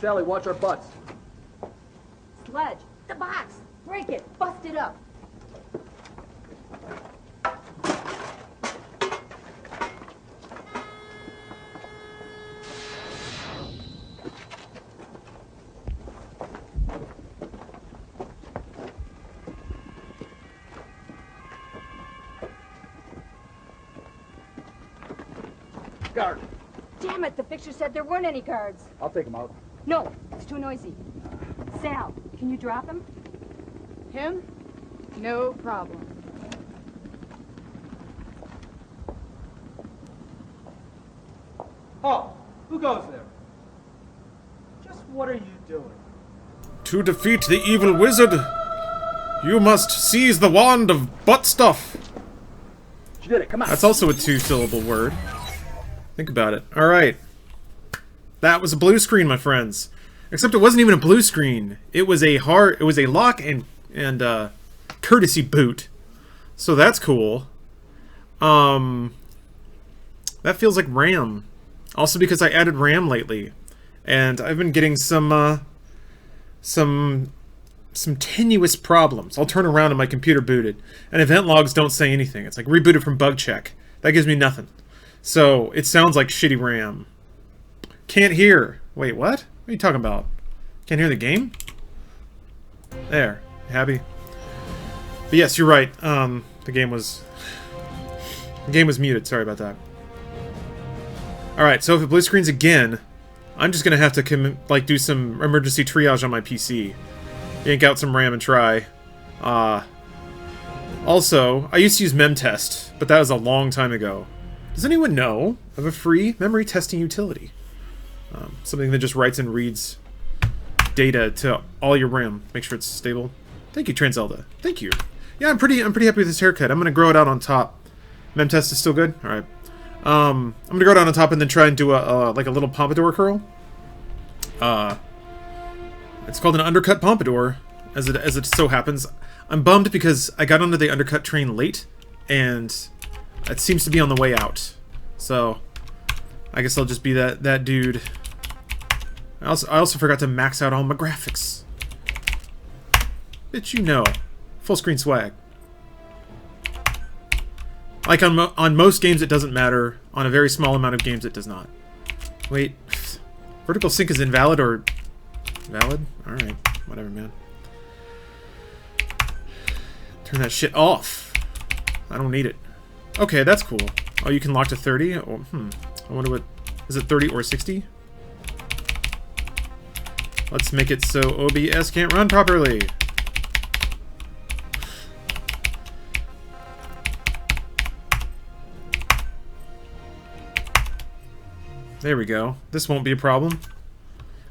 Sally, watch our butts. Sledge. The box. Break it. Bust it up. Guard. Damn it, the picture said there weren't any guards. I'll take him out. No, it's too noisy. Sal, can you drop him? Him? No problem. Oh, who goes there? Just what are you doing? To defeat the evil wizard, you must seize the wand of butt stuff. She did it, come on. That's also a two-syllable word. Think about it. Alright. That was a blue screen, my friends. Except it wasn't even a blue screen. It was a lock and courtesy boot. So that's cool. That feels like RAM. Also because I added RAM lately. And I've been getting some tenuous problems. I'll turn around and my computer booted. And event logs don't say anything. It's like rebooted from bug check. That gives me nothing. So, it sounds like shitty RAM. Can't hear. Wait, what? What are you talking about? Can't hear the game? There. Happy? But yes, you're right. The game was muted. Sorry about that. Alright, so if it blue screens again, I'm just gonna have to do some emergency triage on my PC. Yank out some RAM and try. Also, I used to use memtest, but that was a long time ago. Does anyone know of a free memory testing utility? Something that just writes and reads data to all your RAM. Make sure it's stable. Thank you, Transelda. Thank you. Yeah, I'm pretty happy with this haircut. I'm gonna grow it out on top. Memtest is still good? Alright. I'm gonna grow it out on top and then try and do like a little pompadour curl. It's called an undercut pompadour, as it so happens. I'm bummed because I got onto the undercut train late, and it seems to be on the way out. So, I guess I'll just be that dude. I also forgot to max out all my graphics. Bitch, you know. Full screen swag. Like on most games it doesn't matter. On a very small amount of games it does not. Wait. Vertical sync is invalid or... valid? Alright. Whatever, man. Turn that shit off. I don't need it. Okay, that's cool. Oh, you can lock to 30? Oh, I wonder what... is it 30 or 60? Let's make it so OBS can't run properly. There we go. This won't be a problem.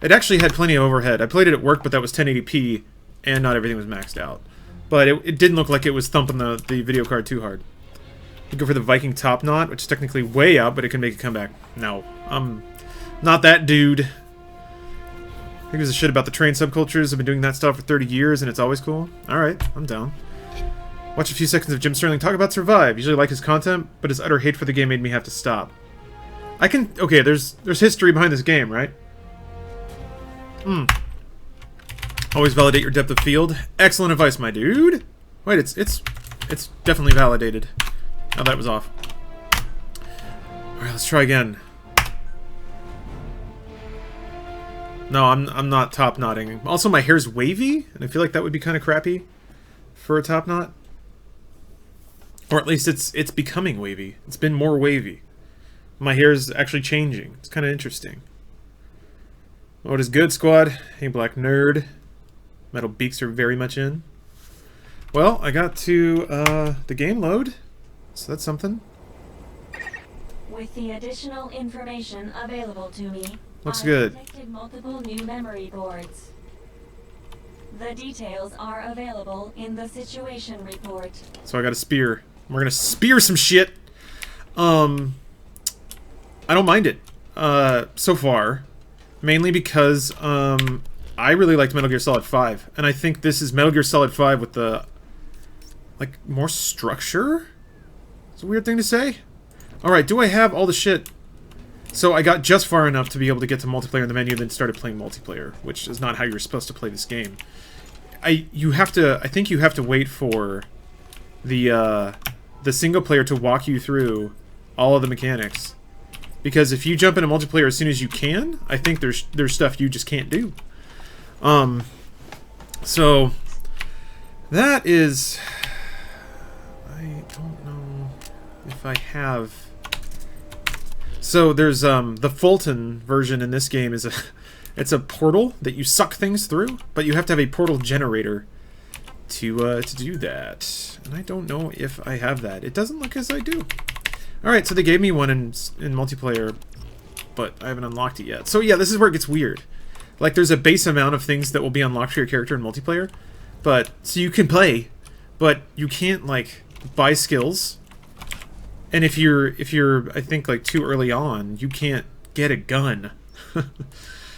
It actually had plenty of overhead. I played it at work, but that was 1080p, and not everything was maxed out. But it didn't look like it was thumping the video card too hard. You go for the Viking top knot, which is technically way out, but it can make a comeback. No, I'm not that dude. Who gives a shit about the train subcultures? I've been doing that stuff for 30 years, and it's always cool. Alright, I'm down. Watch a few seconds of Jim Sterling talk about Survive. Usually like his content, but his utter hate for the game made me have to stop. I can... okay, there's history behind this game, right? Always validate your depth of field. Excellent advice, my dude. Wait, it's definitely validated. Oh, that was off. Alright, let's try again. No, I'm not top knotting. Also, my hair's wavy, and I feel like that would be kind of crappy for a top knot. Or at least it's becoming wavy. It's been more wavy. My hair's actually changing. It's kind of interesting. What is good, squad? Hey, black nerd. Metal beaks are very much in. Well, I got to the game load, so that's something. With the additional information available to me, looks I good. detected multiple new memory boards. The details are available in the situation report. So I got a spear. We're gonna spear some shit. I don't mind it so far, mainly because I really liked Metal Gear Solid 5, and I think this is Metal Gear Solid 5 with the like more structure. It's a weird thing to say. All right, do I have all the shit So I got just far enough to be able to get to multiplayer in the menu, then started playing multiplayer, which is not how you're supposed to play this game. I think you have to wait for the single player to walk you through all of the mechanics. Because if you jump into multiplayer as soon as you can, I think there's stuff you just can't do. So that is, I don't know if I have. So there's the Fulton version in this game is it's a portal that you suck things through, but you have to have a portal generator to do that. And I don't know if I have that. It doesn't look as I do. All right, so they gave me one in multiplayer, but I haven't unlocked it yet. So yeah, this is where it gets weird. Like there's a base amount of things that will be unlocked for your character in multiplayer, but so you can play, but you can't like buy skills. And if you're I think like too early on, you can't get a gun.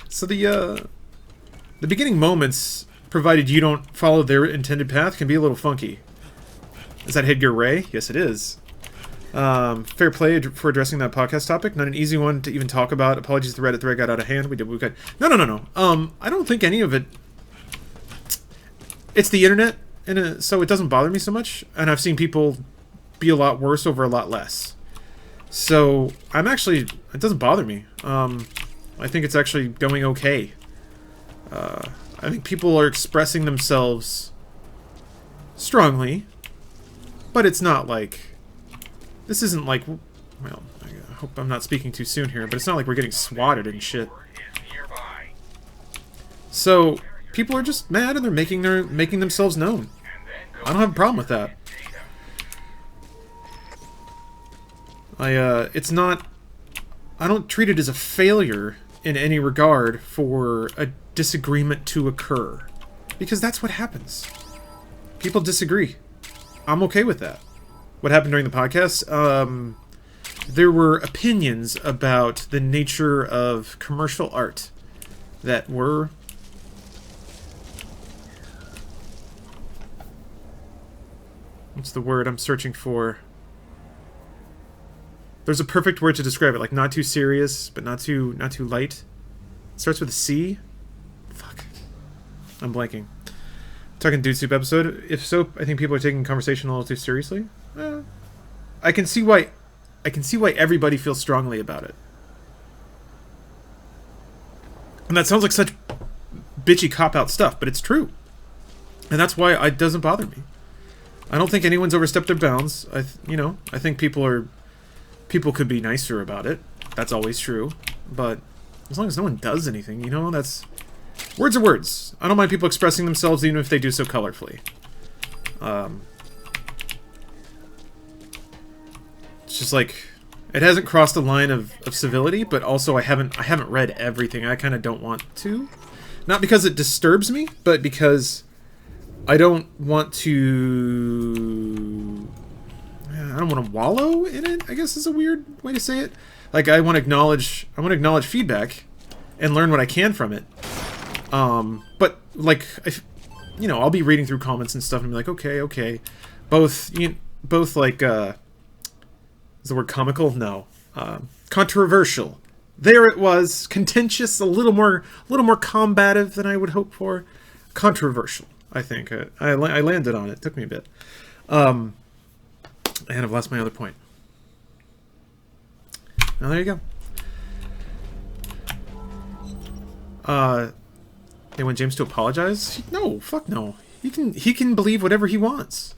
So the beginning moments, provided you don't follow their intended path, can be a little funky. Is that Headgear Ray? Yes, it is. Fair play for addressing that podcast topic. Not an easy one to even talk about. Apologies, the Reddit thread got out of hand. We got no. I don't think any of it. It's the internet, and so it doesn't bother me so much. And I've seen people be a lot worse over a lot less. So I'm actually, it doesn't bother me. I think it's actually going okay. I think people are expressing themselves strongly, but it's not like. This isn't like, well, I hope I'm not speaking too soon here, but it's not like we're getting swatted and shit. So people are just mad and they're making themselves known. I don't have a problem with that. It's not. I don't treat it as a failure in any regard for a disagreement to occur, because that's what happens. People disagree. I'm okay with that. What happened during the podcast? There were opinions about the nature of commercial art that were what's the word I'm searching for? There's a perfect word to describe it, like not too serious, but not too light. It starts with a C. Fuck. I'm blanking. Talking Dude Soup episode. If so, I think people are taking conversation a little too seriously. I can see why everybody feels strongly about it. And that sounds like such bitchy cop-out stuff, but it's true. And that's why it doesn't bother me. I don't think anyone's overstepped their bounds. I think people could be nicer about it. That's always true. But as long as no one does anything, that's... Words are words. I don't mind people expressing themselves even if they do so colorfully. It's just like, it hasn't crossed the line of civility, but also I haven't read everything. I kind of don't want to. Not because it disturbs me, but because I don't want to... I don't want to wallow in it, I guess is a weird way to say it. Like, I want to acknowledge feedback and learn what I can from it. But, like, I'll be reading through comments and stuff and be like, okay. Both, like, is the word comical? No. Controversial. There it was. Contentious, a little more combative than I would hope for. Controversial, I think. I landed on it. It took me a bit. And I've lost my other point. Now there you go. They want James to apologize? No, fuck no. He can believe whatever he wants.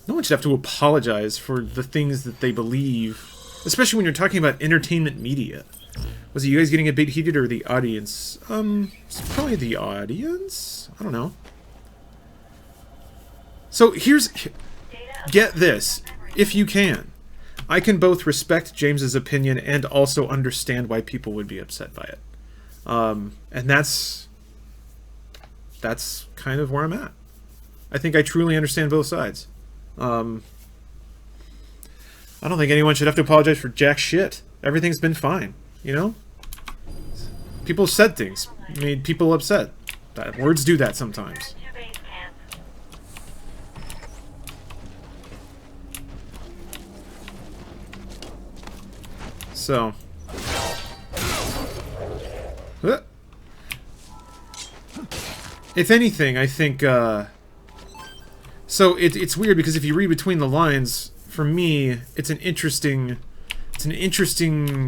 No one should have to apologize for the things that they believe, especially when you're talking about entertainment media. Was it you guys getting a bit heated or the audience? It's probably the audience. I don't know. So get this, if you can. I can both respect James's opinion and also understand why people would be upset by it. And that's kind of where I'm at. I think I truly understand both sides. I don't think anyone should have to apologize for jack shit. Everything's been fine, People said things, made people upset. Words do that sometimes. So, If anything, I think, so it's weird because if you read between the lines, for me, it's an interesting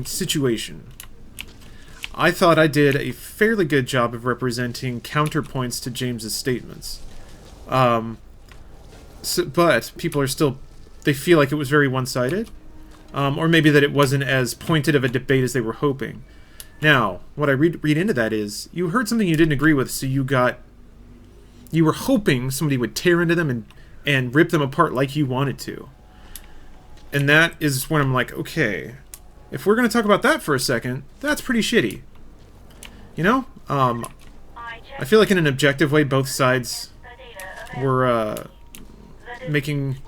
situation. I thought I did a fairly good job of representing counterpoints to James's statements. But people are still, they feel like it was very one-sided. Or maybe that it wasn't as pointed of a debate as they were hoping. Now, what I read into that is, you heard something you didn't agree with, so you were hoping somebody would tear into them and rip them apart like you wanted to. And that is when I'm like, okay, if we're going to talk about that for a second, that's pretty shitty. You know? I feel like in an objective way, both sides were making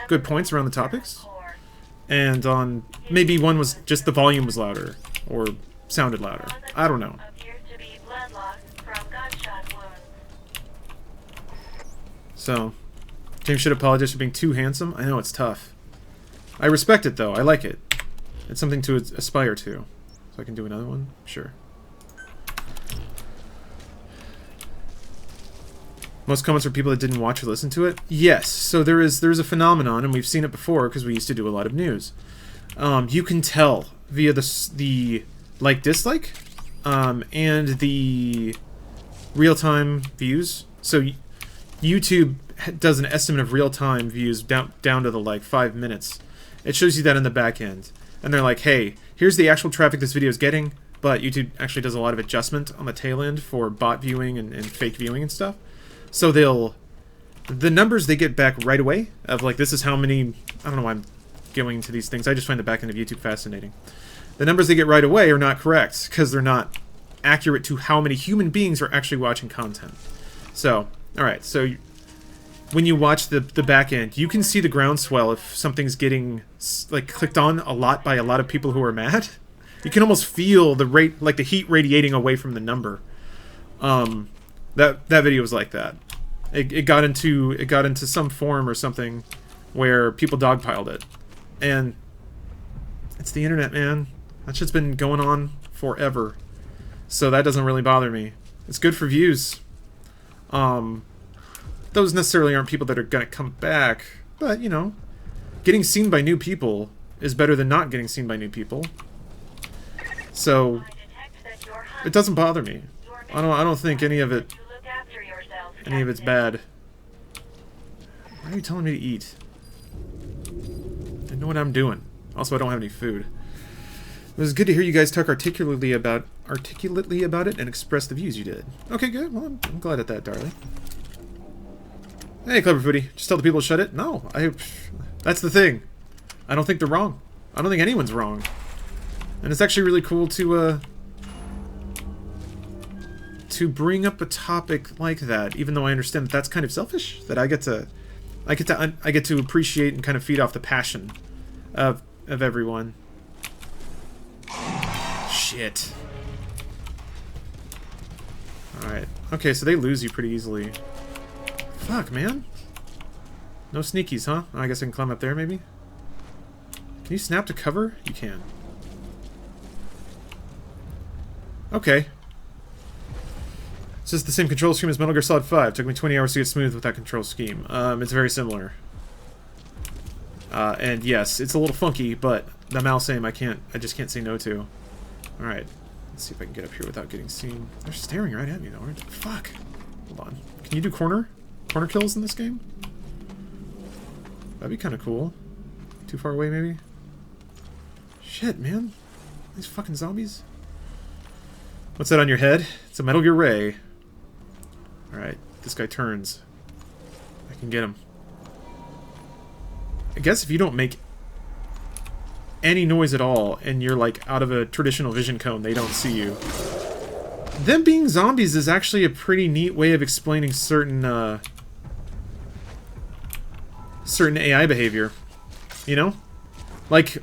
good points around the topics. And on maybe one was just the volume was louder or sounded louder. I don't know. So, James should apologize for being too handsome. I know it's tough. I respect it though. I like it. It's something to aspire to. So I can do another one? Sure. Most comments are people that didn't watch or listen to it? Yes. So there's a phenomenon, and we've seen it before because we used to do a lot of news. You can tell via the like-dislike and the real-time views. So YouTube does an estimate of real-time views down to the, like, 5 minutes. It shows you that in the back end. And they're like, hey, here's the actual traffic this video is getting, but YouTube actually does a lot of adjustment on the tail end for bot viewing and fake viewing and stuff. So the numbers they get back right away of like, this is how many, I don't know why I'm going to these things, I just find the back end of YouTube fascinating. The numbers they get right away are not correct, because they're not accurate to how many human beings are actually watching content. So, alright, so when you watch the back end, you can see the groundswell if something's getting like clicked on a lot by a lot of people who are mad. You can almost feel the like the heat radiating away from the number. That video was like that. It got into some forum or something where people dogpiled it, and it's the internet, man. That shit's been going on forever, so that doesn't really bother me. It's good for views. Those necessarily aren't people that are gonna come back, but you know, getting seen by new people is better than not getting seen by new people. So it doesn't bother me. I don't think any of it's bad. Why are you telling me to eat? I know what I'm doing. Also, I don't have any food. It was good to hear you guys talk articulately about it and express the views you did. Okay, good. Well, I'm glad at that, darling. Hey, Clever Foodie. Just tell the people to shut it? No, that's the thing. I don't think they're wrong. I don't think anyone's wrong. And it's actually really cool to bring up a topic like that, even though I understand that that's kind of selfish. That I get to appreciate and kind of feed off the passion of everyone. Shit. All right. Okay, so they lose you pretty easily. Fuck, man. No sneakies, huh? I guess I can climb up there, maybe. Can you snap to cover? You can. Okay. It's just the same control scheme as Metal Gear Solid 5. Took me 20 hours to get smooth with that control scheme. It's very similar. And yes, it's a little funky, but the mouse aim I just can't say no to. Alright. Let's see if I can get up here without getting seen. They're staring right at me, though, aren't they? Fuck. Hold on. Can you do corner kills in this game? That'd be kind of cool. Too far away, maybe? Shit, man. These fucking zombies. What's that on your head? It's a Metal Gear Ray. Alright, this guy turns. I can get him. I guess if you don't make any noise at all, and you're like out of a traditional vision cone, they don't see you. Them being zombies is actually a pretty neat way of explaining certain AI behavior. You know? Like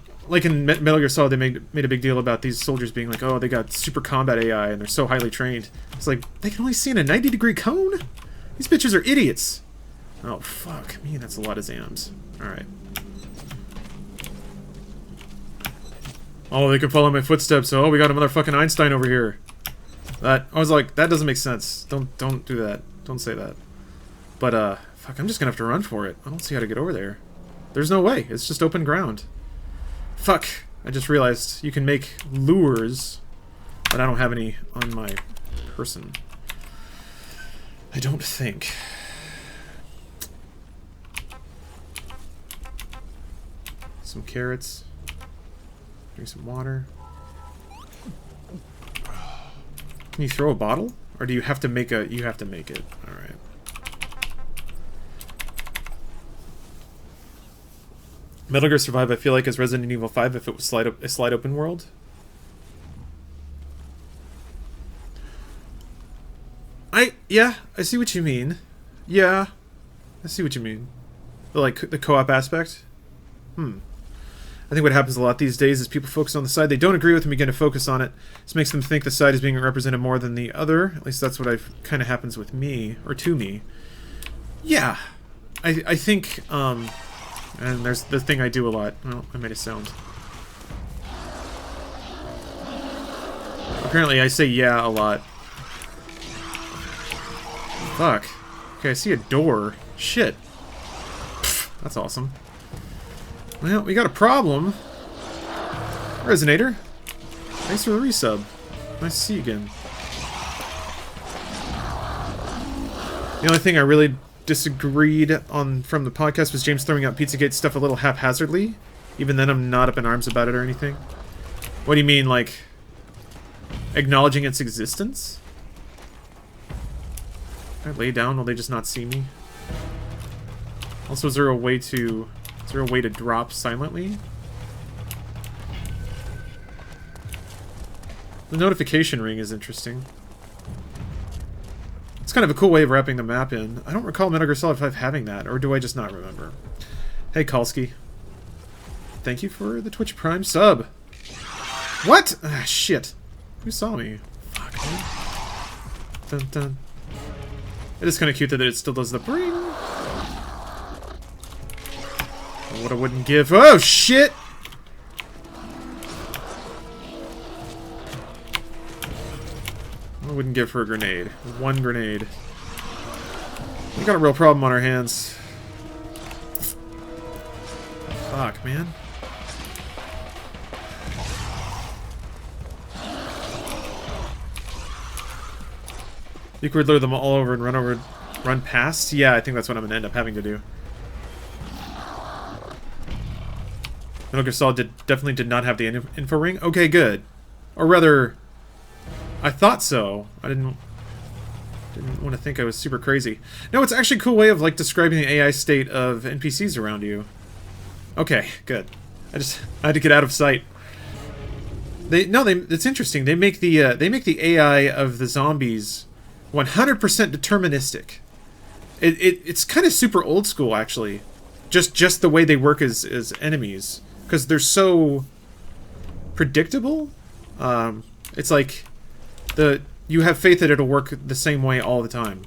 in Metal Gear Solid, they made a big deal about these soldiers being like, oh, they got super combat AI and they're so highly trained. It's like, they can only see in a 90-degree cone? These bitches are idiots. Oh, fuck me, that's a lot of Zams. Alright. Oh, they can follow my footsteps. Oh, we got a motherfucking Einstein over here. That I was like, that doesn't make sense. Don't do that. Don't say that. But fuck, I'm just gonna have to run for it. I don't see how to get over there. There's no way. It's just open ground. Fuck. I just realized you can make lures, but I don't have any on my person. I don't think. Some carrots. Drink some water. Can you throw a bottle? Or do you have to make a... You have to make it. Alright. Metal Gear Survive, I feel like, is Resident Evil 5 if it was a slide open world. Yeah, I see what you mean. Yeah, I see what you mean. The co-op aspect. I think what happens a lot these days is people focus on the side they don't agree with and begin to focus on it. This makes them think the side is being represented more than the other. At least that's what kind of happens with me, or to me. Yeah, I think, and there's the thing I do a lot. Oh, I made a sound. Apparently I say yeah a lot. Fuck. Okay, I see a door. Shit. Pfft, that's awesome. Well, we got a problem. Resonator. Thanks for the resub. Nice to see you again. The only thing I really disagreed on from the podcast was James throwing out Pizzagate stuff a little haphazardly. Even then, I'm not up in arms about it or anything. What do you mean, like, acknowledging its existence? Can I lay down? Will they just not see me? Also, is there a way to drop silently? The notification ring is interesting. It's kind of a cool way of wrapping the map in. I don't recall Metal Gear Solid 5 having that, or do I just not remember? Hey, Kalski. Thank you for the Twitch Prime sub. What? Ah, shit. Who saw me? Fuck, man. Dun dun. It is kind of cute that it still does the bring. What I wouldn't give. Oh, shit! I wouldn't give her a grenade. One grenade. We got a real problem on our hands. Fuck, man. You could lure them all over and run past? Yeah, I think that's what I'm gonna end up having to do. Metal Gear Solid definitely did not have the info ring. Okay, good. Or rather, I thought so. I didn't want to think I was super crazy. No, it's actually a cool way of like describing the AI state of NPCs around you. Okay, good. I had to get out of sight. It's interesting. They make the AI of the zombies 100% deterministic. It's kind of super old school, actually. Just the way they work as enemies, because they're so predictable. It's like you have faith that it'll work the same way all the time,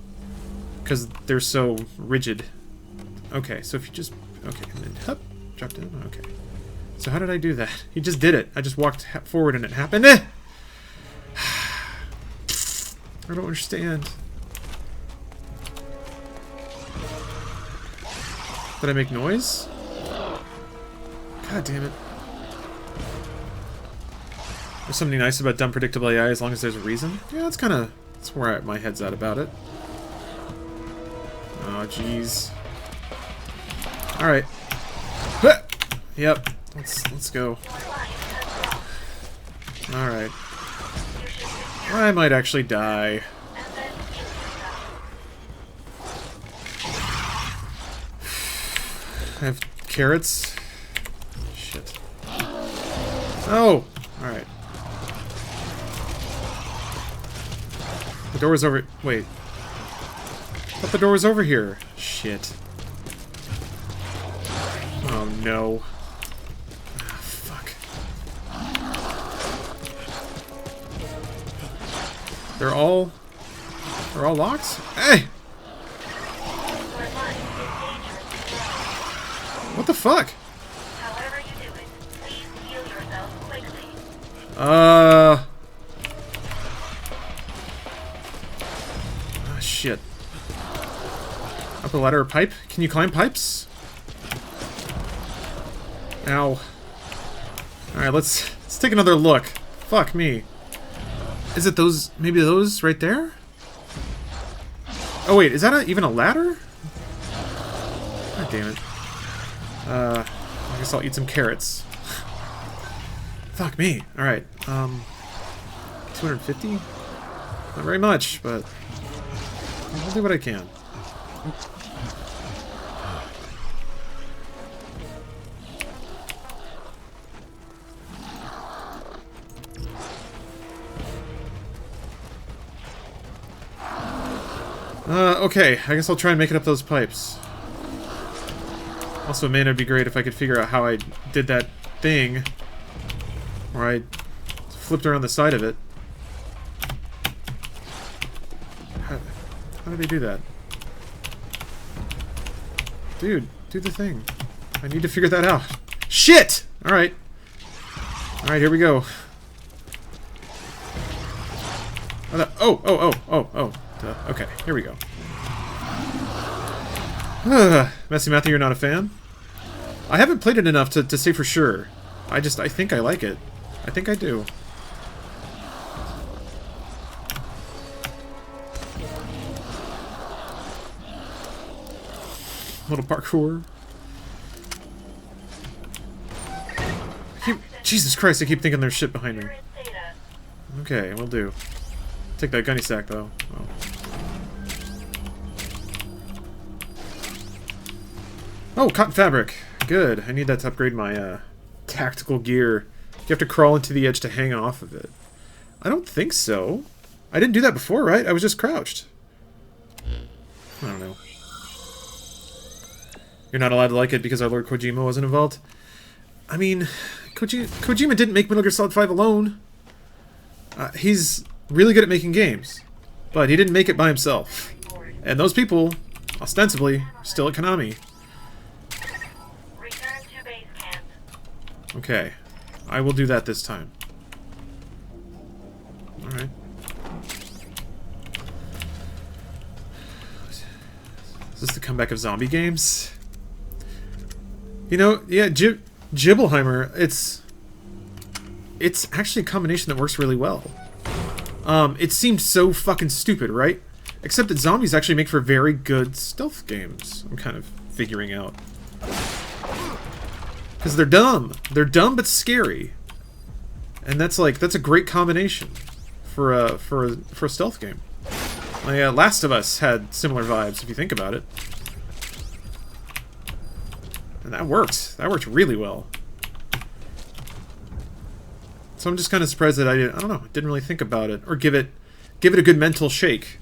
because they're so rigid. Okay, so if you just and then hup, drop down. Okay, so how did I do that? He just did it. I just walked forward and it happened. I don't understand. Did I make noise? God damn it. There's something nice about dumb predictable AI as long as there's a reason. Yeah, that's where my head's at about it. Oh, jeez. Alright. Yep. Let's go. Alright. I might actually die. I have carrots. Shit. Oh! Alright. The door was over... Wait. I thought the door was over here. Shit. Oh no. Ah, fuck. They're all locked? Hey! What the fuck? However you do it, please heal yourself quickly. Up a ladder or pipe? Can you climb pipes? Ow. Alright, let's take another look. Fuck me. Is it those, maybe those right there? Oh wait, is that even a ladder? God damn it. I guess I'll eat some carrots. Fuck me. Alright, 250? Not very much, but I'll do what I can. Okay, I guess I'll try and make it up those pipes. Also, man, it'd be great if I could figure out how I did that thing where I flipped around the side of it. How did I do that? Dude, do the thing. I need to figure that out. Shit! Alright. Alright, here we go. Oh. Okay, here we go. Messy Matthew, you're not a fan? I haven't played it enough to say for sure. I think I like it. I think I do. Little parkour. Jesus Christ, I keep thinking there's shit behind me. Okay, will do. Take that gunny sack, though. Oh. Oh, cotton fabric. Good. I need that to upgrade my tactical gear. You have to crawl into the edge to hang off of it. I don't think so. I didn't do that before, right? I was just crouched. I don't know. You're not allowed to like it because our Lord Kojima wasn't involved? I mean, Kojima didn't make Metal Gear Solid 5 alone. He's really good at making games. But he didn't make it by himself. And those people, ostensibly, are still at Konami. Okay. I will do that this time. Alright. Is this the comeback of zombie games? You know, yeah, Jibbelheimer, it's actually a combination that works really well. It seemed so fucking stupid, right? Except that zombies actually make for very good stealth games, I'm kind of figuring out. Because they're dumb. They're dumb but scary. And that's a great combination for a stealth game. Like, Last of Us had similar vibes, if you think about it. And that worked. That worked really well. So I'm just kind of surprised that I don't know, didn't really think about it. Or give it a good mental shake.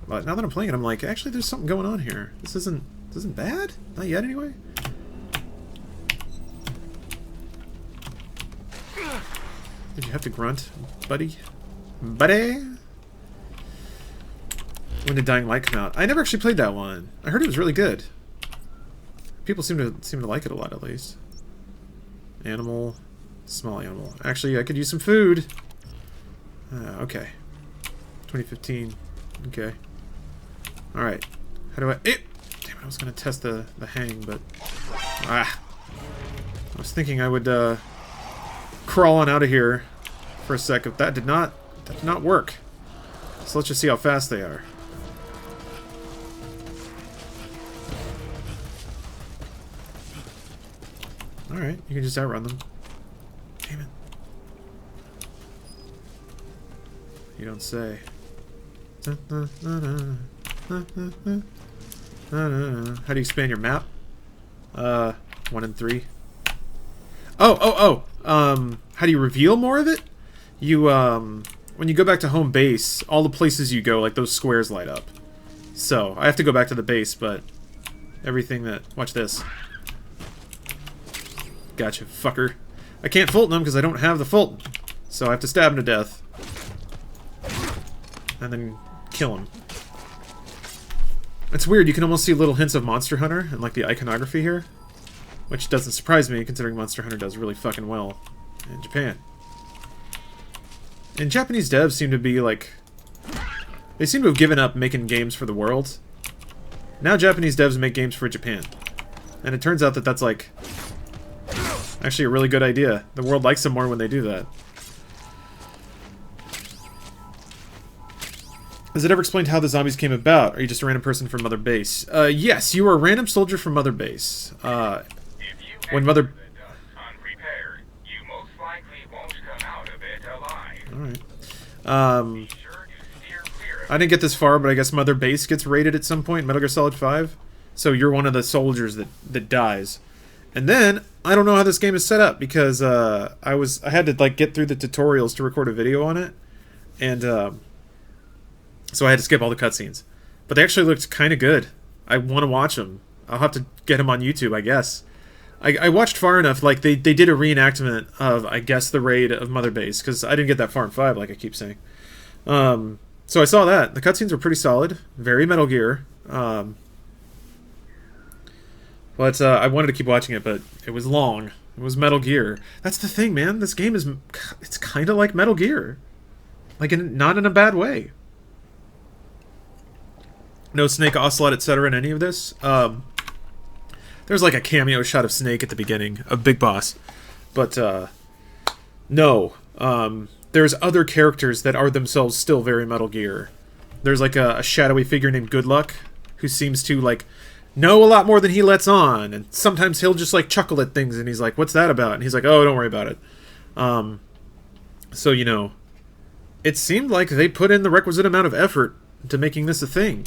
But now that I'm playing it, I'm like, actually there's something going on here. This isn't bad? Not yet, anyway? Did you have to grunt, buddy? Buddy? When did Dying Light come out? I never actually played that one. I heard it was really good. People seem to like it a lot, at least. Animal, small animal. Actually, I could use some food. Okay. 2015. Okay. All right. How do I? Damn it! I was gonna test the hang, but I was thinking I would crawl on out of here for a sec. If that did not work. So let's just see how fast they are. Alright, you can just outrun them. Damn it. You don't say. How do you expand your map? 1 and 3. How do you reveal more of it? You, when you go back to home base, all the places you go, like, those squares light up. So, I have to go back to the base, but everything that... Watch this. Gotcha, fucker. I can't Fulton him because I don't have the Fulton. So I have to stab him to death. And then kill him. It's weird, you can almost see little hints of Monster Hunter in, like, the iconography here. Which doesn't surprise me, considering Monster Hunter does really fucking well in Japan. And Japanese devs seem to be, like... They seem to have given up making games for the world. Now Japanese devs make games for Japan. And it turns out that that's like actually a really good idea. The world likes them more when they do that. Is it ever explained how the zombies came about? Are you just a random person from Mother Base? Yes, you are a random soldier from Mother Base. When Mother... unprepared, you most likely won't come out of it alive. Alright. I didn't get this far, but I guess Mother Base gets raided at some point in Metal Gear Solid 5. So you're one of the soldiers that dies. And then, I don't know how this game is set up, because I had to like get through the tutorials to record a video on it. And so I had to skip all the cutscenes. But they actually looked kind of good. I want to watch them. I'll have to get them on YouTube, I guess. I watched far enough, like they did a reenactment of, I guess, the raid of Mother Base, because I didn't get that far in 5, like I keep saying. So I saw that. The cutscenes were pretty solid. Very Metal Gear. But I wanted to keep watching it, but it was long. It was Metal Gear. That's the thing, man. This game is... It's kind of like Metal Gear. Like, not in a bad way. No Snake, Ocelot, etc. in any of this. There's like a cameo shot of Snake at the beginning, of Big Boss. But, no. There's other characters that are themselves still very Metal Gear. There's like a shadowy figure named Good Luck, who seems to like know a lot more than he lets on, and sometimes he'll just like chuckle at things, and he's like, "What's that about?" And he's like, "Oh, don't worry about it." So you know, it seemed like they put in the requisite amount of effort to making this a thing.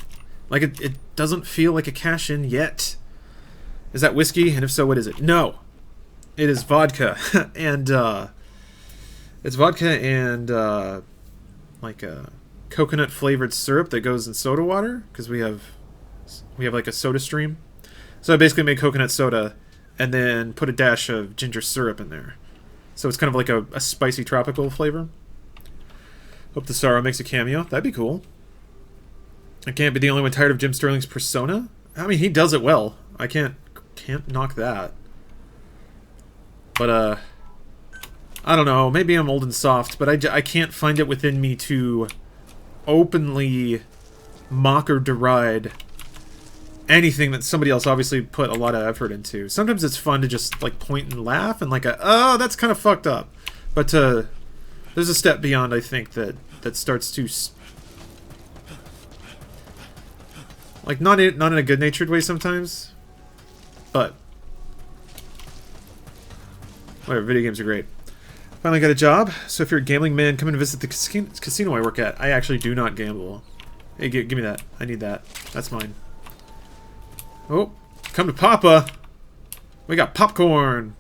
Like it doesn't feel like a cash-in yet. Is that whiskey? And if so, what is it? No, it is vodka, and it's vodka and like a coconut flavored syrup that goes in soda water, because we have like a soda stream. So I basically made coconut soda and then put a dash of ginger syrup in there. So it's kind of like a spicy tropical flavor. Hope the Sorrow makes a cameo. That'd be cool. I can't be the only one tired of Jim Sterling's persona. I mean, he does it well. I can't knock that. But I don't know, maybe I'm old and soft, but I can't find it within me to openly mock or deride anything that somebody else obviously put a lot of effort into. Sometimes it's fun to just like point and laugh and like, oh, that's kind of fucked up. But there's a step beyond, I think, that starts to... Like, not in a good-natured way sometimes, but... Whatever, video games are great. Finally got a job, so if you're a gambling man, come and visit the casino I work at. I actually do not gamble. Hey, give me that. I need that. That's mine. Oh, come to Papa! We got popcorn!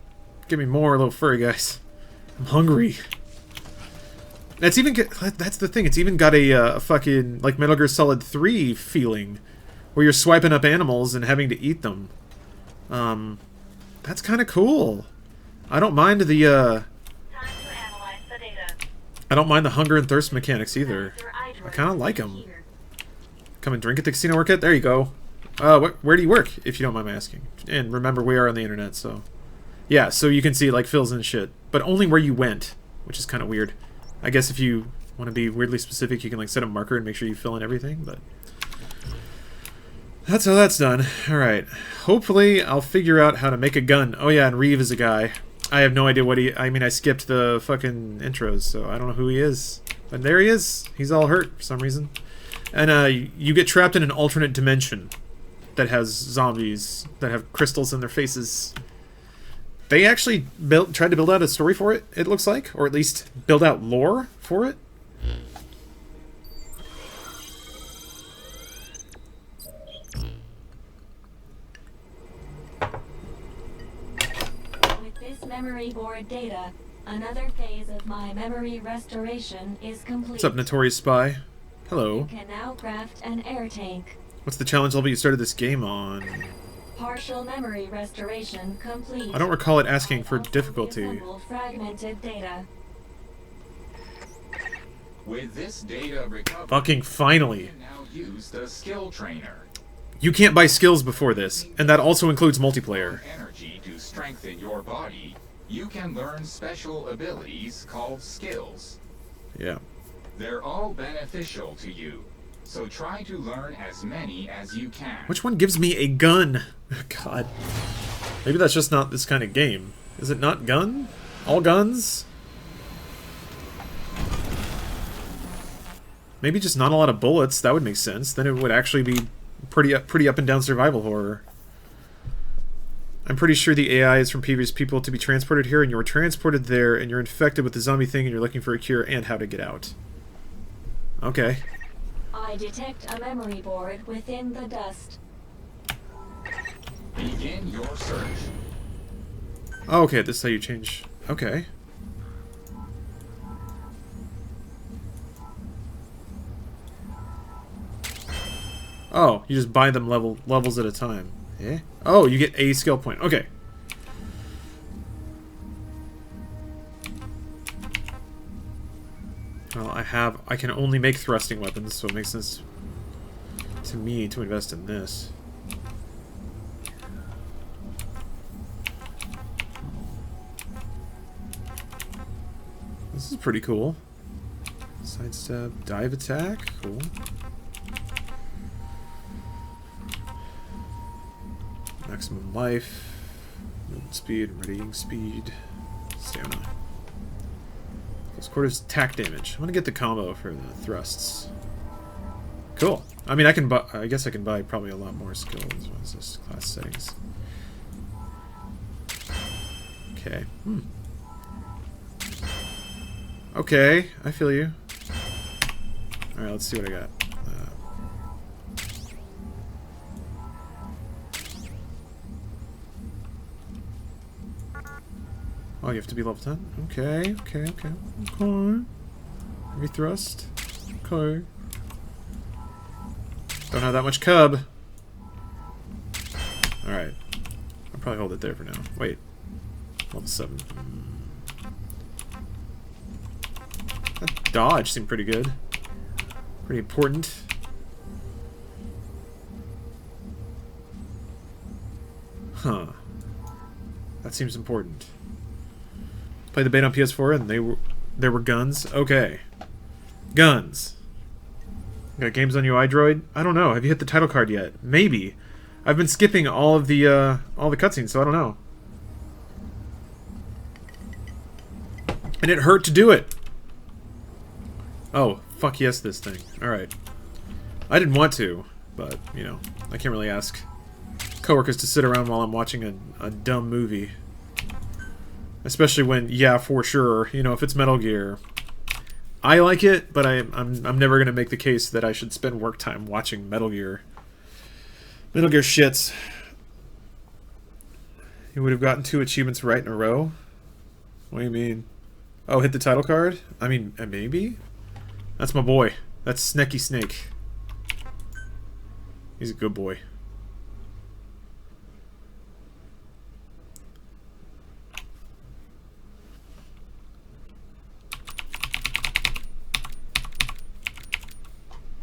Give me more, little furry guys. I'm hungry. That's the thing, it's even got a fucking, like, Metal Gear Solid 3 feeling, where you're swiping up animals and having to eat them. That's kind of cool. I don't mind the, I don't mind the hunger and thirst mechanics either. I kind of like them. Come and drink at the casino work at? There you go. Where do you work, if you don't mind me asking? And remember, we are on the internet, so... Yeah, so you can see, like, fills and shit. But only where you went, which is kind of weird. I guess if you want to be weirdly specific, you can, like, set a marker and make sure you fill in everything, but... That's how that's done. Alright. Hopefully, I'll figure out how to make a gun. Oh yeah, and Reeve is a guy. I have no idea what he... I mean, I skipped the fucking intros, so I don't know who he is. But there he is. He's all hurt for some reason. And, you get trapped in an alternate dimension that has zombies that have crystals in their faces. They actually tried to build out a story for it, it looks like. Or at least build out lore for it. With this memory board data, another phase of my memory restoration is complete. What's up, Notorious Spy? Hello. You can now craft an air tank. What's the challenge level you started this game on? Partial memory restoration complete. I don't recall it asking for difficulty. Reassemble fragmented data. With this data recovery, Fucking finally. you can now use the skill trainer. You can't buy skills before this, and that also includes multiplayer. Energy to strengthen your body. You can learn special abilities called skills. Yeah. They're all beneficial to you. so try to learn as many as you can. Which one gives me a gun? God. Maybe that's just not this kind of game. Is it not gun? All guns? Maybe just not a lot of bullets. That would make sense. Then it would actually be pretty up and down survival horror. I'm pretty sure the AI is from previous people to be transported here, and you were transported there, and you're infected with the zombie thing, and you're looking for a cure and how to get out. Okay. I detect a memory board within the dust. Begin your search. Oh, okay, this is how you change. Okay. Oh, you just buy them levels at a time. Yeah. Oh, you get a skill point. Okay. Well, I can only make thrusting weapons, so it makes sense to me to invest in this. This is pretty cool. Sidestep, dive attack, cool. Maximum life, movement speed, readying speed, stamina. Close quarters attack damage. I'm gonna get the combo for the thrusts. Cool. I mean, I can buy. I guess I can buy probably a lot more skills. What is this? Class settings. Okay. Okay, I feel you. All right, let's see what I got. Oh, you have to be level 10? Okay. Heavy thrust. Okay. Don't have that much cub. Alright. I'll probably hold it there for now. Wait. Level 7. That dodge seemed pretty good. Pretty important. Huh. That seems important. Played the beta on PS4 and there were guns. Okay. Guns. Got games on UI Droid? I don't know. Have you hit the title card yet? Maybe. I've been skipping all the cutscenes, so I don't know. And it hurt to do it. Oh, fuck yes, this thing. Alright. I didn't want to, but, you know, I can't really ask coworkers to sit around while I'm watching a dumb movie. Especially when, yeah, for sure, you know, if it's Metal Gear, I like it, but I'm never gonna make the case that I should spend work time watching Metal Gear. Metal Gear shits. You would have gotten 2 achievements right in a row? What do you mean? Oh, hit the title card? I mean, maybe? That's my boy. That's Sneaky Snake. He's a good boy.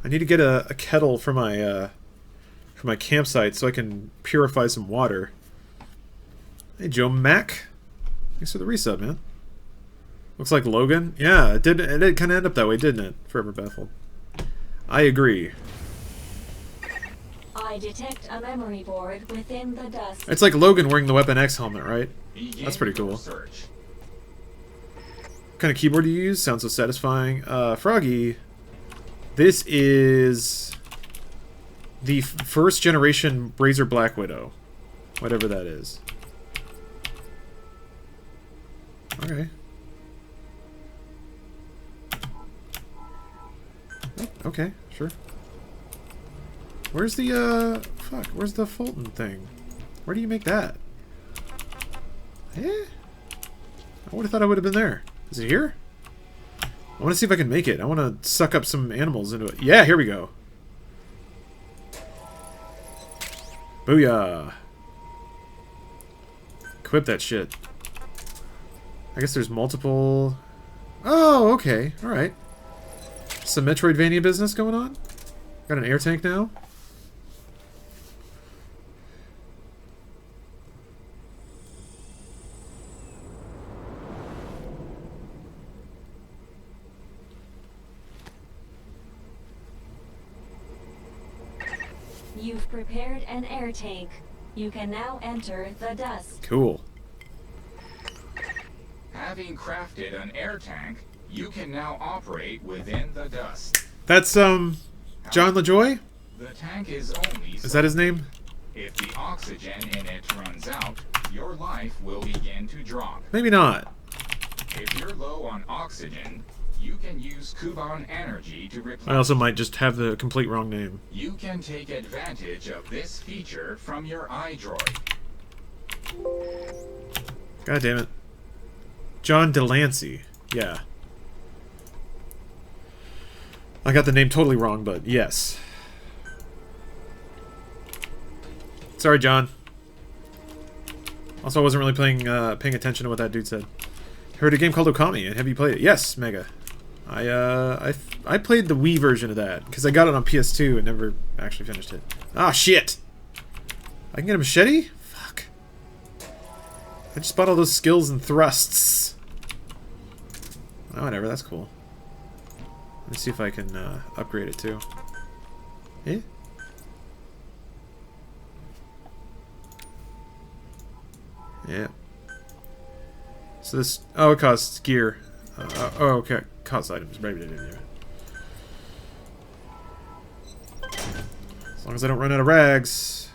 I need to get a kettle for my campsite so I can purify some water. Hey, Joe Mac. Thanks for the resub, man. Looks like Logan. Yeah, it did kind of end up that way, didn't it? Forever Baffled. I agree. I detect a memory board within the dust. It's like Logan wearing the Weapon X helmet, right? That's pretty cool. What kind of keyboard do you use? Sounds so satisfying. Froggy. This is the first generation Razer Black Widow. Whatever that is. Okay. Okay, sure. Where's the, fuck, where's the Fulton thing? Where do you make that? Eh? I would have thought I would have been there. Is it here? I want to see if I can make it. I want to suck up some animals into it. Yeah, here we go. Booyah. Equip that shit. I guess there's multiple... Oh, okay. Alright. Some Metroidvania business going on? Got an air tank now? You've prepared an air tank. You can now enter the dust. Cool. Having crafted an air tank, you can now operate within the dust. That's John LaJoy? The tank is only... Is that his name? If the oxygen in it runs out, your life will begin to drop. Maybe not. If you're low on oxygen, you can use Kuban energy to replace... I also might just have the complete wrong name. You can take advantage of this feature from your iDroid. God damn it. John Delancey. Yeah. I got the name totally wrong, but yes. Sorry, John. Also, I wasn't really paying attention to what that dude said. Heard a game called Okami, and have you played it? Yes, Mega. I played the Wii version of that, because I got it on PS2 and never actually finished it. Ah, shit! I can get a machete? Fuck. I just bought all those skills and thrusts. Oh, whatever, that's cool. Let me see if I can upgrade it too. Eh? Yeah. So this... Oh, it costs gear. Oh, okay. Costs items. As long as I don't run out of rags.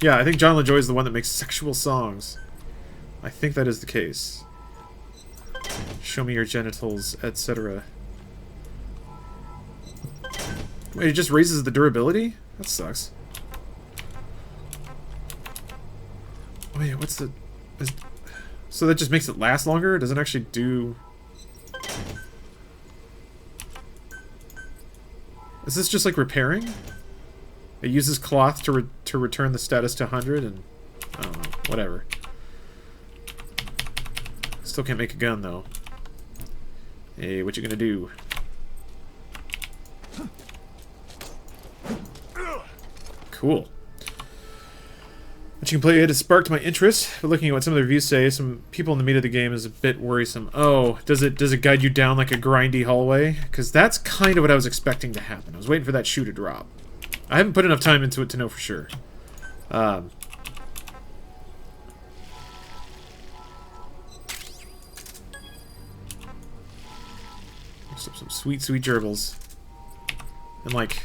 Yeah, I think John LaJoy is the one that makes sexual songs. I think that is the case. Show me your genitals, etc. Wait, it just raises the durability? That sucks. Wait, what's the... So that just makes it last longer? It doesn't actually do... Is this just like repairing? It uses cloth to return the status to 100 and... I don't know, whatever. Still can't make a gun though. Hey, what you gonna do? Cool. What you can play it has sparked my interest, but looking at what some of the reviews say, some people in the meat of the game is a bit worrisome. Oh, does it guide you down like a grindy hallway? Because that's kind of what I was expecting to happen. I was waiting for that shoe to drop. I haven't put enough time into it to know for sure. Some sweet, sweet gerbils. And like...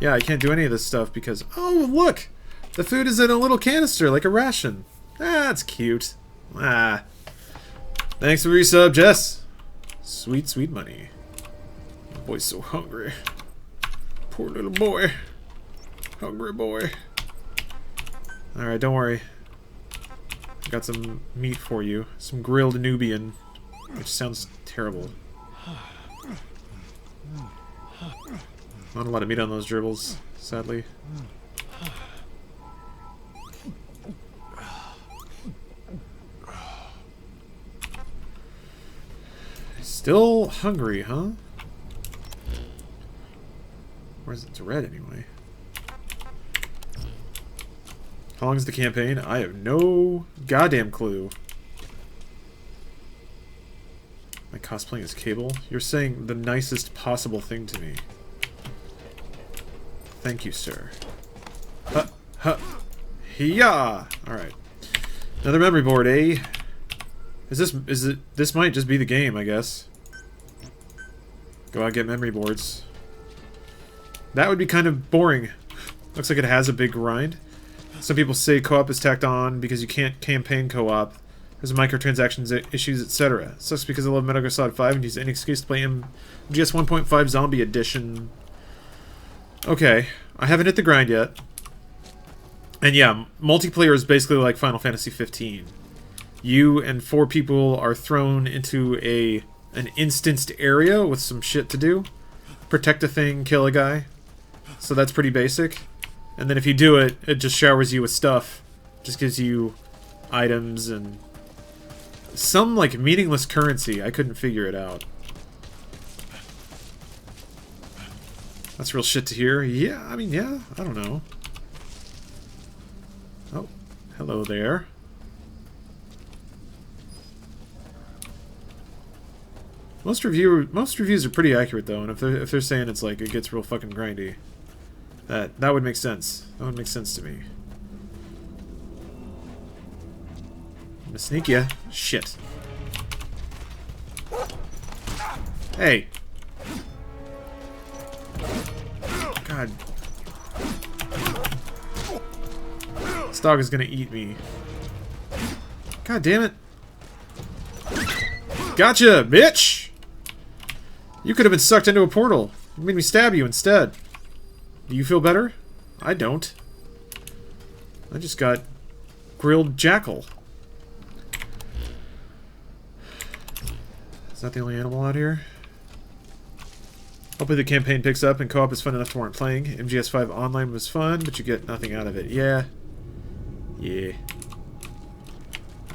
Yeah, I can't do any of this stuff because... Oh, look! The food is in a little canister, like a ration. Ah, that's cute. Ah. Thanks for resub, Jess. Sweet, sweet money. My boy's so hungry. Poor little boy. Hungry boy. Alright, don't worry. I got some meat for you. Some grilled Nubian. Which sounds terrible. Not a lot of meat on those gerbils, sadly. Still hungry, huh? Where's it? It's red anyway. How long is the campaign? I have no goddamn clue. My cosplaying is Cable? You're saying the nicest possible thing to me. Thank you, sir. Huh, huh. Hiya! Alright. Another memory board, eh? This might just be the game, I guess. Go out, get memory boards. That would be kind of boring. Looks like it has a big grind. Some people say co-op is tacked on because you can't campaign co-op. There's microtransactions issues, etc. Sucks because I love Metal Gear Solid 5 and use any excuse to play MGS 1.5 Zombie Edition. Okay, I haven't hit the grind yet. And yeah, multiplayer is basically like Final Fantasy 15. You and 4 people are thrown into an instanced area with some shit to do. Protect a thing, kill a guy. So that's pretty basic. And then if you do it, it just showers you with stuff. Just gives you items and some like meaningless currency. I couldn't figure it out. That's real shit to hear. Yeah, I mean, yeah, I don't know. Oh, hello there. Most reviews are pretty accurate though, and if they're saying it's like it gets real fucking grindy, that would make sense. That would make sense to me. I'm gonna sneak ya. Shit. Hey. God. This dog is gonna eat me. God damn it. Gotcha, bitch! You could have been sucked into a portal. You made me stab you instead. Do you feel better? I don't. I just got grilled jackal. Is that the only animal out here? Hopefully the campaign picks up and co-op is fun enough to warrant playing. MGS5 online was fun, but you get nothing out of it. Yeah. Yeah.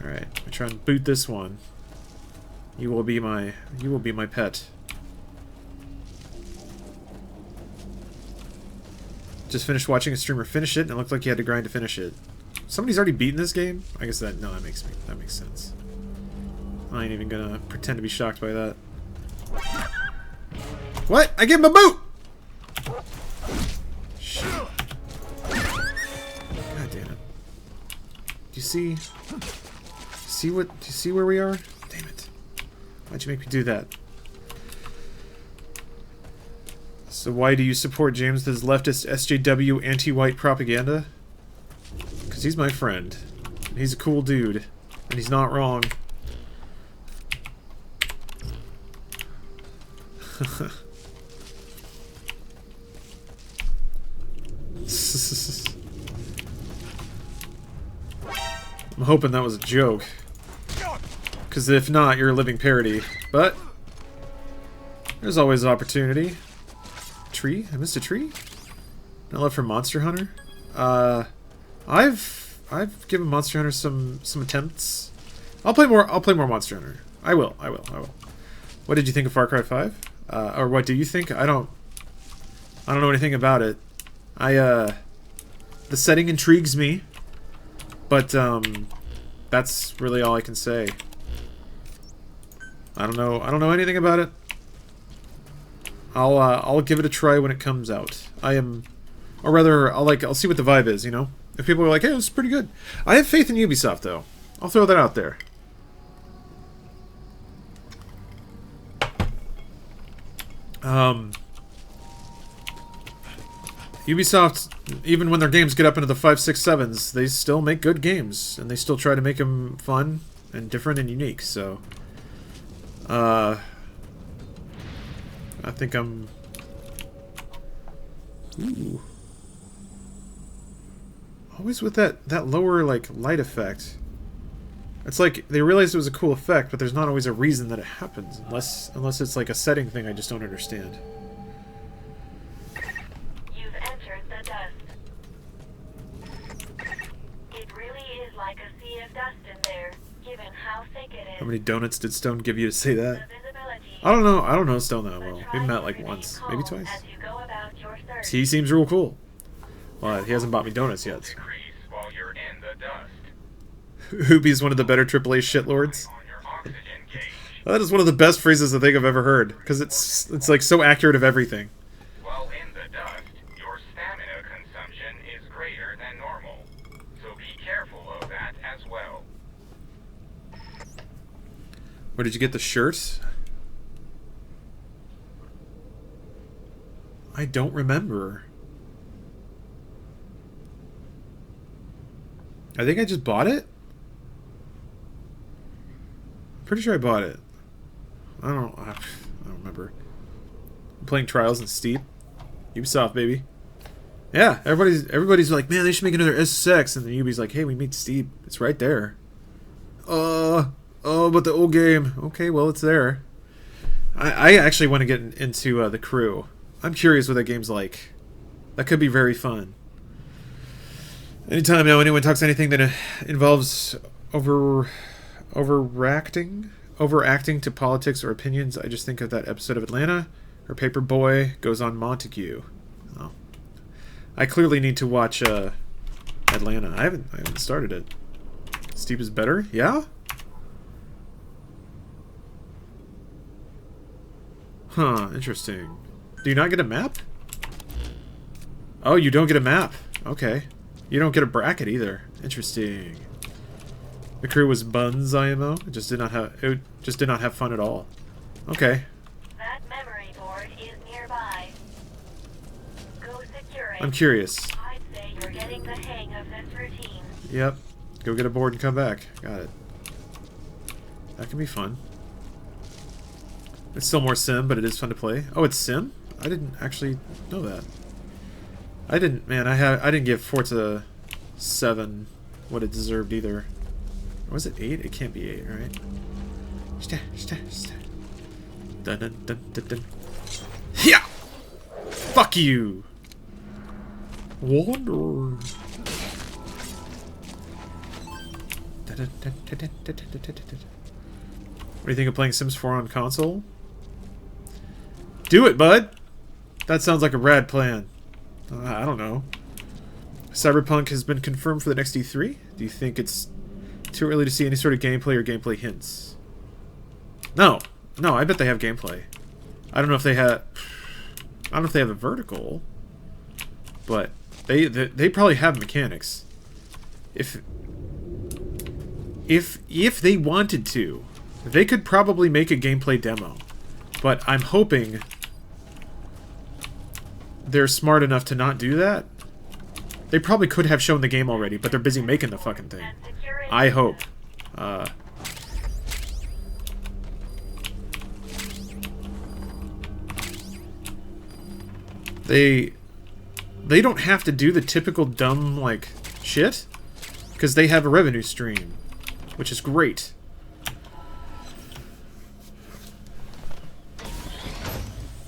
Alright, I'm trying to boot this one. You will be my pet. Just finished watching a streamer finish it, and it looked like he had to grind to finish it. Somebody's already beaten this game? I guess that makes sense. I ain't even gonna pretend to be shocked by that. What? I gave him a boot! Shit. God damn it. Do you see? Do you see where we are? Damn it. Why'd you make me do that? So why do you support James' leftist SJW anti-white propaganda? Because he's my friend. And he's a cool dude. And he's not wrong. I'm hoping that was a joke. Because if not, you're a living parody. But there's always opportunity. Tree? I missed a tree? No love for Monster Hunter? I've given Monster Hunter some attempts. I'll play more Monster Hunter. I will. What did you think of Far Cry 5? Or what do you think? I don't know anything about it. The setting intrigues me, but that's really all I can say. I don't know anything about it. I'll give it a try when it comes out. Or rather, I'll see what the vibe is, you know? If people are like, hey, this is pretty good. I have faith in Ubisoft, though. I'll throw that out there. Ubisoft, even when their games get up into the 5, 6, 7s, they still make good games, and they still try to make them fun and different and unique, so... I think I'm... Ooh. Always with that lower, like, light effect. It's like, they realized it was a cool effect, but there's not always a reason that it happens, unless it's like a setting thing I just don't understand. You've entered the dust. It really is like a sea of dust in there, given how thick it is. How many donuts did Stone give you to say that? The visibility. I don't know Stone that well. We met like once, maybe twice. As you go about your search. He seems real cool. Well, he hasn't bought me donuts yet. Decrease while you're in the dust. Hoopy's one of the better AAA shitlords. On your oxygen gauge. That is one of the best phrases I think I've ever heard, because it's like so accurate of everything. While in the dust, your stamina consumption is greater than normal. So be careful of that as well. Where did you get the shirt? I don't remember. I think I just bought it? Pretty sure I bought it. I don't remember. I'm playing Trials and Steep. Ubisoft, baby. Yeah, everybody's like, man, they should make another SSX, and then Ubi's like, hey, we made Steep. It's right there. Oh, but the old game. Okay, well, it's there. I actually want to get into the crew. I'm curious what that game's like. That could be very fun. Anytime now anyone talks anything that involves overacting to politics or opinions, I just think of that episode of Atlanta where Paperboy goes on Montague. Oh. I clearly need to watch Atlanta. I haven't started it. Steep is better? Yeah? Huh, interesting. Do you not get a map? Oh, you don't get a map. Okay. You don't get a bracket either. Interesting. The crew was buns IMO. It just did not have fun at all. Okay. That memory board is nearby. Go secure it. I'm curious. I'd say you're getting the hang of this routine. Yep. Go get a board and come back. Got it. That can be fun. It's still more sim, but it is fun to play. Oh, it's sim? I didn't actually know that. I didn't, man, I didn't give Forza 7 what it deserved either. Or was it 8? It can't be 8, right? Dun dun dun dun dun. Yeah! Fuck you! Wander. What do you think of playing Sims 4 on console? Do it, bud! That sounds like a rad plan. I don't know. Cyberpunk has been confirmed for the next E3? Do you think it's too early to see any sort of gameplay or gameplay hints? No. No, I bet they have gameplay. I don't know if they have... I don't know if they have a vertical. But they probably have mechanics. If they wanted to, they could probably make a gameplay demo. But I'm hoping they're smart enough to not do that. They probably could have shown the game already, but they're busy making the fucking thing. I hope. They don't have to do the typical dumb, like, shit, because they have a revenue stream, which is great.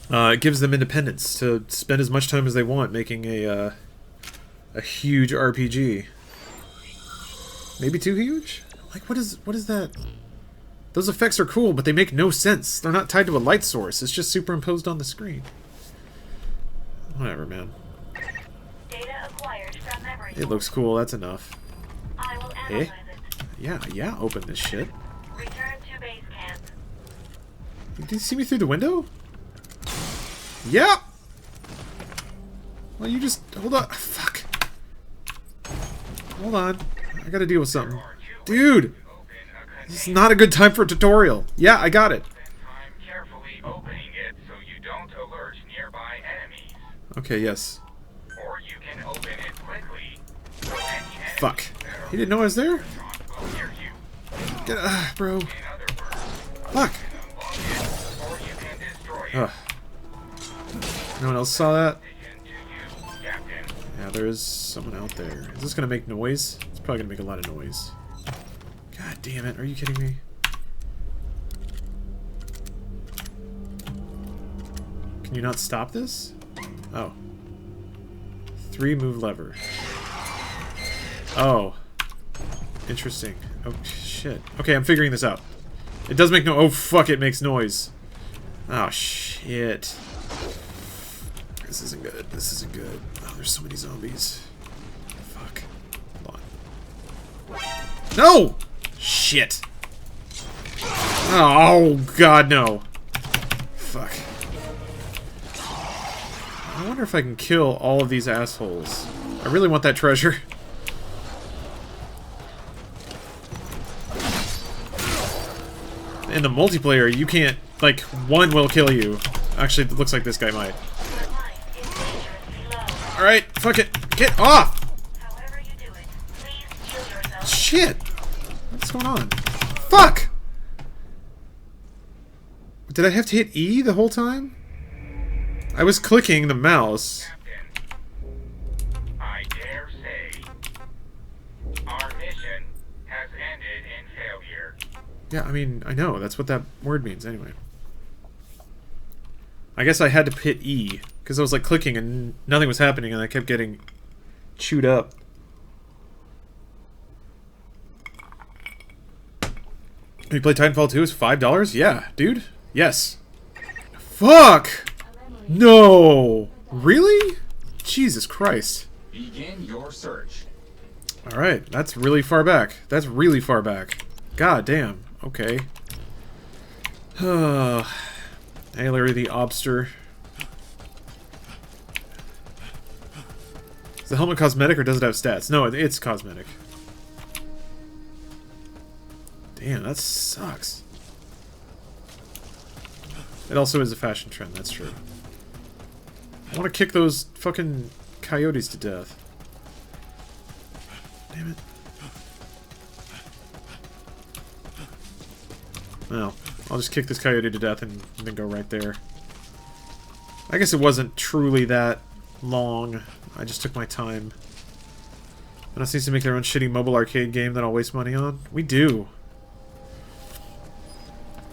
It gives them independence to spend as much time as they want making a huge RPG. Maybe too huge? Like, what is that? Those effects are cool, but they make no sense. They're not tied to a light source. It's just superimposed on the screen. Whatever, man. Data acquired from memory. It looks cool. That's enough. I will analyze it. Yeah. Open this shit. Return to base camp. Did you see me through the window? Yeah. Well, you just hold on. Fuck. Hold on. I gotta deal with something. Dude! This is not a good time for a tutorial. Yeah, I got it. Spend time carefully opening it so you don't alert nearby enemies. Okay, yes. Or you can open it quickly. So any enemies Fuck. that are He didn't know I was there? will hear you. Get bro. In other words, Fuck. unlock it, or you can destroy it. No one else saw that? Decision to you, Captain. Yeah, there is someone out there. Is this gonna make noise? It's probably gonna make a lot of noise. God damn it, are you kidding me? Can you not stop this? Oh. 3 move lever. Oh. Interesting. Oh, shit. Okay, I'm figuring this out. It does make no- oh, fuck, it makes noise. Oh, shit. This isn't good. This isn't good. Oh, there's so many zombies. Fuck. Hold on. No! Shit. Oh, God, no. Fuck. I wonder if I can kill all of these assholes. I really want that treasure. In the multiplayer, you can't... like, one will kill you. Actually, it looks like this guy might. Alright, fuck it. Get off! However you do it, please shield yourself. Shit! What's going on? Fuck! Did I have to hit E the whole time? I was clicking the mouse. Captain, I dare say, our mission has ended in failure. Yeah, I mean, I know. That's what that word means anyway. I guess I had to hit E, because I was like clicking and nothing was happening and I kept getting chewed up. You play Titanfall 2 is $5? Yeah, dude. Yes. Fuck! No! Really? Jesus Christ. Begin your search. Alright, that's really far back. That's really far back. God damn. Okay. That Hey, Larry the Obster. Is the helmet cosmetic or does it have stats? No, it's cosmetic. Damn, that sucks. It also is a fashion trend, that's true. I want to kick those fucking coyotes to death. Damn it. Well, I'll just kick this coyote to death and then go right there. I guess it wasn't truly that long. I just took my time. And us needs to make their own shitty mobile arcade game that I'll waste money on. We do.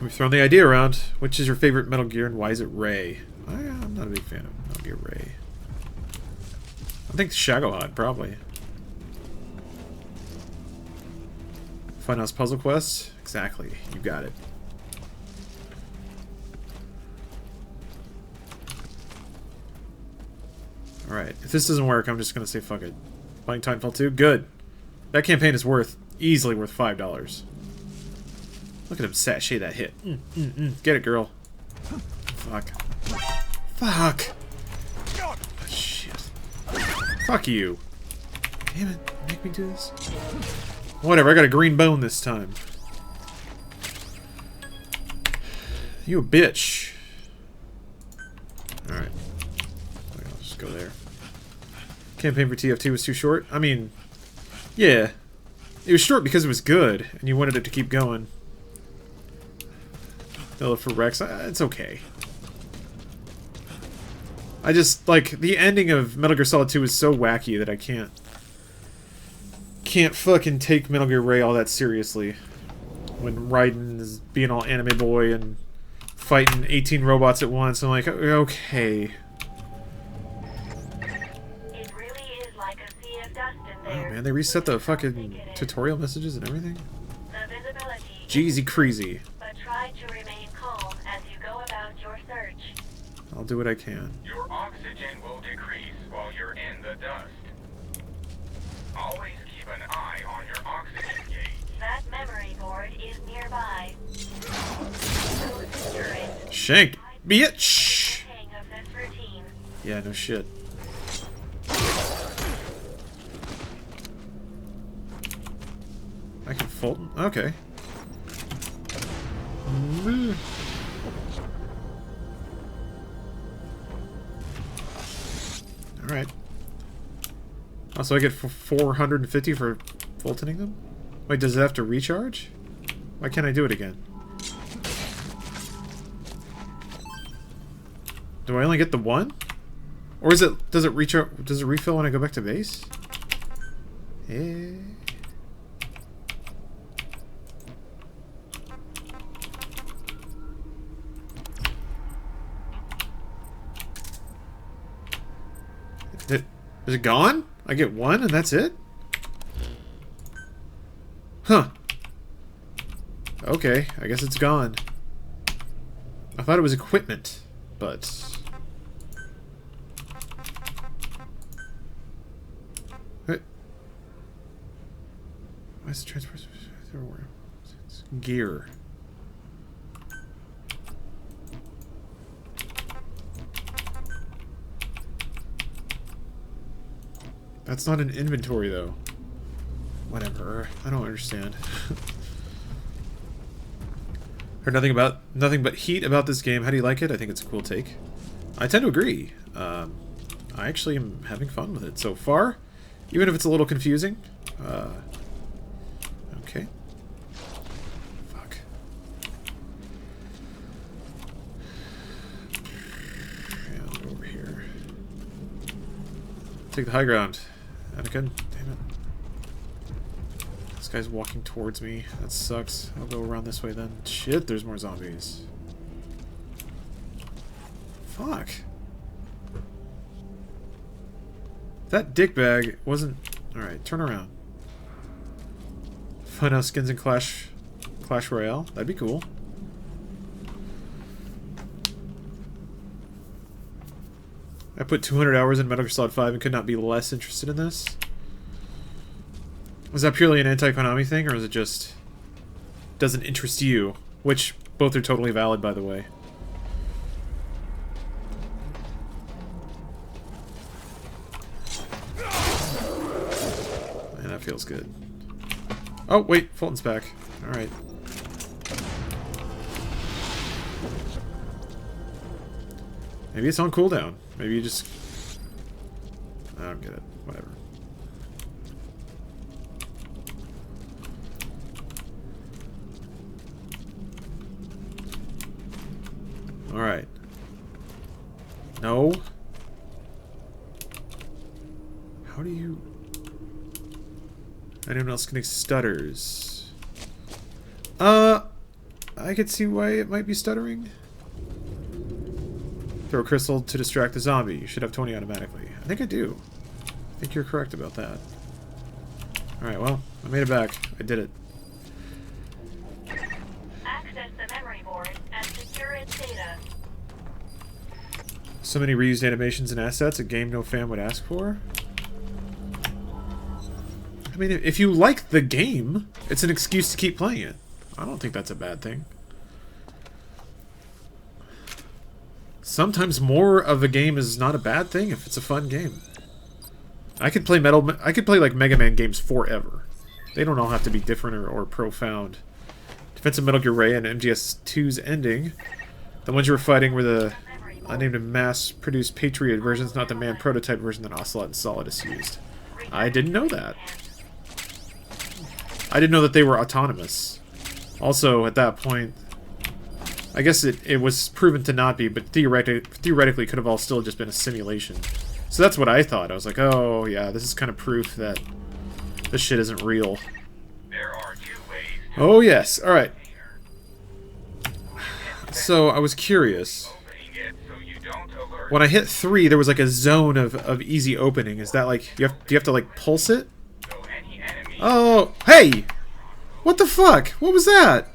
We've thrown the idea around. Which is your favorite Metal Gear and why is it Ray? I'm not a big fan of Metal Gear Ray. I think Shagohod, probably. Funhouse Puzzle Quest? Exactly. You got it. Alright. If this doesn't work, I'm just going to say fuck it. Playing Titanfall 2? Good. That campaign is easily worth $5. Look at him sashay that hit. Get it, girl. Fuck. Fuck. Oh, shit. Fuck you. Damn it. Make me do this. Whatever, I got a green bone this time. You a bitch. Alright. I'll just go there. Campaign for TF2 was too short? I mean, yeah. It was short because it was good, and you wanted it to keep going. No, for Rex, it's okay. I just, like, the ending of Metal Gear Solid 2 is so wacky that I can't fucking take Metal Gear Ray all that seriously. When Raiden is being all anime boy and fighting 18 robots at once, I'm like, okay. It really is like a sea of dust in Oh there. man, they reset the fucking tutorial messages and everything? The visibility Jeezy crazy. but try to remain calm as you go about your search. I'll do what I can. Your oxygen will decrease while you're in the dust. Always keep an eye on your oxygen gauge. That memory board is nearby. You're in Shank, bitch! hang of this routine. Yeah, no shit. I can Fulton? Okay. Alright. Also, I get 450 for Fultoning them? Wait, does it have to recharge? Why can't I do it again? Do I only get the one? Or is it, does it recharge, does it refill when I go back to base? Eh. Is it gone? I get one and that's it? Huh. Okay, I guess it's gone. I thought it was equipment, but... Why is the transport everywhere? It's gear. That's not an inventory, though. Whatever. I don't understand. Heard nothing but heat about this game. How do you like it? I think it's a cool take. I tend to agree. I actually am having fun with it so far, even if it's a little confusing. Okay. Fuck. And over here. Take the high ground. Anakin, damn it. This guy's walking towards me. That sucks. I'll go around this way then. Shit, there's more zombies. Fuck. That dickbag wasn't... Alright, turn around. Funhouse skins in Clash Royale. That'd be cool. I put 200 hours in Metal Gear Solid 5 and could not be less interested in this. Was that purely an anti-Konami thing, or is it just... doesn't interest you? Which, both are totally valid, by the way. feels good. Oh, wait. Fulton's back. Alright. Maybe it's on cooldown. Maybe you just... I don't get it. Whatever. Alright. No. How do you... Anyone else connect stutters? I could see why it might be stuttering. Throw a crystal to distract the zombie. You should have 20 automatically. I think I do. I think you're correct about that. Alright, well, I made it back. I did it. Access the memory board and secure its data. So many reused animations and assets a game no fan would ask for? I mean, if you like the game, it's an excuse to keep playing it. I don't think that's a bad thing. Sometimes more of a game is not a bad thing if it's a fun game. I could play like Mega Man games forever. They don't all have to be different or profound. Defensive Metal Gear Ray and MGS2's ending. The ones you were fighting were the unnamed and mass-produced Patriot versions, not the man prototype version that Ocelot and Solidus used. I didn't know that. I didn't know that they were autonomous. Also, at that point, I guess it was proven to not be, but theoretically could have all still just been a simulation. So that's what I thought. I was like, oh yeah, this is kind of proof that this shit isn't real. There are 2 ways to Oh yes, alright. So I was curious. opening it so you don't alert. When I hit 3, there was like a zone of easy opening. Is that like, do you have to like pulse it? So any enemy, Oh, hey! What the fuck? What was that?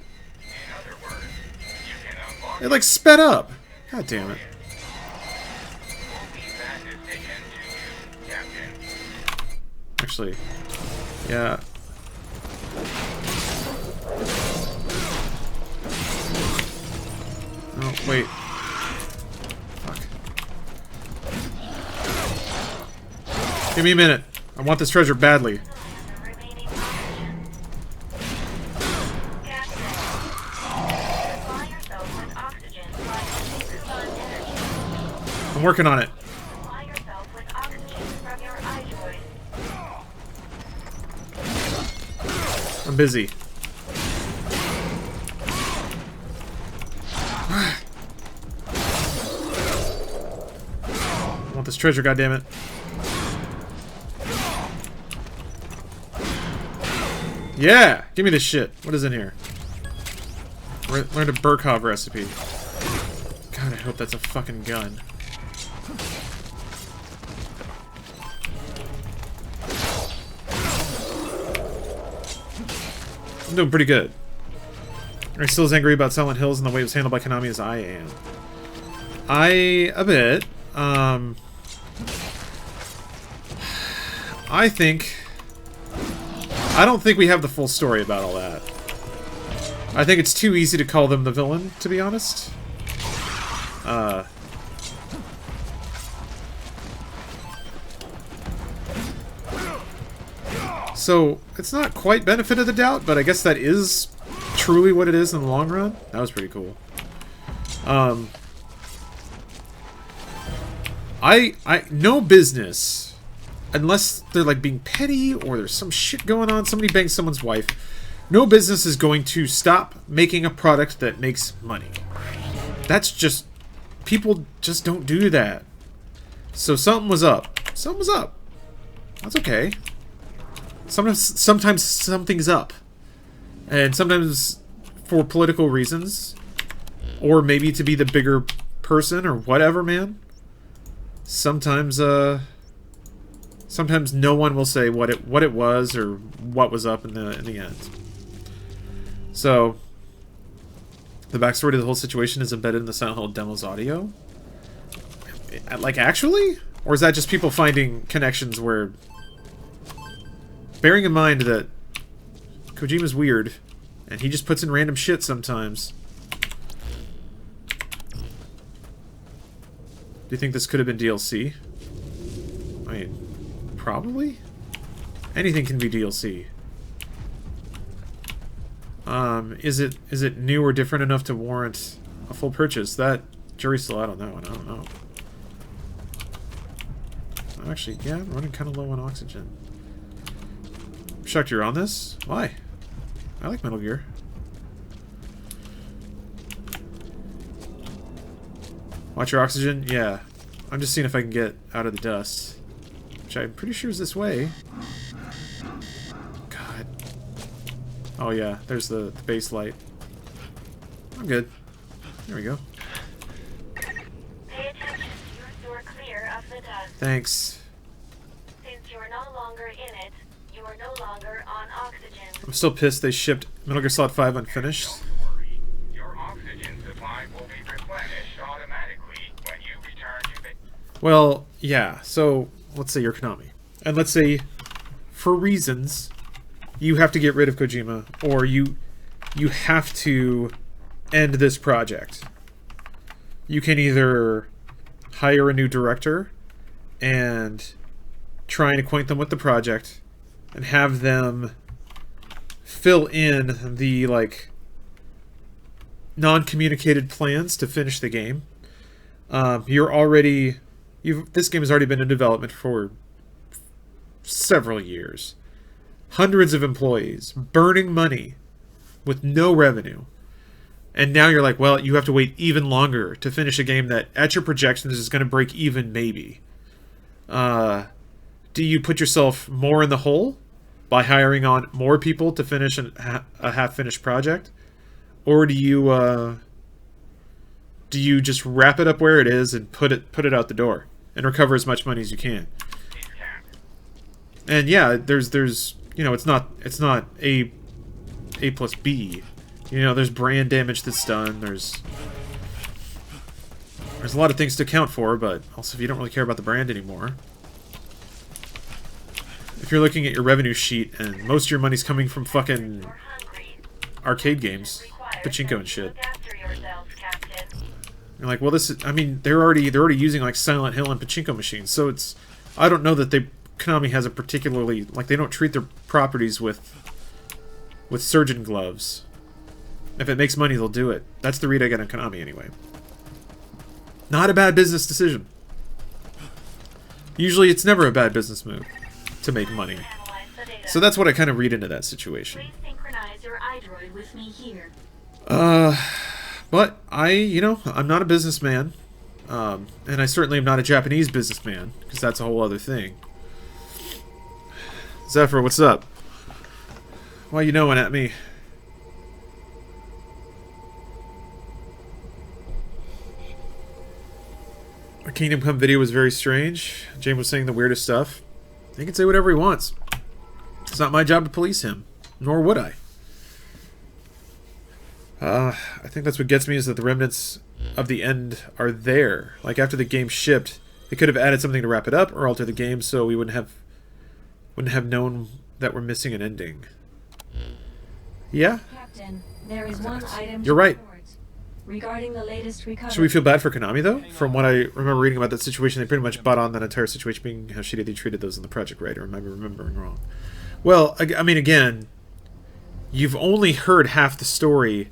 in other words, you can unlock It like sped up. God damn it. leave that decision to you, Captain. Actually, yeah. Oh, wait. Fuck. Give me a minute. I want this treasure badly. Remaining oxygen. Captain. Supply yourself with oxygen by using sun energy. I'm working on it. Supply yourself with oxygen from your iDroid. I'm busy. I want this treasure, goddammit. Yeah! Give me this shit. What is in here? Learned a Burkov recipe. God, I hope that's a fucking gun. I'm doing pretty good. Are you still as angry about Silent Hills and the way it was handled by Konami as I am? A bit. I don't think we have the full story about all that. I think it's too easy to call them the villain, to be honest. So, it's not quite benefit of the doubt, but I guess that is truly what it is in the long run. That was pretty cool. No business, unless they're like being petty or there's some shit going on, somebody bangs someone's wife, no business is going to stop making a product that makes money. That's just, people just don't do that. So something was up. Something was up. That's okay. Sometimes something's up. And sometimes for political reasons, or maybe to be the bigger person or whatever, man. Sometimes sometimes no one will say what it was or what was up in the end. So the backstory to the whole situation is embedded in the Silent Hill demo's audio. Like, actually? Or is that just people finding connections where... Bearing in mind that Kojima's weird, and he just puts in random shit sometimes. Do you think this could have been DLC? I mean, probably? Anything can be DLC. Is it new or different enough to warrant a full purchase? That jury's still out on that one. I don't know. Actually, yeah, I'm running kind of low on oxygen. I'm shocked you're on this. Why? I like Metal Gear. Watch your oxygen? Yeah. I'm just seeing if I can get out of the dust. Which I'm pretty sure is this way. God. Oh yeah, there's the base light. I'm good. There we go. Pay attention. You're clear of the dust. Thanks. Since you're no longer in it, you are no longer on oxygen. I'm still pissed they shipped Metal Gear Solid 5 unfinished. Don't worry. Your oxygen supply will be replenished automatically when you return to the... Well, yeah, so let's say you're Konami. And let's say, for reasons, you have to get rid of Kojima, or you have to end this project. You can either hire a new director and try and acquaint them with the project and have them fill in the, like, non-communicated plans to finish the game. This game has already been in development for several years. Hundreds of employees, burning money with no revenue. And now you're like, well, you have to wait even longer to finish a game that, at your projections, is going to break even, maybe. Do you put yourself more in the hole by hiring on more people to finish a half-finished project? Or do you just wrap it up where it is and put it out the door and recover as much money as you can? And yeah, there's you know, it's not A plus B. You know, there's brand damage that's done. There's a lot of things to account for, but also if you don't really care about the brand anymore. If you're looking at your revenue sheet and most of your money's coming from fucking arcade games, pachinko and shit. You're like, well, this is, I mean, they're already using like Silent Hill and pachinko machines, so it's, I don't know that Konami has a particularly, like, they don't treat their properties with surgeon gloves. If it makes money, they'll do it. That's the read I get on Konami anyway. Not a bad business decision. Usually it's never a bad business move to make money. So that's what I kind of read into that situation. Please synchronize your iDroid with me here. But I'm not a businessman. And I certainly am not a Japanese businessman, because that's a whole other thing. Zephyr, what's up? Why you knowing at me? Our Kingdom Come video was very strange. James was saying the weirdest stuff. He can say whatever he wants. It's not my job to police him. Nor would I. I think that's what gets me, is that the remnants of the end are there. Like, after the game shipped, they could have added something to wrap it up or alter the game so we wouldn't have known that we're missing an ending. Yeah? Captain, there is one item You're right. Regarding the latest recovery. Should we feel bad for Konami, though? From what I remember reading about that situation, they pretty much bought on that entire situation being how shitty they treated those in the project, right? Or am I remembering wrong? Well, I mean, again, you've only heard half the story,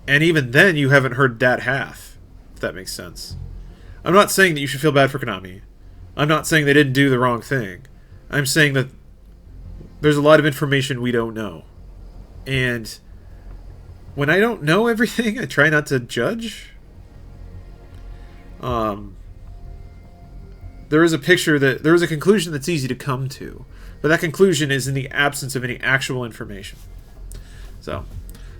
and even then you haven't heard that half, if that makes sense. I'm not saying that you should feel bad for Konami. I'm not saying they didn't do the wrong thing. I'm saying that there's a lot of information we don't know. And when I don't know everything, I try not to judge. There is a conclusion that's easy to come to, but that conclusion is in the absence of any actual information. So,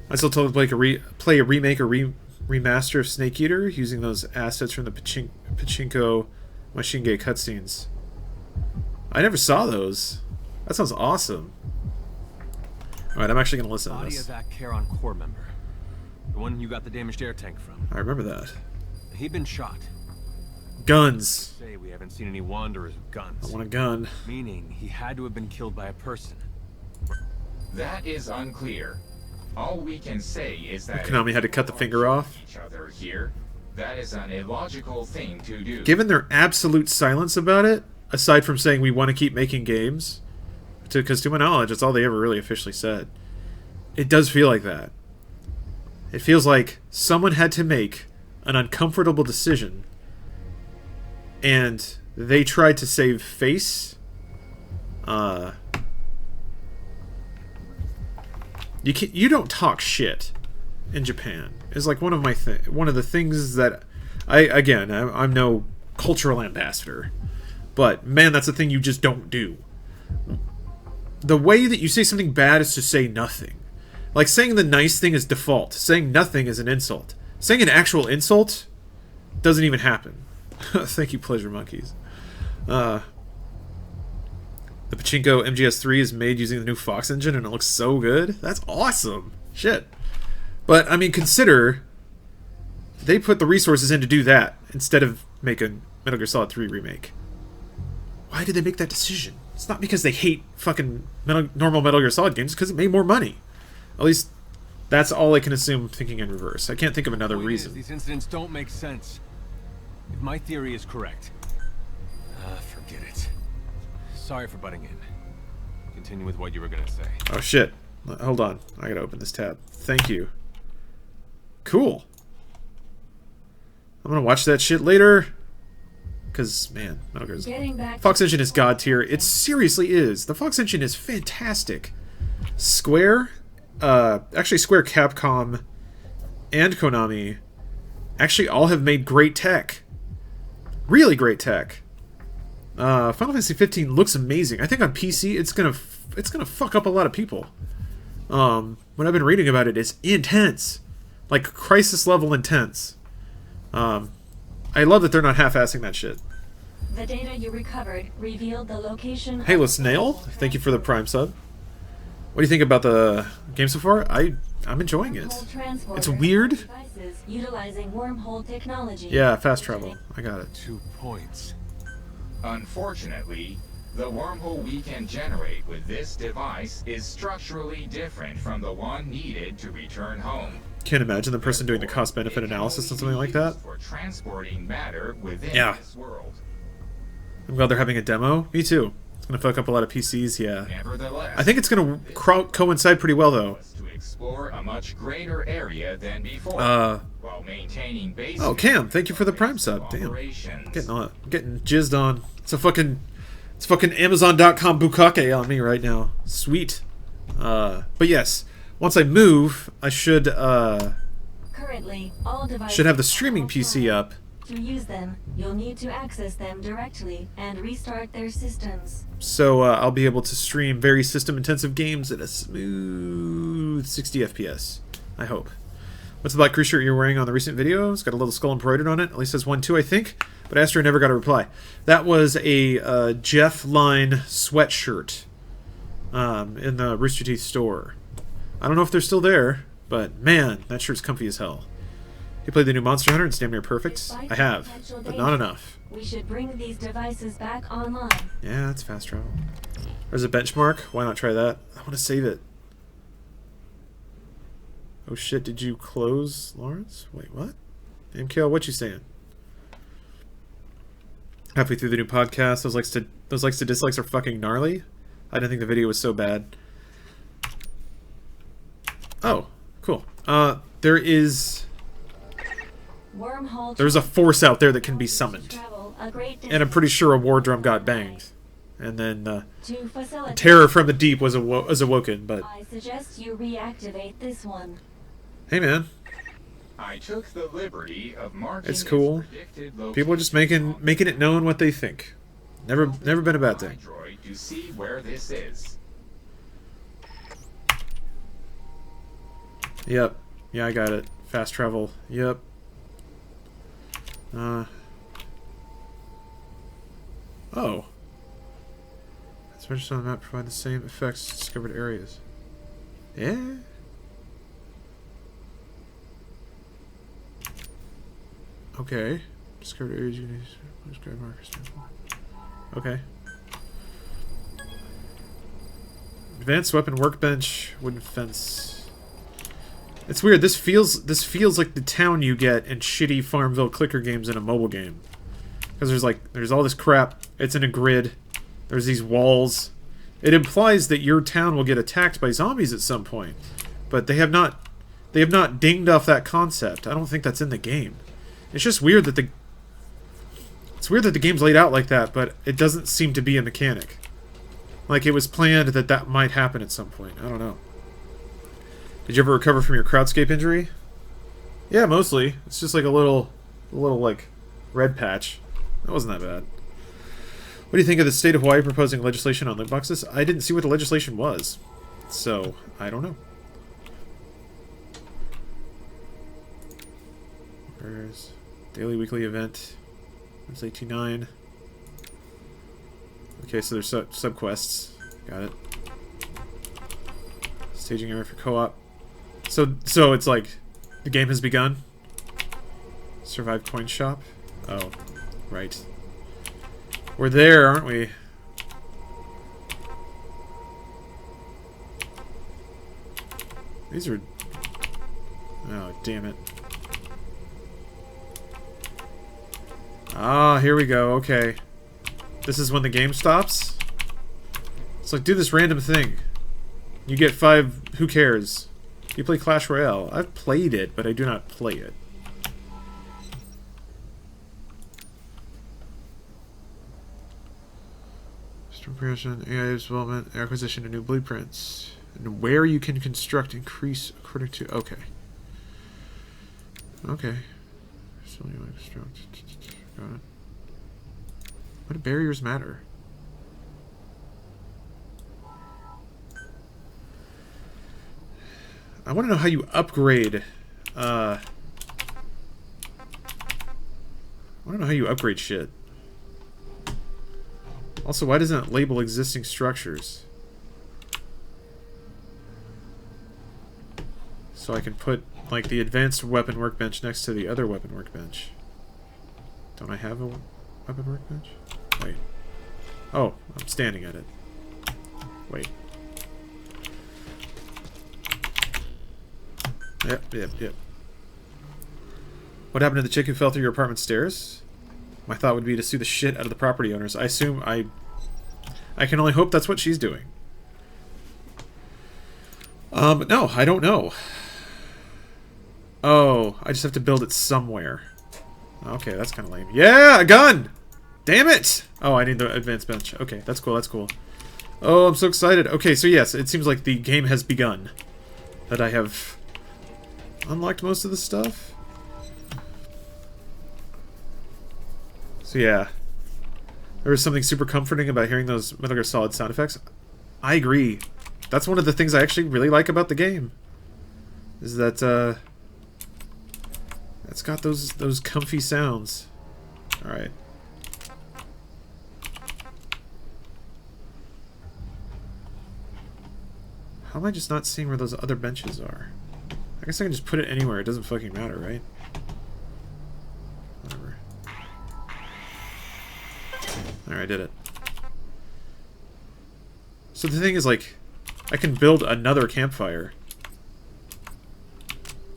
I still told him to play a remake or remaster of Snake Eater using those assets from the Pachinko Mashinge cutscenes. I never saw those. That sounds awesome. Alright, I'm actually going to listen to Body this. of that Charon Corps member. The one you got the damaged air tank from. I remember that. He'd been shot. Guns. Say we haven't seen any wanderers with guns. I want a gun. Meaning he had to have been killed by a person. That is unclear. All we can say is that Konami had to cut the finger off. each other here. That is an illogical thing to do. Given their absolute silence about it, aside from saying we want to keep making games, because to my knowledge, it's all they ever really officially said. It does feel like that. It feels like someone had to make an uncomfortable decision, and they tried to save face. You don't talk shit in Japan. Is like one of the things that I'm no cultural ambassador, but man, that's the thing you just don't do. The way that you say something bad is to say nothing. Like saying the nice thing is default. Saying nothing is an insult. Saying an actual insult doesn't even happen. Thank you, Pleasure Monkeys. The Pachinko MGS3 is made using the new Fox engine and it looks so good. That's awesome. Shit. But, I mean, consider they put the resources in to do that instead of making Metal Gear Solid 3 remake. Why did they make that decision? It's not because they hate fucking normal Metal Gear Solid games, it's because it made more money. At least, that's all I can assume thinking in reverse. I can't think of another reason. These incidents don't make sense. If my theory is correct, forget it. Sorry for butting in. Continue with what you were gonna say. Oh shit. Hold on. I gotta open this tab. Thank you. Cool. I'm gonna watch that shit later. Because, man, Metal Gear's... Fox Engine is god tier. It seriously is. The Fox Engine is fantastic. Square, actually Square, Capcom, and Konami actually all have made great tech. Really great tech. Final Fantasy 15 looks amazing. I think on PC it's gonna fuck up a lot of people. What I've been reading about it is intense. Like crisis level intense. I love that they're not half-assing that shit. The data you recovered revealed the location. Hey, Snail, thank you for the Prime sub. What do you think about the game so far? I'm enjoying it. It's weird. Utilizing wormhole technology. Yeah, fast travel. I got it. 2 points. Unfortunately, the wormhole we can generate with this device is structurally different from the one needed to return home. Can't imagine the person doing the cost-benefit analysis on something like that. For transporting matter within this world. I'm glad they're having a demo. Me too. It's gonna fuck up a lot of PCs, yeah. Nevertheless, I think it's gonna coincide pretty well, though. To explore a much greater area than before, while maintaining basic. Oh, Cam, thank you for the Prime sub. Damn, getting jizzed on. It's fucking Amazon.com bukkake on me right now. Sweet. But yes. Once I move, I should Currently, all devices have the streaming PC up. To use them, you'll need to access them directly and restart their systems. So I'll be able to stream very system-intensive games at a smooth 60 FPS. I hope. What's the black crew shirt you're wearing on the recent video? It's got a little skull embroidered on it. At least says 1-2, I think. But Astro never got a reply. That was a Jeff Line sweatshirt in the Rooster Teeth store. I don't know if they're still there, but man, that shirt's comfy as hell. You played the new Monster Hunter? It's damn near perfect. I have, but not enough. We should bring these devices back online. Yeah, that's fast travel. There's a benchmark. Why not try that? I want to save it. Oh shit, did you close, Lawrence? Wait, what? MKL, what you saying? Halfway through the new podcast, those likes to dislikes are fucking gnarly. I didn't think the video was so bad. Oh, cool. There's a force out there that can be summoned. And I'm pretty sure a war drum got banged. And then terror from the deep was awoken, but I suggest you reactivate this one. Hey man. I took the liberty of marking it's cool. People are just making it known what they think. Never been a bad thing. To see where this is. Yep. Yeah, I got it. Fast travel. Yep. Oh. That's registered on the map provide the same effects as discovered areas. Yeah. Okay. Discovered areas you can describe markers. Okay. Advanced weapon workbench, wooden fence. It's weird. This feels like the town you get in shitty Farmville clicker games in a mobile game. Because there's all this crap. It's in a grid. There's these walls. It implies that your town will get attacked by zombies at some point. But they have not dinged off that concept. I don't think that's in the game. It's just weird that the game's laid out like that, but it doesn't seem to be a mechanic. Like it was planned that might happen at some point. I don't know. Did you ever recover from your crowdscape injury? Yeah, mostly. It's just like a little like red patch. That wasn't that bad. What do you think of the state of Hawaii proposing legislation on loot boxes? I didn't see what the legislation was, so I don't know. There's daily, weekly event. That's 89. Okay, so there's sub-quests. Got it. Staging area for co-op. So it's like the game has begun. Survive coin shop. Oh, right. We're there, aren't we? These are... Oh, damn it. Ah, here we go. Okay. This is when the game stops? It's like, do this random thing. You get 5... Who cares? You play Clash Royale. I've played it, but I do not play it. Comparison, AI development, acquisition of new blueprints, and where you can construct increase according to. Okay. Okay. So you want to construct. Got it. What do barriers matter? I want to know how you upgrade. I want to know how you upgrade shit. Also, why doesn't it label existing structures? So I can put, like, the advanced weapon workbench next to the other weapon workbench. Don't I have a weapon workbench? Wait. Oh, I'm standing at it. Wait. Yep. What happened to the chick who fell through your apartment stairs? My thought would be to sue the shit out of the property owners. I assume I can only hope that's what she's doing. No, I don't know. Oh, I just have to build it somewhere. Okay, that's kind of lame. Yeah, a gun! Damn it! Oh, I need the advanced bench. Okay, that's cool, that's cool. Oh, I'm so excited. Okay, so yes, it seems like the game has begun. That I have unlocked most of the stuff. So yeah, there was something super comforting about hearing those Metal Gear Solid sound effects. I agree. That's one of the things I actually really like about the game. Is that it's got those comfy sounds. All right. How am I just not seeing where those other benches are? I guess I can just put it anywhere. It doesn't fucking matter, right? Whatever. There, I did it. So the thing is, like, I can build another campfire.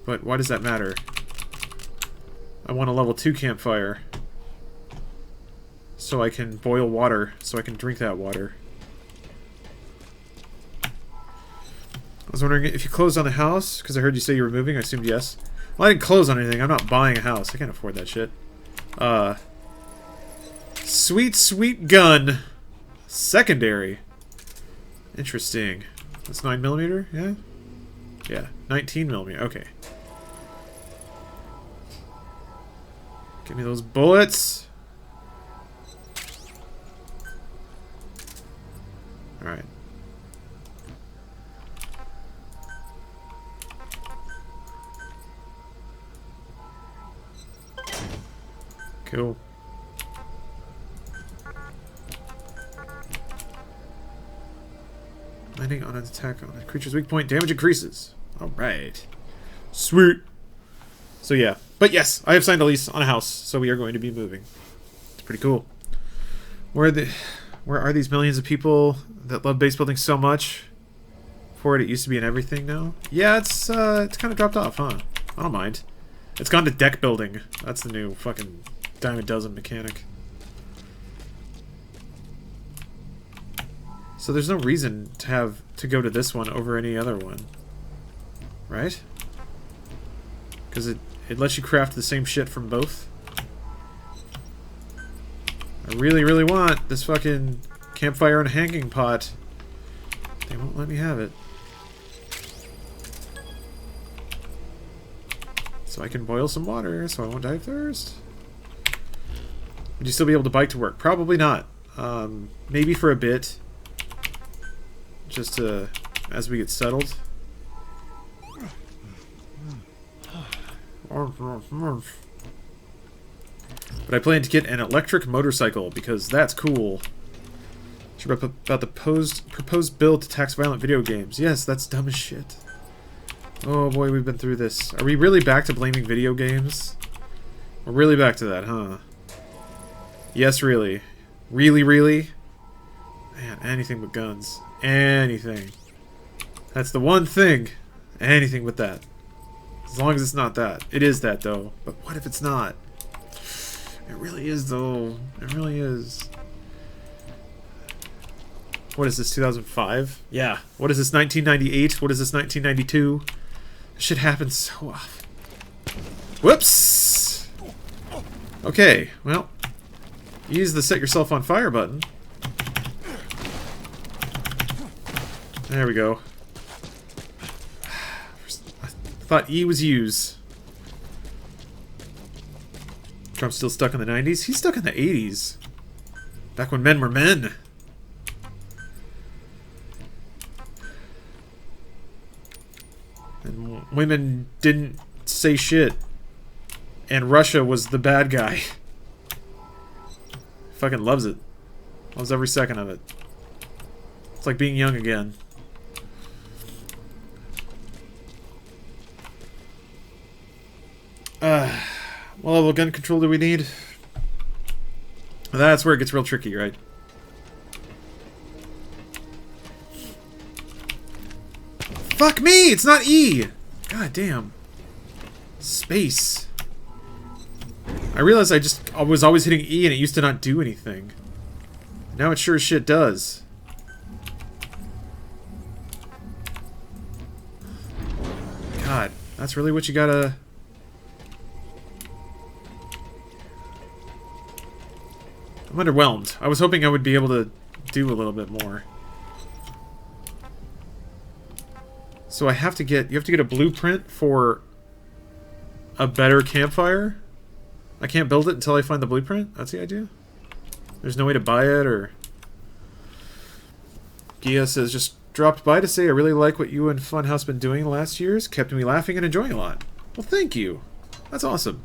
But why does that matter? I want a level 2 campfire. So I can boil water, so I can drink that water. I was wondering if you closed on the house, because I heard you say you were moving. I assumed yes. Well, I didn't close on anything. I'm not buying a house. I can't afford that shit. Sweet, sweet gun. Secondary. Interesting. That's 9mm? Yeah? Yeah. 19mm. Okay. Give me those bullets. Alright. Cool. Landing on an attack on a creature's weak point, damage increases. Alright. Sweet. So yeah. But yes, I have signed a lease on a house, so we are going to be moving. It's pretty cool. Where are these millions of people that love base building so much? For it used to be in everything now? Yeah, it's kind of dropped off, huh? I don't mind. It's gone to deck building. That's the new fucking dime a dozen mechanic. So there's no reason to go to this one over any other one. Right? Because it lets you craft the same shit from both. I really, really want this fucking campfire and hanging pot. They won't let me have it. So I can boil some water so I won't die of thirst. Would you still be able to bike to work? Probably not. Maybe for a bit. Just as we get settled. But I plan to get an electric motorcycle because that's cool. Sure about the proposed bill to tax violent video games. Yes, that's dumb as shit. Oh boy, we've been through this. Are we really back to blaming video games? We're really back to that, huh? Yes, really. Really, really? Man, anything but guns. Anything. That's the one thing. Anything but that. As long as it's not that. It is that, though. But what if it's not? It really is, though. It really is. What is this, 2005? Yeah. What is this, 1998? What is this, 1992? Shit happens so often. Whoops! Okay, well. Use the set yourself on fire button. There we go. I thought E was use. Trump's still stuck in the 90s? He's stuck in the 80s. Back when men were men. And women didn't say shit. And Russia was the bad guy. Fucking loves it. Loves every second of it. It's like being young again. What level of gun control do we need? That's where it gets real tricky, right? Fuck me! It's not E! God damn. Space. I realized I was always hitting E and it used to not do anything. Now it sure as shit does. God, that's really what you gotta... I'm underwhelmed. I was hoping I would be able to do a little bit more. So you have to get a blueprint for a better campfire? I can't build it until I find the blueprint? That's the idea? There's no way to buy it, or... Gia says, just dropped by to say I really like what you and Funhouse been doing the last years. Kept me laughing and enjoying a lot. Well, thank you. That's awesome.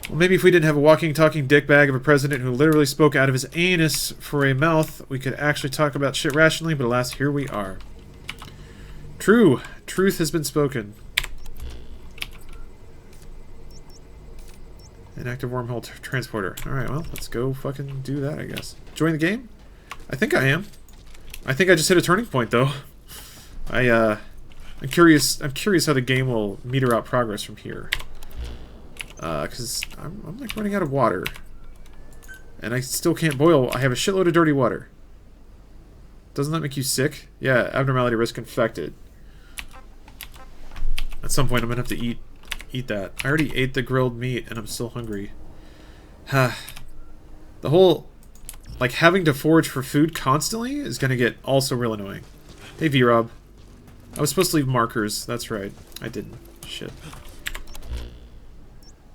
Well, maybe if we didn't have a walking, talking dickbag of a president who literally spoke out of his anus for a mouth, we could actually talk about shit rationally, but alas, here we are. True. Truth has been spoken. An active wormhole transporter. Alright, well, let's go fucking do that, I guess. Join the game? I think I am. I think I just hit a turning point, though. I'm curious how the game will meter out progress from here. Because I'm like running out of water. And I still can't boil. I have a shitload of dirty water. Doesn't that make you sick? Yeah, abnormality risk infected. At some point I'm gonna have to eat that. I already ate the grilled meat and I'm still hungry. The whole, like, having to forage for food constantly is gonna get also real annoying. Hey, V-Rob. I was supposed to leave markers. That's right. I didn't. Shit.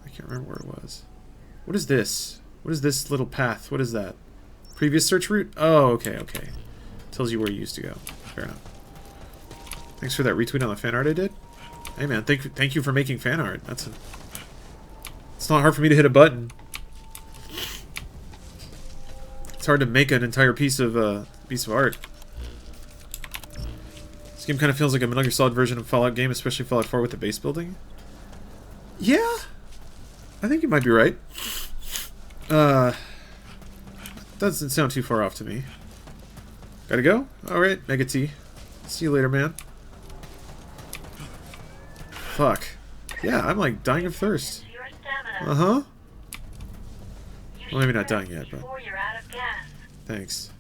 I can't remember where it was. What is this? What is this little path? What is that? Previous search route? Oh, okay, okay. Tells you where you used to go. Fair enough. Thanks for that retweet on the fan art I did. Hey man, thank you for making fan art. It's not hard for me to hit a button. It's hard to make an entire piece of art. This game kind of feels like a Metal Gear Solid version of Fallout game, especially Fallout 4 with the base building. Yeah, I think you might be right. Doesn't sound too far off to me. Gotta go? Alright, Mega T. See you later, man. Fuck. Yeah, I'm like dying of thirst. Uh-huh. Well, maybe not dying yet, but... Thanks.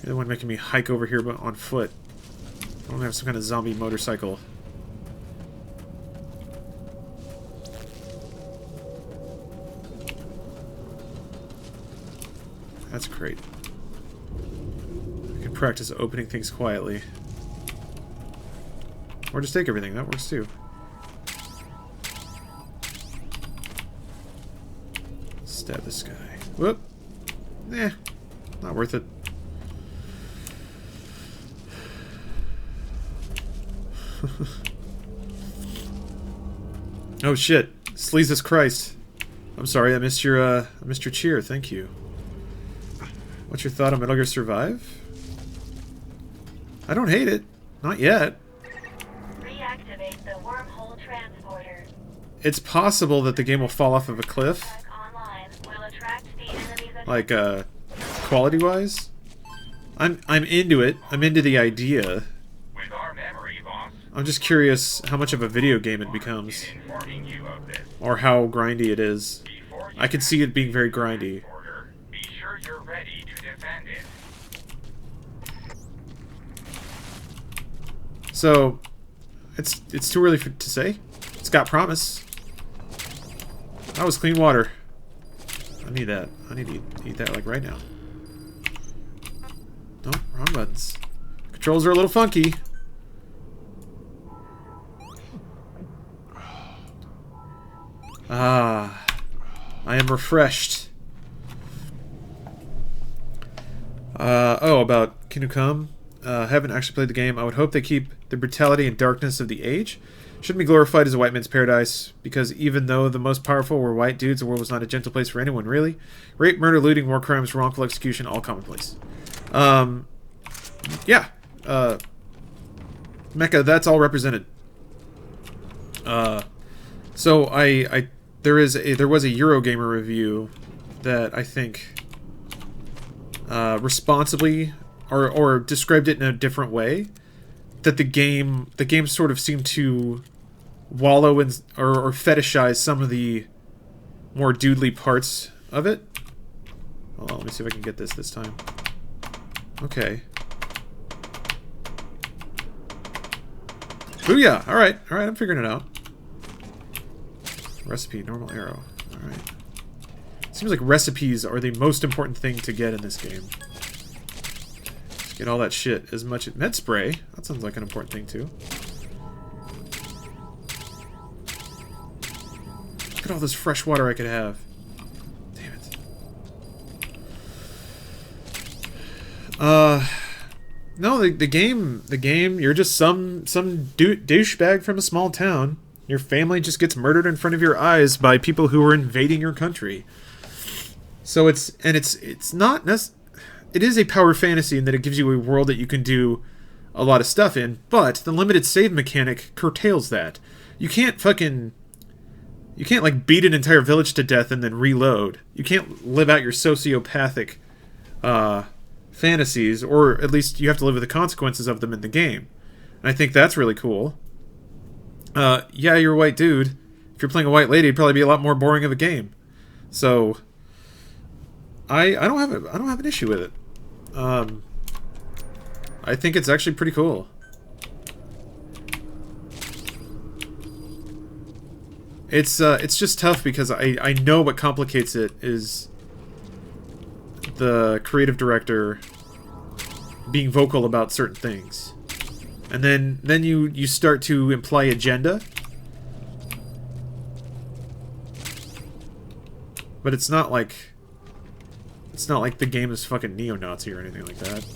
You're the one making me hike over here but on foot. I don't have some kind of zombie motorcycle. That's great. I can practice opening things quietly. Or just take everything. That works too. Stab this guy. Whoop. Eh. Not worth it. Oh shit. Sleezus Christ. I'm sorry, I missed your cheer, thank you. What's your thought on Metal Gear Survive? I don't hate it. Not yet. Reactivate the wormhole transporter. It's possible that the game will fall off of a cliff. Online will attract the enemy's Like, quality-wise. I'm into it. I'm into the idea. With our memory, boss, I'm just curious how much of a video game it becomes. informing you of this. Or how grindy it is. Before you I could see it being very grindy. order, be sure you're ready to defend it. So, it's too early to say. It's got promise. That was clean water. I need that. I need to eat that like right now. Nope, wrong buttons. Controls are a little funky. Ah, I am refreshed. Oh, about Kingdom Come. Haven't actually played the game. I would hope they keep the brutality and darkness of the age. Shouldn't be glorified as a white man's paradise, because even though the most powerful were white dudes, the world was not a gentle place for anyone, really. Rape, murder, looting, war crimes, wrongful execution, all commonplace. Yeah. Mecha, that's all represented. So there was a Eurogamer review that I think responsibly or described it in a different way. That the game sort of seemed to wallow in or fetishize some of the more doodly parts of it. Hold on, let me see if I can get this time. Okay. Booyah! Alright, I'm figuring it out. Recipe, normal arrow. Alright. Seems like recipes are the most important thing to get in this game. Just get all that shit as much as... Med spray? That sounds like an important thing too. Look at all this fresh water I could have. Damn it. No, the game, you're just some douchebag from a small town. Your family just gets murdered in front of your eyes by people who are invading your country. So it is a power fantasy in that it gives you a world that you can do a lot of stuff in, but the limited save mechanic curtails that. You can't like beat an entire village to death and then reload. You can't live out your sociopathic fantasies, or at least you have to live with the consequences of them in the game. And I think that's really cool. Yeah, you're a white dude. If you're playing a white lady, it'd probably be a lot more boring of a game. So I don't have an issue with it. I think it's actually pretty cool. It's just tough because I know what complicates it is the creative director being vocal about certain things. And then you start to imply agenda. But it's not like the game is fucking neo-Nazi or anything like that.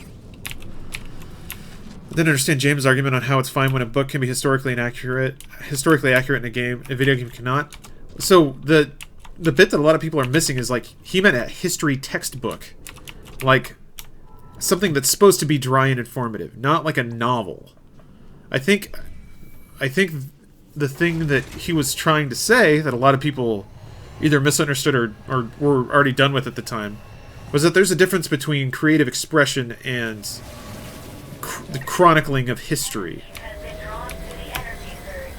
I didn't understand James' argument on how it's fine when a book can be historically accurate in a game, a video game cannot. So the bit that a lot of people are missing is like he meant a history textbook, like something that's supposed to be dry and informative, not like a novel. I think the thing that he was trying to say that a lot of people either misunderstood or were already done with at the time was that there's a difference between creative expression and the chronicling of history. Has been drawn to the energy surge.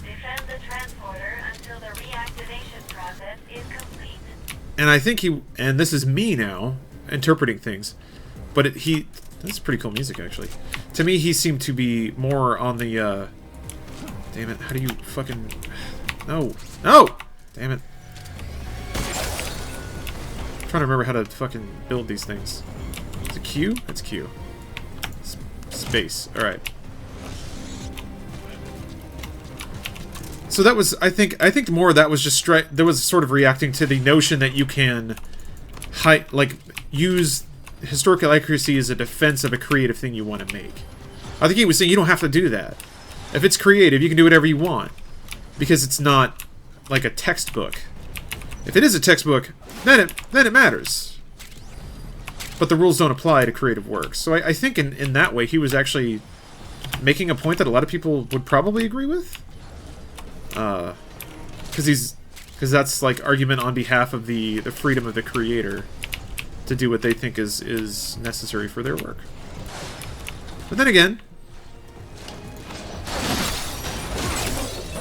Defend the transporter until the reactivation process is complete. And I think and this is me now, interpreting things. But that's pretty cool music, actually. To me, he seemed to be more on the, damn it, how do you fucking... No! No! Damn it. I'm trying to remember how to fucking build these things. Is it Q? That's Q. Space. Alright. So that was, I think more of that was just that was sort of reacting to the notion that you can use historical accuracy as a defense of a creative thing you want to make. I think he was saying you don't have to do that. If it's creative, you can do whatever you want. Because it's not like a textbook. If it is a textbook, then it matters. But the rules don't apply to creative works. So I think in that way he was actually making a point that a lot of people would probably agree with. Because that's like argument on behalf of the freedom of the creator to do what they think is necessary for their work. But then again,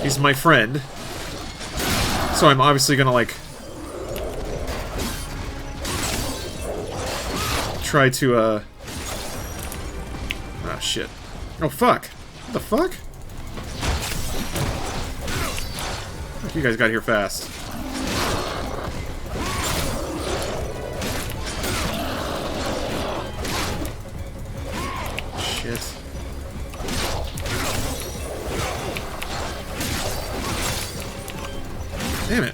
he's my friend, so I'm obviously gonna like try to ah shit. Oh fuck. What the fuck? You guys got here fast. Shit. Damn it.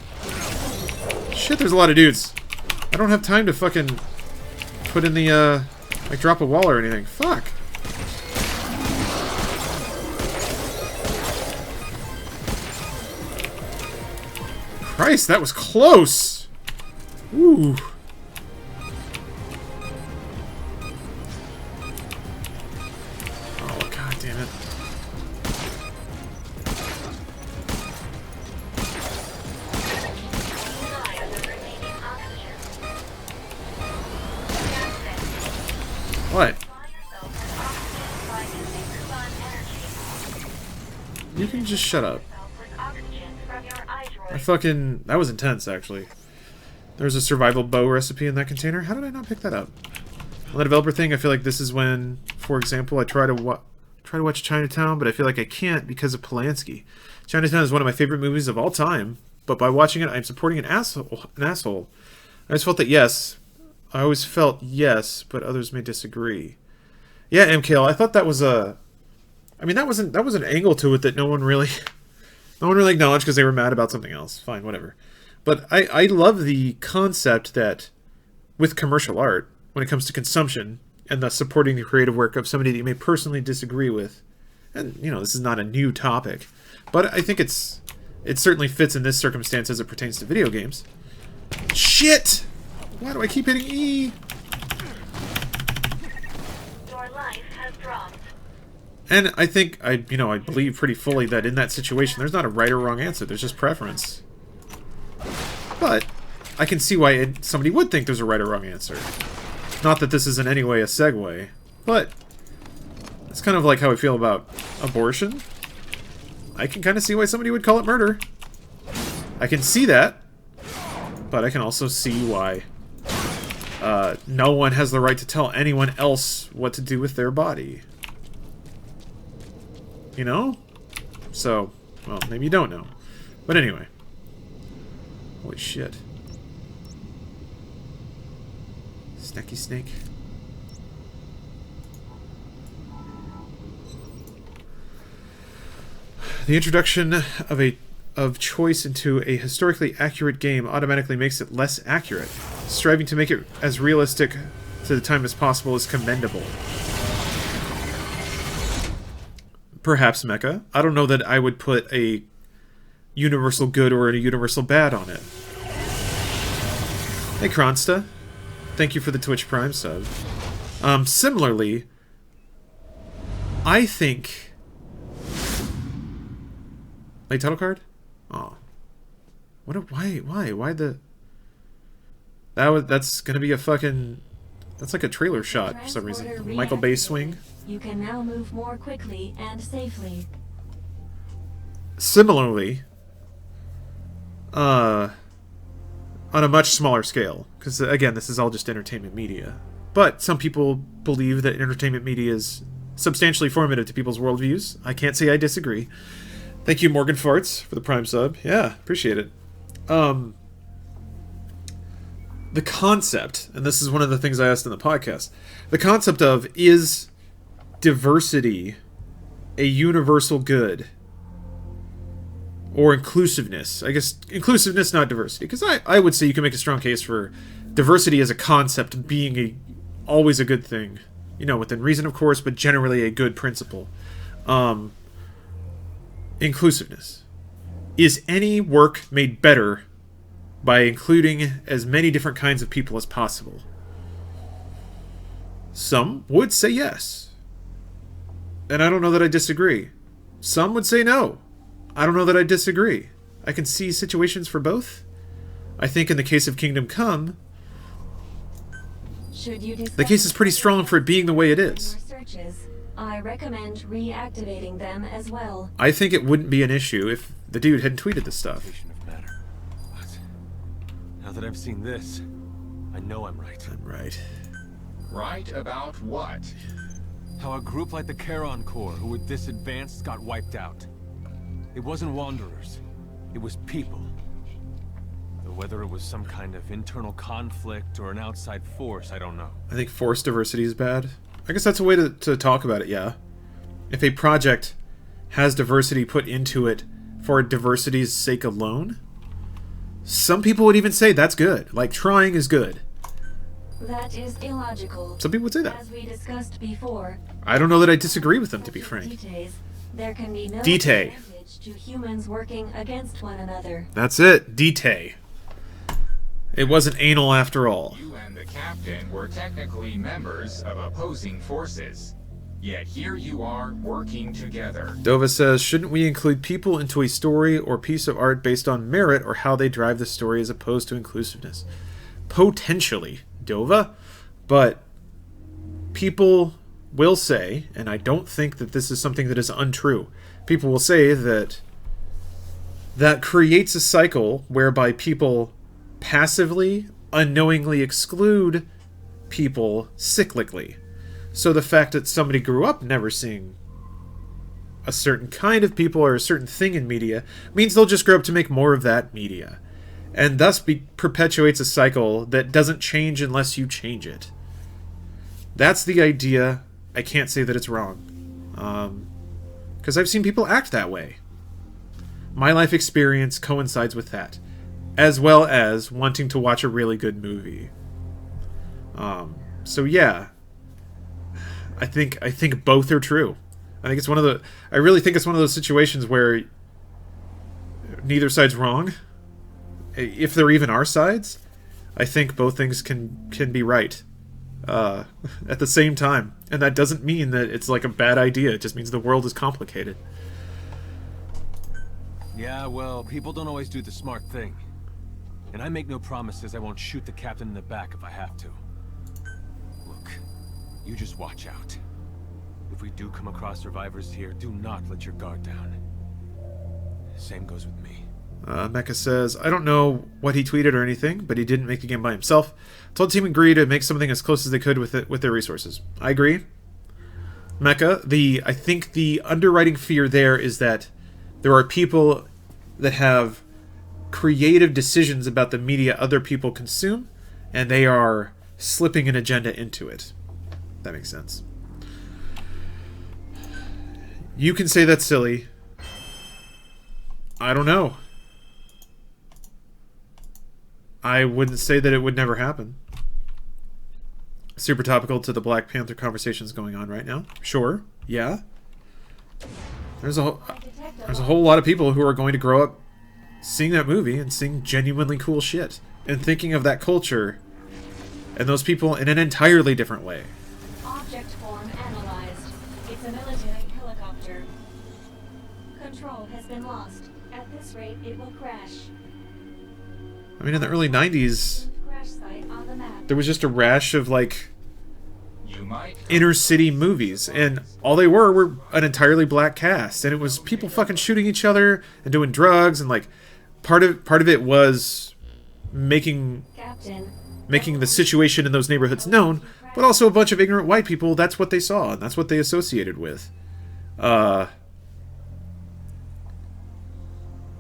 Shit, there's a lot of dudes. I don't have time to fucking put in the, like, drop a wall or anything. Fuck. Christ, that was close! Ooh. Oh, god damn it. What? You can just shut up. That was intense, actually. There's a survival bow recipe in that container. How did I not pick that up? On the developer thing, I feel like this is when, for example, I try to watch Chinatown, but I feel like I can't because of Polanski. Chinatown is one of my favorite movies of all time, but by watching it, I'm supporting an asshole. I just felt that yes. I always felt yes, but others may disagree. Yeah, MKL, I thought that was a... I mean, that was an angle to it that no one really acknowledged because they were mad about something else. Fine, whatever. But I love the concept that with commercial art, when it comes to consumption, and thus supporting the creative work of somebody that you may personally disagree with, and, you know, this is not a new topic, but I think it certainly fits in this circumstance as it pertains to video games. Shit! Why do I keep hitting E? Your life has dropped. And I think, I believe pretty fully that in that situation, there's not a right or wrong answer. There's just preference. But I can see why somebody would think there's a right or wrong answer. Not that this is in any way a segue, but it's kind of like how I feel about abortion. I can kind of see why somebody would call it murder. I can see that, but I can also see why no one has the right to tell anyone else what to do with their body. You know? So, well, maybe you don't know. But anyway. Holy shit. Snacky snake. The introduction of choice into a historically accurate game automatically makes it less accurate. Striving to make it as realistic to the time as possible is commendable. Perhaps Mecha. I don't know that I would put a universal good or a universal bad on it. Hey Kronsta. Thank you for the Twitch Prime sub. Similarly, I think... Late title card? Oh. Why the... That's gonna be a fucking... That's like a trailer shot for some reason. Michael Bay swing. You can now move more quickly and safely. Similarly, on a much smaller scale. Because, again, this is all just entertainment media. But some people believe that entertainment media is substantially formative to people's worldviews. I can't say I disagree. Thank you, Morgan Farts, for the Prime sub. Yeah, appreciate it. The concept, and this is one of the things I asked in the podcast, the concept of, is diversity a universal good? Or inclusiveness. I guess inclusiveness, not diversity. Because I would say you can make a strong case for diversity as a concept being always a good thing. You know, within reason, of course, but generally a good principle. Inclusiveness. Is any work made better by including as many different kinds of people as possible? Some would say yes. And I don't know that I disagree. Some would say no. I don't know that I disagree. I can see situations for both. I think in the case of Kingdom Come, the case is pretty strong for it being the way it is. I recommend reactivating them as well. I think it wouldn't be an issue if the dude hadn't tweeted this stuff. But now that I've seen this, I know I'm right. I'm right. Right about what? How a group like the Charon Corps, who were this advanced, got wiped out. It wasn't wanderers. It was people. Though whether it was some kind of internal conflict or an outside force, I don't know. I think forced diversity is bad. I guess that's a way to talk about it, yeah. If a project has diversity put into it for diversity's sake alone, some people would even say that's good. Like, trying is good. That is illogical. Some people would say that. As we discussed before, I don't know that I disagree with them, to be frank. There can be no Detail. advantage to humans working against one another. That's it. Detail. It wasn't anal after all. You and the captain were technically members of opposing forces. Yet here you are working together. Dova says, shouldn't we include people into a story or piece of art based on merit or how they drive the story as opposed to inclusiveness? Potentially, Dova. But people will say, and I don't think that this is something that is untrue, people will say that that creates a cycle whereby people passively, unknowingly exclude people cyclically. So the fact that somebody grew up never seeing a certain kind of people or a certain thing in media means they'll just grow up to make more of that media. And thus perpetuates a cycle that doesn't change unless you change it. That's the idea. I can't say that it's wrong. Because I've seen people act that way. My life experience coincides with that. As well as wanting to watch a really good movie. So yeah. I think both are true. I really think it's one of those situations where neither side's wrong. If there even are sides, I think both things can be right at the same time. And that doesn't mean that it's like a bad idea. It just means the world is complicated. Yeah, well, people don't always do the smart thing. And I make no promises I won't shoot the captain in the back if I have to. Look, you just watch out. If we do come across survivors here, do not let your guard down. Same goes with me. Mecha says, I don't know what he tweeted or anything, but he didn't make the game by himself. Told the team agree to make something as close as they could with their resources. I agree. Mecha, I think the underwriting fear there is that there are people that have creative decisions about the media other people consume, and they are slipping an agenda into it. That makes sense. You can say that's silly. I don't know. I wouldn't say that it would never happen. Super topical to the Black Panther conversations going on right now. Sure. Yeah. There's a whole lot of people who are going to grow up seeing that movie and seeing genuinely cool shit and thinking of that culture and those people in an entirely different way. Object form analyzed. It's a military helicopter. Control has been lost. At this rate, it will crash. I mean, in the early 90s, Crash site on the map. there was just a rash of, like, inner city movies, and all they were an entirely black cast, and it was people fucking shooting each other and doing drugs, and, like, part of it was making Captain, the situation in those neighborhoods known, but also a bunch of ignorant white people. That's what they saw, and that's what they associated with.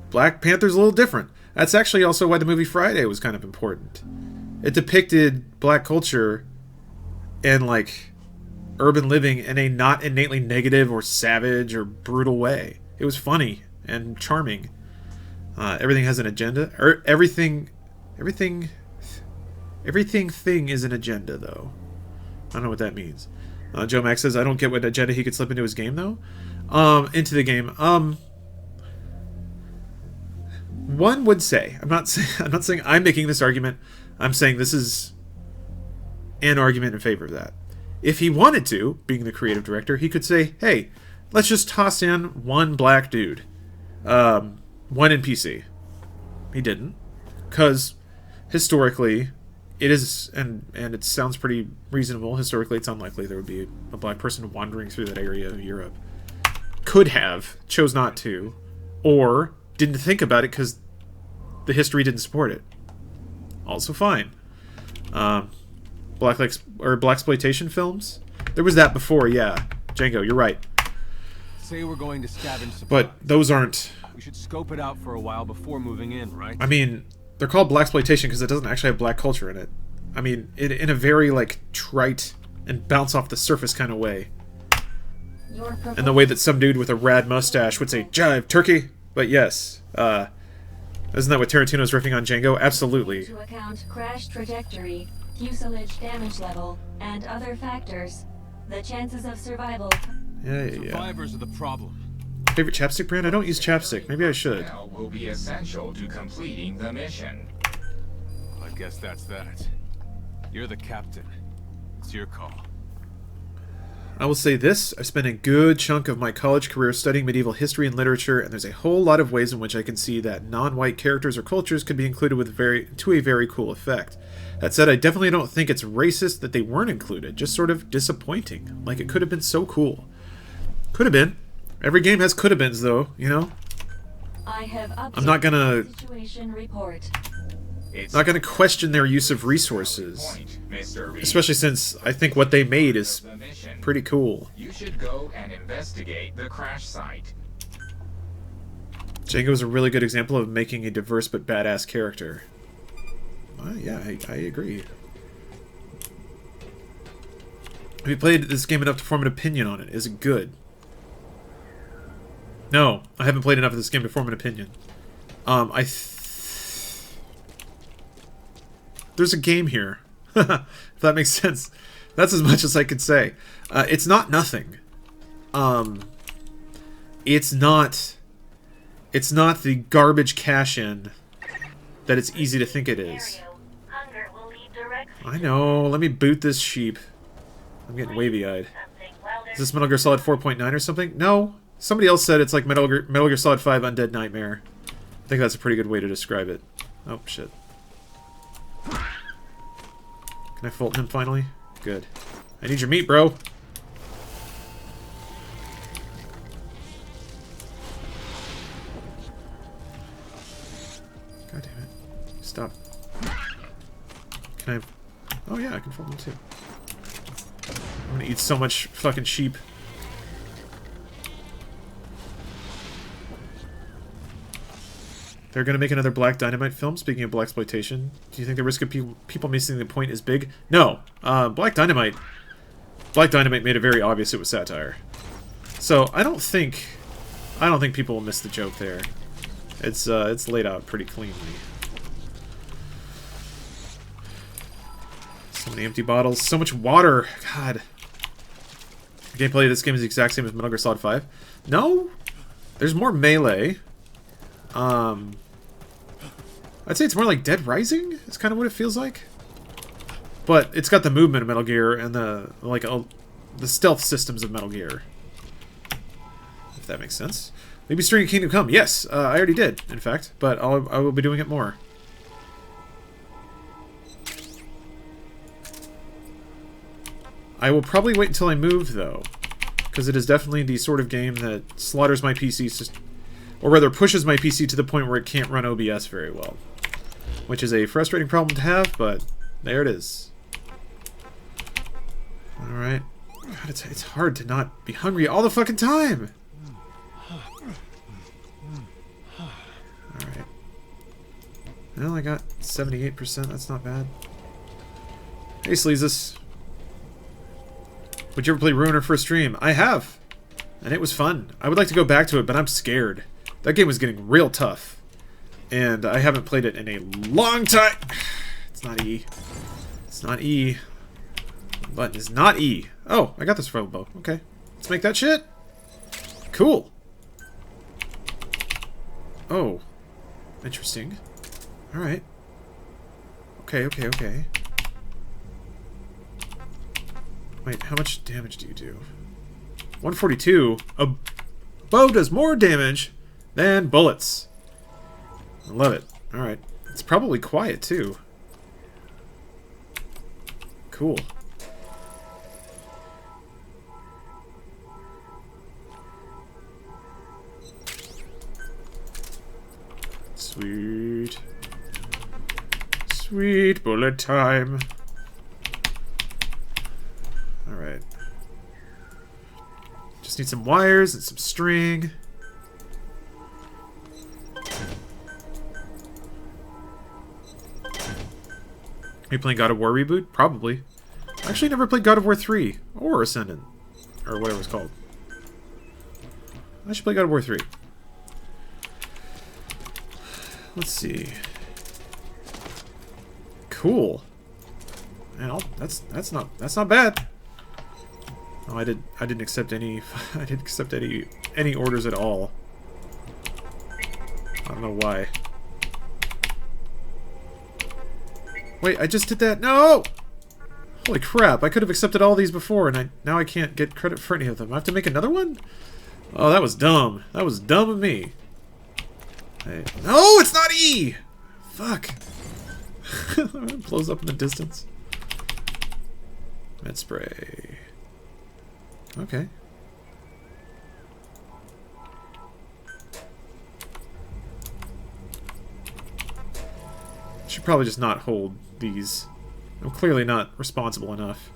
Black Panther's a little different. That's actually also why the movie Friday was kind of important. It depicted black culture and, like, urban living in a not innately negative or savage or brutal way. It was funny and charming. Everything has an agenda. Or everything thing is an agenda, though. I don't know what that means. Joe Max says, I don't get what agenda he could slip into his game, though. Into the game. One would say, I'm not saying I'm making this argument. I'm saying this is an argument in favor of that. If he wanted to, being the creative director, he could say, hey, let's just toss in one black dude. One NPC. He didn't. Because historically, it is, and it sounds pretty reasonable, historically it's unlikely there would be a black person wandering through that area of Europe. Could have, chose not to, or didn't think about it because the history didn't support it. Also fine. Blaxploitation films? There was that before, yeah. Django, you're right. Say we're going to scavenge supplies. But those aren't... We should scope it out for a while before moving in, right? I mean, they're called blaxploitation because it doesn't actually have black culture in it. I mean, in a very, like, trite and bounce off the surface kind of way. In the way that some dude with a rad mustache would say, jive, turkey! But yes, isn't that what Tarantino's riffing on Django? Absolutely. To account crash trajectory, fuselage damage level, and other factors, the chances of survival... Yeah. Survivors are the problem. Favorite chapstick brand? I don't use chapstick. Maybe I should. Will be essential to completing the mission. I guess that's that. You're the captain. It's your call. I will say this, I spent a good chunk of my college career studying medieval history and literature, and there's a whole lot of ways in which I can see that non-white characters or cultures could be included to a very cool effect. That said, I definitely don't think it's racist that they weren't included, just sort of disappointing. Like, it could have been so cool. Could have been. Every game has could have beens, though, you know? I'm not gonna... Situation report. Not gonna question their use of resources. Especially since I think what they made is pretty cool. You should go and investigate the crash site. Django is a really good example of making a diverse but badass character. Yeah, I agree. Have you played this game enough to form an opinion on it? Is it good? No, I haven't played enough of this game to form an opinion. There's a game here. If that makes sense. That's as much as I could say. It's not nothing. It's not the garbage cash-in that it's easy to think it is. I know. Let me boot this sheep. I'm getting wavy-eyed. Is this Metal Gear Solid 4.9 or something? No. Somebody else said it's like Metal Gear Solid 5 Undead Nightmare. I think that's a pretty good way to describe it. Oh, shit. Can I Fulton him finally? Good. I need your meat, bro. God damn it. Stop. Can I... Oh yeah, I can Fulton him too. I'm gonna eat so much fucking sheep. They're gonna make another Black Dynamite film, speaking of blaxploitation. Do you think the risk of people missing the point is big? No. Black Dynamite made it very obvious it was satire. So I don't think people will miss the joke there. It's laid out pretty cleanly. So many empty bottles, so much water. God. The gameplay of this game is the exact same as Metal Gear Solid 5. No, there's more melee. I'd say it's more like Dead Rising. It's kind of what it feels like. But it's got the movement of Metal Gear and the stealth systems of Metal Gear. If that makes sense. Maybe String of Kingdom Come. Yes, I already did, in fact. But I will be doing it more. I will probably wait until I move, though. Because it is definitely the sort of game that slaughters my PC, or rather pushes my PC to the point where it can't run OBS very well. which is a frustrating problem to have, but there it is. Alright. God, it's hard to not be hungry all the fucking time! Alright. Well, I got 78%, that's not bad. Hey, Sleezus. Would you ever play Ruiner for a stream? I have! And it was fun. I would like to go back to it, but I'm scared. That game was getting real tough. And I haven't played it in a long time. It's not E. It's not E. The button is not E. Oh, I got this throw bow. Okay. Let's make that shit. Cool. Oh. Interesting. Alright. Okay, okay, okay. Wait, how much damage do you do? 142. A bow does more damage than bullets. I love it. Alright. It's probably quiet, too. Cool. Sweet. Sweet bullet time. Alright. Just need some wires and some string. Are you playing God of War Reboot? Probably. I actually never played God of War 3 or Ascendant. Or whatever it's called. I should play God of War 3. Let's see. Cool. Man, that's not bad. Oh, I didn't accept any I didn't accept any orders at all. I don't know why. Wait, I just did that. No! Holy crap, I could have accepted all these before and now I can't get credit for any of them. I have to make another one? Oh, that was dumb. That was dumb of me. No, it's not E! Fuck. It blows up in the distance. Med spray. Okay. Should probably just not hold these. I'm clearly not responsible enough.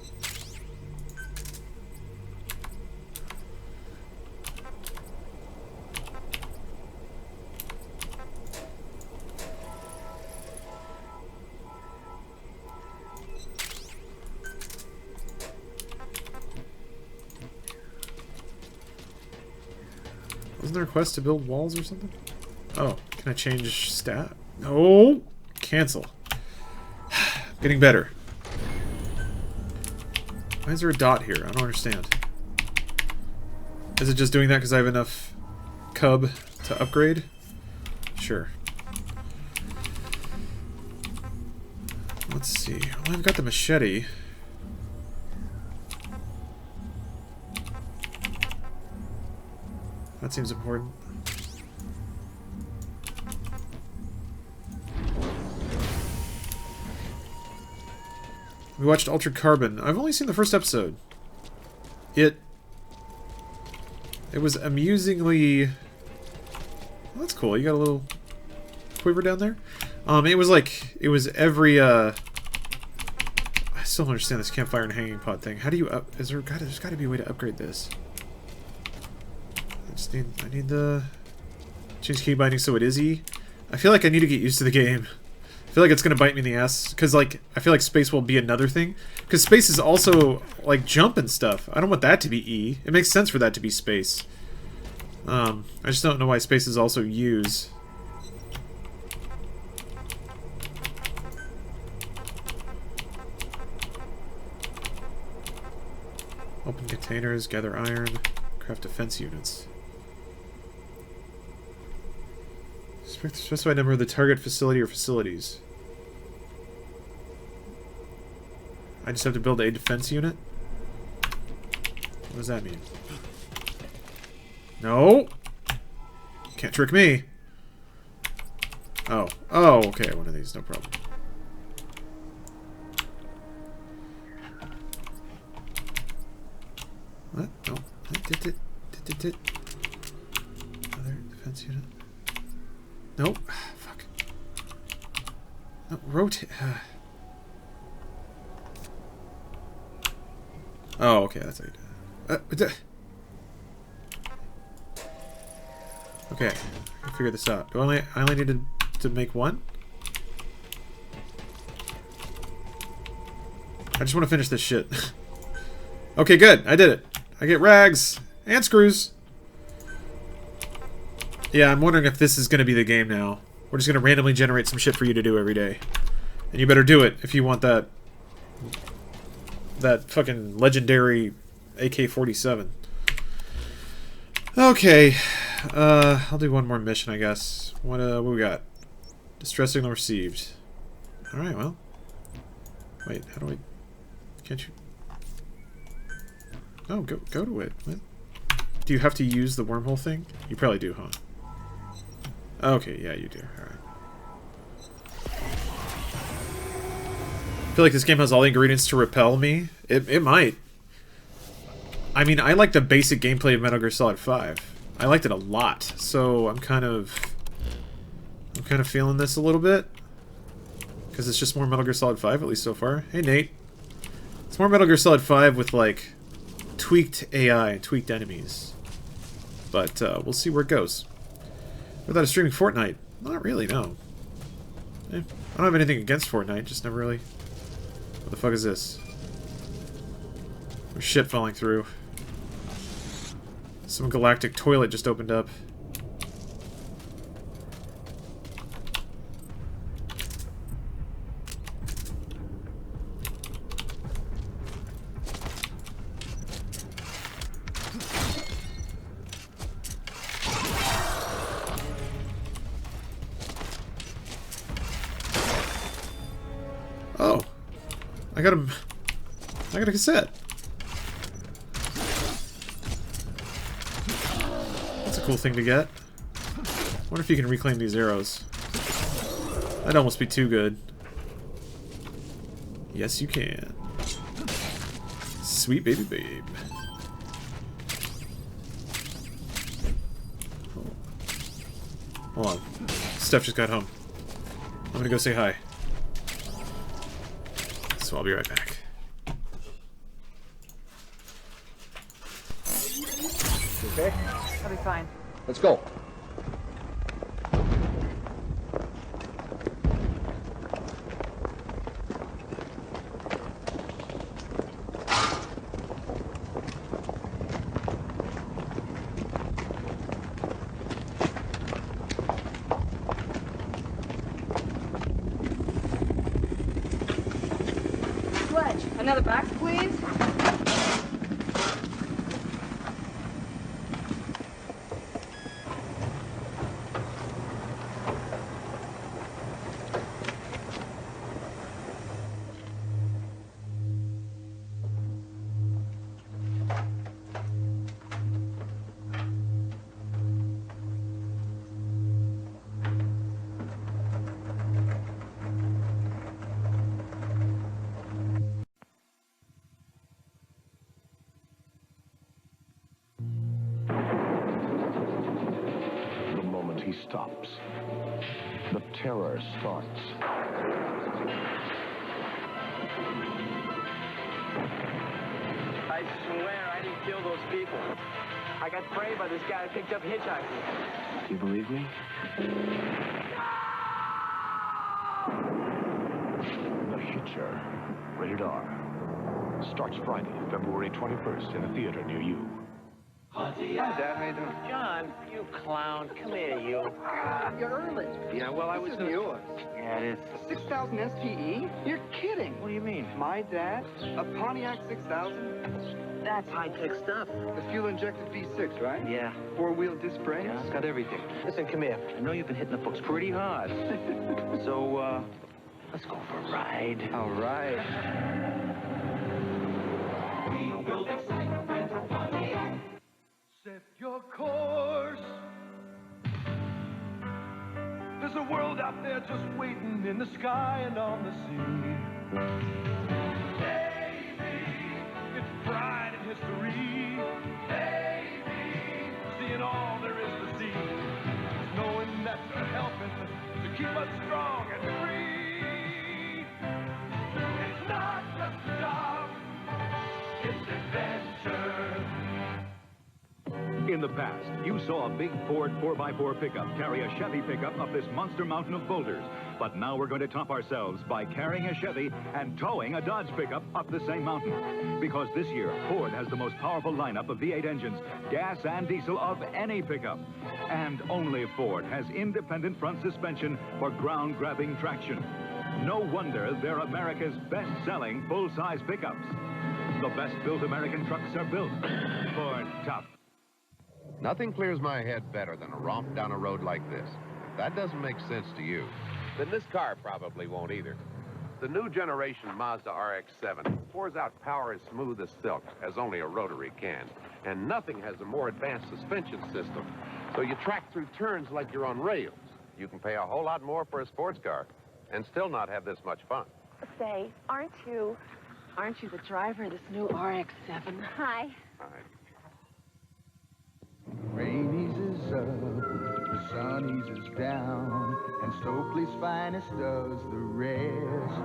Wasn't there a quest to build walls or something? Oh, can I change stat? No! Cancel. Getting better. Why is there a dot here? I don't understand. Is it just doing that because I have enough cub to upgrade? Sure. Let's see. Well, I've got the machete. That seems important. We watched Altered Carbon. I've only seen the first episode. It was amusingly... Well, that's cool. You got a little quiver down there? It was like... It was every, I still don't understand this campfire and hanging pot thing. How do you up... There's got to be a way to upgrade this. I need the... Change key binding so it is E. I feel like I need to get used to the game. I feel like it's going to bite me in the ass. Because, like, I feel like space will be another thing. Because space is also, like, jump and stuff. I don't want that to be E. It makes sense for that to be space. I just don't know why space is also use. Open containers, gather iron, craft defense units. Specify number of the target facility or facilities. I just have to build a defense unit? What does that mean? No! Can't trick me! Oh. Oh, okay, one of these, no problem. What? No. Other defense unit. Nope. Fuck. Rotate. Oh, okay, that's how you do it. Okay, I figured this out. I only needed to make one? I just want to finish this shit. Okay, good. I did it. I get rags and screws. Yeah, I'm wondering if this is going to be the game now. We're just going to randomly generate some shit for you to do every day. And you better do it if you want that fucking legendary AK-47. Okay. I'll do one more mission, I guess. What we got? Distress signal received. Alright, well. Wait, how do I... Can't you... Oh, go to it. What? Do you have to use the wormhole thing? You probably do, huh? Okay, yeah, you do. Alright. I feel like this game has all the ingredients to repel me. It might. I mean, I like the basic gameplay of Metal Gear Solid 5. I liked it a lot, so I'm kind of feeling this a little bit. Because it's just more Metal Gear Solid 5, at least so far. Hey, Nate. It's more Metal Gear Solid 5 with, like, tweaked AI and tweaked enemies. But, we'll see where it goes. Without streaming Fortnite? Not really, no. I don't have anything against Fortnite, just never really... What the fuck is this? There's shit falling through. Some galactic toilet just opened up. Oh, I got a cassette. That's a cool thing to get. Wonder if you can reclaim these arrows. That'd almost be too good. Yes, you can. Sweet baby babe. Hold on. Steph just got home. I'm gonna go say hi. So I'll be right back. Okay? I'll be fine. Let's go. Sledge, another box, please? The moment he stops, the terror starts. I swear I didn't kill those people. I got preyed by this guy that picked up hitchhikers. Do you believe me? The Hitcher, rated R. Starts Friday, February 21st in a theater near you. Hi, Dad. How you doing? John, you clown. Come here, you. You're early. Yeah, well, I was... This is yours. Yeah, it is. 6,000 SPE? You're kidding. What do you mean? My dad? A Pontiac 6000? That's high-tech stuff. The fuel-injected V6, right? Yeah. Four-wheel disc brakes? Yeah, it's got everything. Listen, come here. I know you've been hitting the books pretty hard. So, let's go for a ride. All right. Set your course. There's a world out there just waiting in the sky and on the sea. Baby, it's pride and history. Baby, seeing all there is to see. Knowing that you're helping to keep us strong and free. the past, you saw a big Ford 4x4 pickup carry a Chevy pickup up this monster mountain of boulders. But now we're going to top ourselves by carrying a Chevy and towing a Dodge pickup up the same mountain. Because this year, Ford has the most powerful lineup of V8 engines, gas and diesel, of any pickup. And only Ford has independent front suspension for ground-grabbing traction. No wonder they're America's best-selling full-size pickups. The best-built American trucks are built for tough. Nothing clears my head better than a romp down a road like this. If that doesn't make sense to you, then this car probably won't either. The new generation Mazda RX-7 pours out power as smooth as silk, as only a rotary can. And nothing has a more advanced suspension system. So you track through turns like you're on rails. You can pay a whole lot more for a sports car and still not have this much fun. Say, aren't you the driver of this new RX-7? Hi. Hi. Rain eases up, the sun eases down, and Stokely's finest does the rest.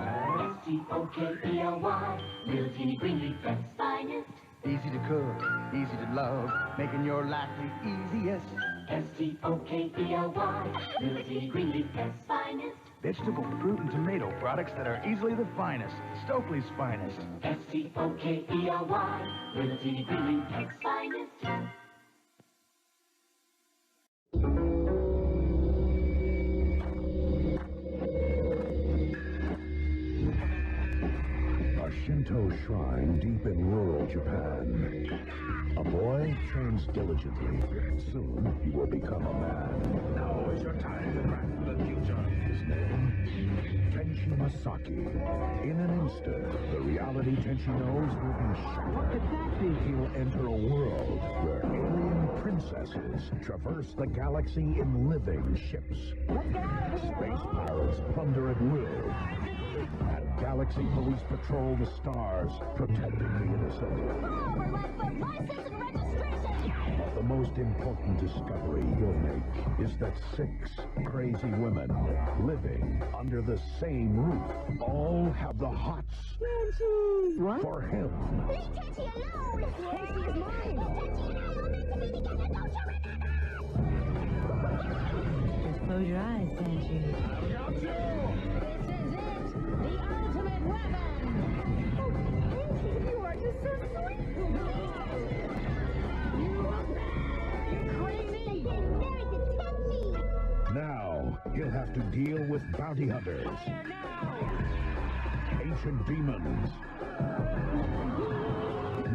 S-T-O-K-E-L-Y, little teeny green leaf that's finest. Easy to cook, easy to love, making your life the easiest. S-T-O-K-E-L-Y, little teeny green leaf that's finest. Vegetable, fruit, and tomato products that are easily the finest. Stokely's finest. S-T-O-K-E-L-Y, little teeny green leaf that's finest. A Shinto shrine deep in rural Japan. A boy trains diligently. Soon he will become a man. Now is your time to grasp the future. His name, Tenchi Masaki. In an instant, the reality Tenchi knows will be shattered. What could that be? He'll enter a world where alien princesses traverse the galaxy in living ships. Let's get out of here! Space pirates plunder at will. And galaxy police patrol the stars, protecting the innocent. License and registration! But the most important discovery he'll make is that 6 crazy women living under the same roof all have the hots for him. Leave Tenchi alone! Tenchi is mine! Tenchi and I were meant to be together, don't you remember? Just close your eyes, Tenchi. I've got to! This is it! The ultimate weapon! Oh, Tenchi, you are just so sweet! You're crazy! There is a Tenchi! Now he'll have to deal with bounty hunters, ancient demons,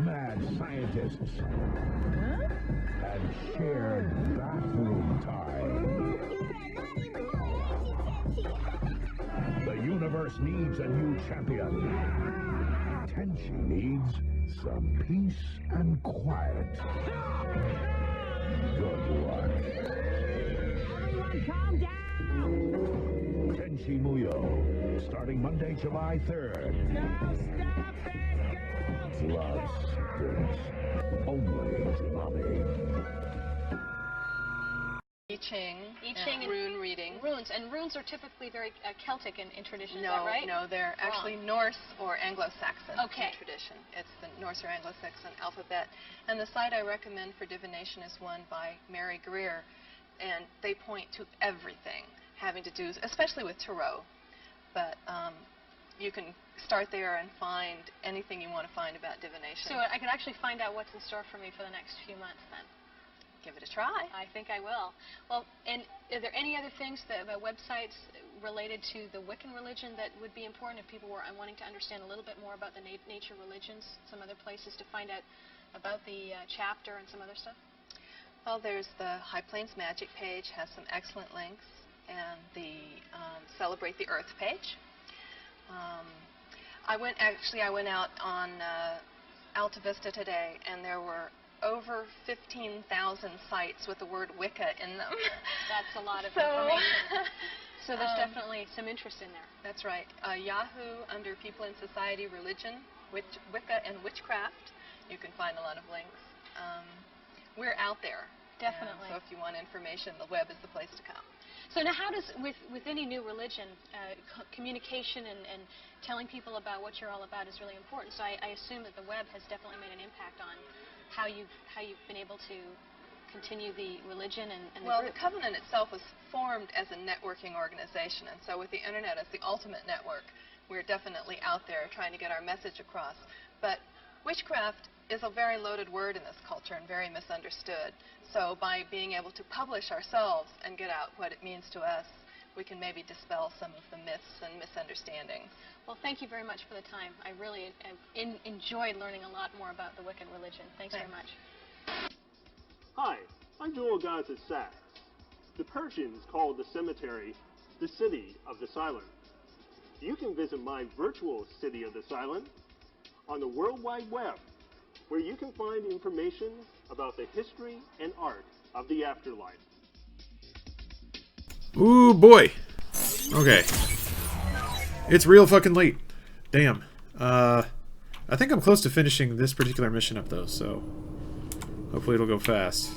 mad scientists, and shared bathroom time. The universe needs a new champion. Tenchi needs some peace and quiet. Good luck. Everyone calm down! Tenchi Muyo, starting Monday, July 3rd. Now stop it, girls! Love secrets. Only Mommy. I Ching, and rune reading. Runes, and runes are typically very Celtic in tradition, is No, that right? no, they're actually Norse or Anglo-Saxon Okay. in tradition. It's the Norse or Anglo-Saxon alphabet. And the site I recommend for divination is one by Mary Greer, and they point to everything having to do, especially with tarot. But you can start there and find anything you want to find about divination. So I can actually find out what's in store for me for the next few months then. Give it a try. I think I will. Well, and are there any other things, websites related to the Wiccan religion that would be important if people were wanting to understand a little bit more about the nature religions, some other places to find out about the chapter and some other stuff? Well, there's the High Plains Magic page, has some excellent links, and the Celebrate the Earth page. I went out on Alta Vista today, and there were over 15,000 sites with the word Wicca in them. That's a lot of information. So there's definitely some interest in there. That's right. Yahoo, under People in Society, Religion, Wicca, and Witchcraft, you can find a lot of links. We're out there. Definitely. So if you want information, the web is the place to come. So now how does, with any new religion, communication and telling people about what you're all about is really important. So I assume that the web has definitely made an impact on how you've been able to continue the religion and well, the the group? Covenant itself was formed as a networking organization, and so with the internet as the ultimate network, we're definitely out there trying to get our message across. But witchcraft is a very loaded word in this culture and very misunderstood. So by being able to publish ourselves and get out what it means to us, we can maybe dispel some of the myths and misunderstandings. Well, thank you very much for the time. I really enjoyed learning a lot more about the Wiccan religion. Thanks very much. Hi, I'm Dual Gods of Sax. The Persians called the cemetery the City of the Silent. You can visit my virtual City of the Silent on the World Wide Web, where you can find information about the history and art of the afterlife. Ooh, boy. Okay. It's real fucking late. Damn. I think I'm close to finishing this particular mission up, though, so hopefully it'll go fast.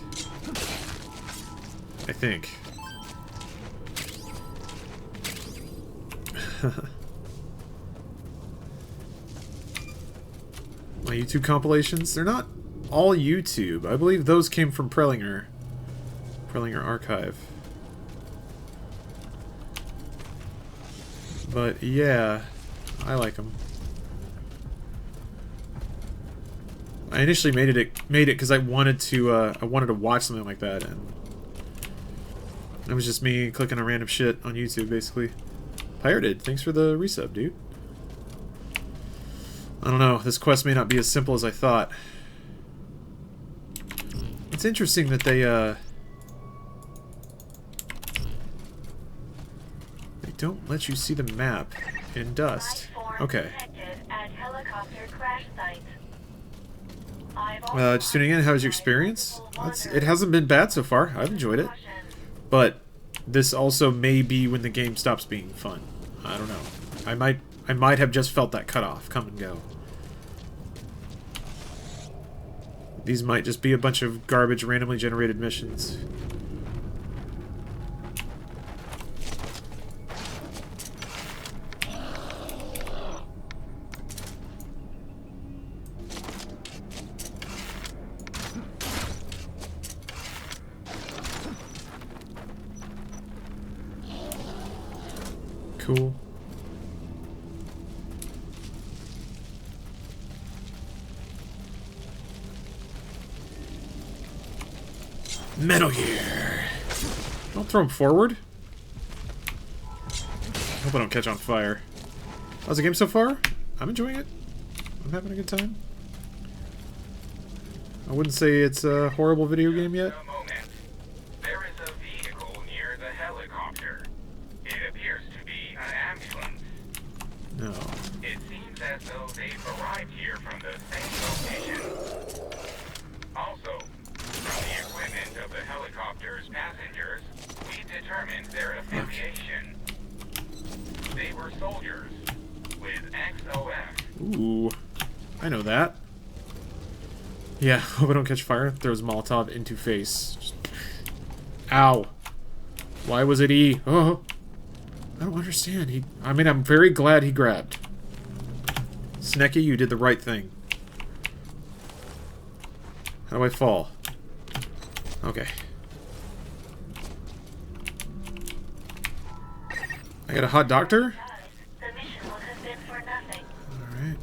I think. My YouTube compilations, they're not all YouTube. I believe those came from Prellinger Archive. But yeah, I like them. I initially made it because I wanted to watch something like that, and it was just me clicking on random shit on YouTube, basically. Pirated, thanks for the resub, dude. I don't know, this quest may not be as simple as I thought. It's interesting that they don't let you see the map in dust. Okay. Just tuning in, how was your experience? It hasn't been bad so far. I've enjoyed it. But this also may be when the game stops being fun. I don't know. I might have just felt that cutoff come and go. These might just be a bunch of garbage randomly generated missions. Cool. Metal Gear. Don't throw him forward. Hope I don't catch on fire. How's the game so far? I'm enjoying it. I'm having a good time. I wouldn't say it's a horrible video game yet. There is a vehicle near the helicopter. It appears to be an ambulance. No. It seems as though they've arrived here from the same location. Also, from the equipment of the helicopter's passengers, we determined their affiliation. They were soldiers with XOF. Ooh, I know that. Yeah, hope I don't catch fire. Throws Molotov into face. Just... Ow. Why was it E? Oh, I don't understand. I mean, I'm very glad he grabbed. Snecky, you did the right thing. How do I fall? Okay. I got a hot doctor? The mission would have been for nothing. Alright.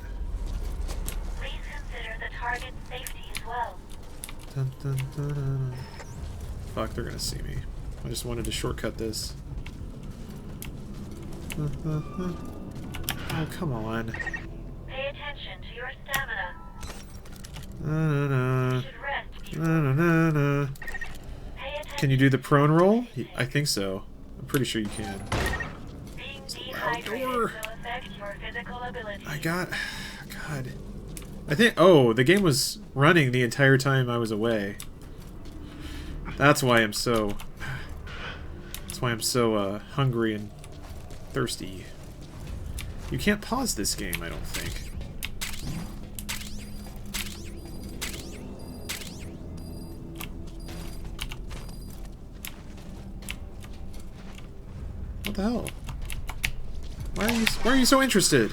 Please consider the target's safety as well. Dun, dun, dun, dun. Fuck, they're gonna see me. I just wanted to shortcut this. Oh, come on. Pay attention to your stamina. Na, na, You should rest na, na, na, na. Pay attention. Can you do the prone roll? I think so. I'm pretty sure you can. Being dehydrated will affect your physical ability. I got... God. I think... Oh, the game was running the entire time I was away. That's why I'm so... That's why I'm so, hungry and thirsty. You can't pause this game, I don't think. What the hell? Why are you so interested?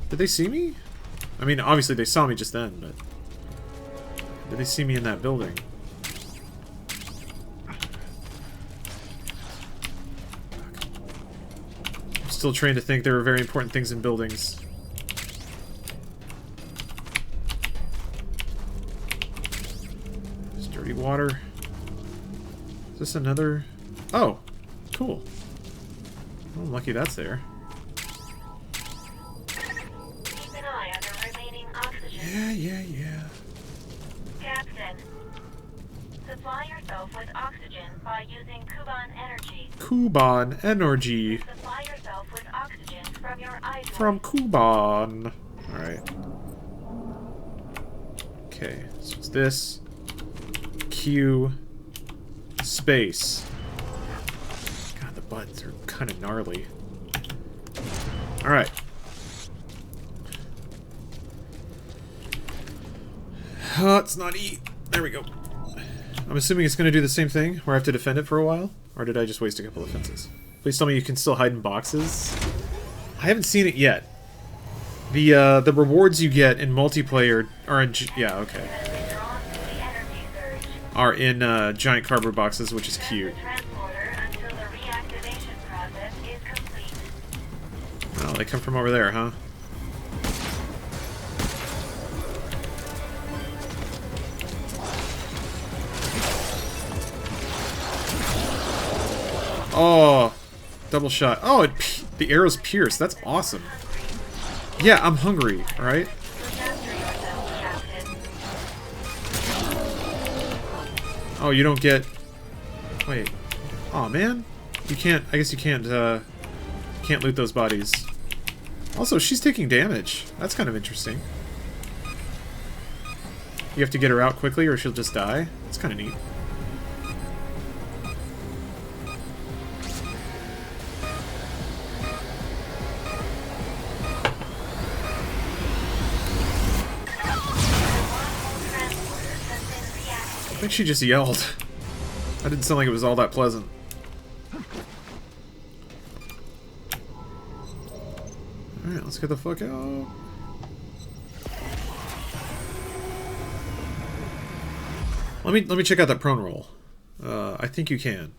Did they see me? I mean, obviously they saw me just then, but... Did they see me in that building? still trained to think there are very important things in buildings. There's dirty water. Is this another... Oh! Cool. Well, I'm lucky that's there. Keep an eye on the remaining oxygen. Yeah. Captain, supply yourself with oxygen by using Kuban energy. Kuban energy. Supply yourself with oxygen from your eyes. From Kuban. Alright. Okay, so it's this. Q. Space. God, the buttons are kind of gnarly. Alright. It's not E. There we go. I'm assuming it's going to do the same thing, where I have to defend it for a while? Or did I just waste a couple of fences? Please tell me you can still hide in boxes. I haven't seen it yet. The rewards you get in multiplayer are in... Yeah, okay. Are in giant cardboard boxes, which is cute. Oh, they come from over there, huh? Oh, double shot. Oh, the arrows pierce. That's awesome. Yeah, I'm hungry, alright? Oh, you don't get... Wait. Aw, man. You can't... I guess you can't loot those bodies. Also, she's taking damage. That's kind of interesting. You have to get her out quickly or she'll just die. It's kind of neat. I think she just yelled. That didn't sound like it was all that pleasant. Alright, let's get the fuck out. Let me check out that prone roll. I think you can.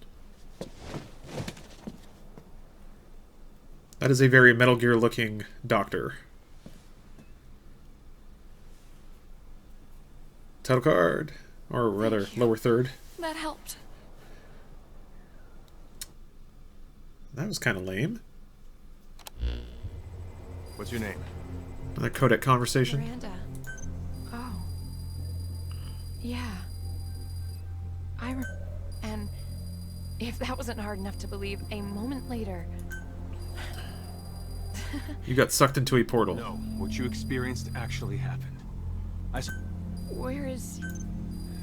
That is a very Metal Gear looking doctor. Title card. Or rather, lower third. That helped. That was kind of lame. What's your name? Another codec conversation. Miranda. Oh. Yeah. And if that wasn't hard enough to believe, a moment later... You got sucked into a portal. No, what you experienced actually happened. Where is...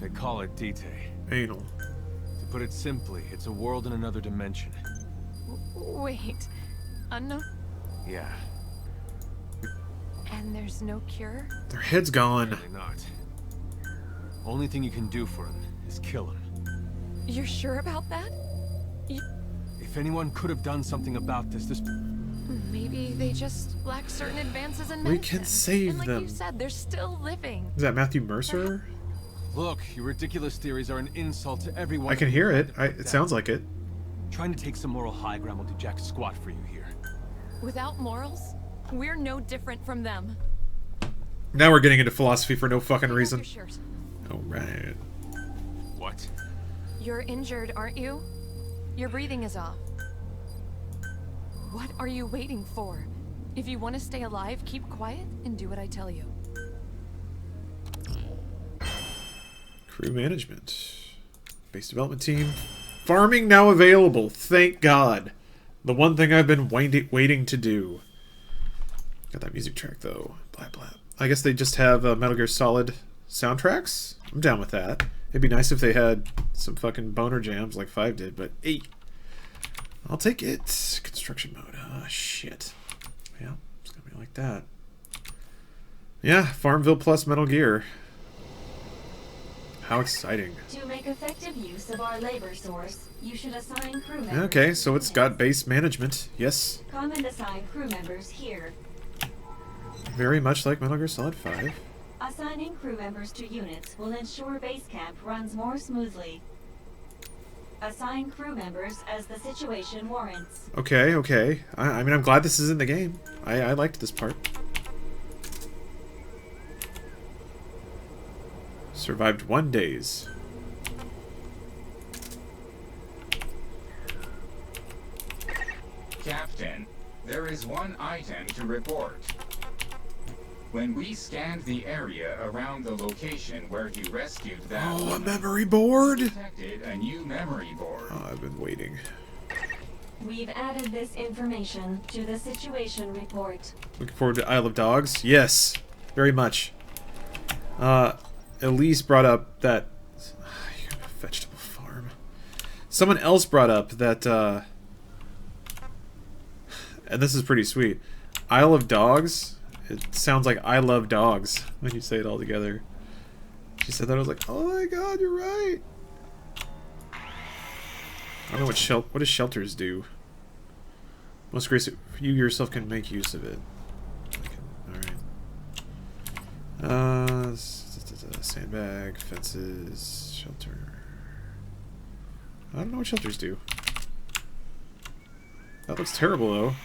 They call it Dite. Anal. To put it simply, it's a world in another dimension. Wait. Unknown? Yeah. And there's no cure? Their head's gone. Apparently not. Only thing you can do for him is kill him. You're sure about that? If anyone could have done something about this, Maybe they just lack certain advances in medicine. We can save and like them. you said, they're still living. Is that Matthew Mercer? Look, your ridiculous theories are an insult to everyone. I can hear it. It sounds like it. Trying to take some moral high ground will do jack squat for you here. Without morals, we're no different from them. Now we're getting into philosophy for no fucking reason. Alright. What? You're injured, aren't you? Your breathing is off. What are you waiting for? If you want to stay alive, keep quiet and do what I tell you. Crew management. Base development team. Farming now available. Thank God. The one thing I've been waiting to do. Got that music track though. Blah blah. I guess they just have Metal Gear Solid soundtracks. I'm down with that. It'd be nice if they had some fucking boner jams like 5 did, but hey. I'll take it. Construction mode. Ah, shit. Yeah, it's gonna be like that. Yeah, Farmville plus Metal Gear. How exciting. To make effective use of our labor source, you should assign crew members. Okay, so it's got base management. Yes. Come and assign crew members here. Very much like Metal Gear Solid 5. Assigning crew members to units will ensure base camp runs more smoothly. Assign crew members as the situation warrants. Okay, okay. I mean, I'm glad this is in the game. I liked this part. Survived 1 days. Captain, there is one item to report. When we scanned the area around the location where you rescued that a memory board? we detected a new memory board. Oh, I've been waiting. We've added this information to the situation report. Looking forward to Isle of Dogs? Yes, very much. Elise brought up that... vegetable farm. Someone else brought up that, and this is pretty sweet. Isle of Dogs? It sounds like I love dogs when you say it all together. She said that, I was like, oh my god, you're right! I don't know what does shelters do? Most grace, you yourself can make use of it. Alright. Sandbag, fences, shelter. I don't know what shelters do. That looks terrible though.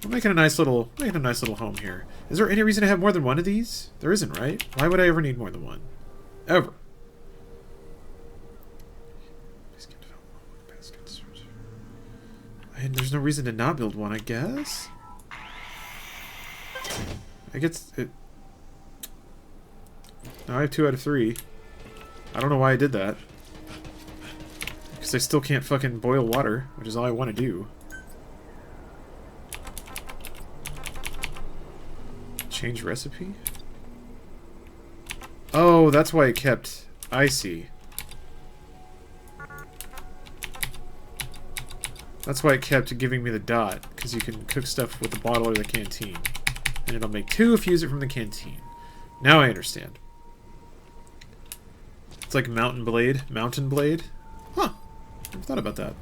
We're making a nice little home here. Is there any reason to have more than one of these? There isn't, right? Why would I ever need more than one? Ever. And there's no reason to not build one, I guess. I guess it. Now I have 2 out of 3. I don't know why I did that. Because I still can't fucking boil water, which is all I want to do. Change recipe? Oh, that's why it kept... I see. That's why it kept giving me the dot, because you can cook stuff with the bottle or the canteen. And it'll make 2 if you use it from the canteen. Now I understand. It's like Mountain Blade. Huh. Never thought about that.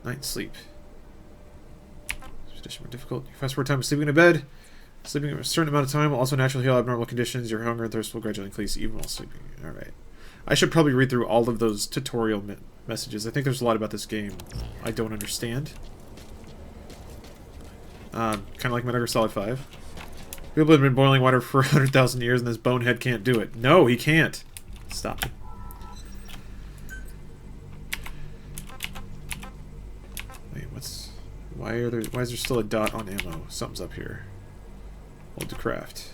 Night sleep. More difficult. Your fast forward time of sleeping in bed. Sleeping a certain amount of time will also naturally heal abnormal conditions. Your hunger and thirst will gradually increase even while sleeping. Alright. I should probably read through all of those tutorial messages. I think there's a lot about this game I don't understand. Kind of like Metal Gear Solid 5. People have been boiling water for 100,000 years and this bonehead can't do it. No, he can't. Stop. Wait, why is there still a dot on ammo? Something's up here. Hold to craft.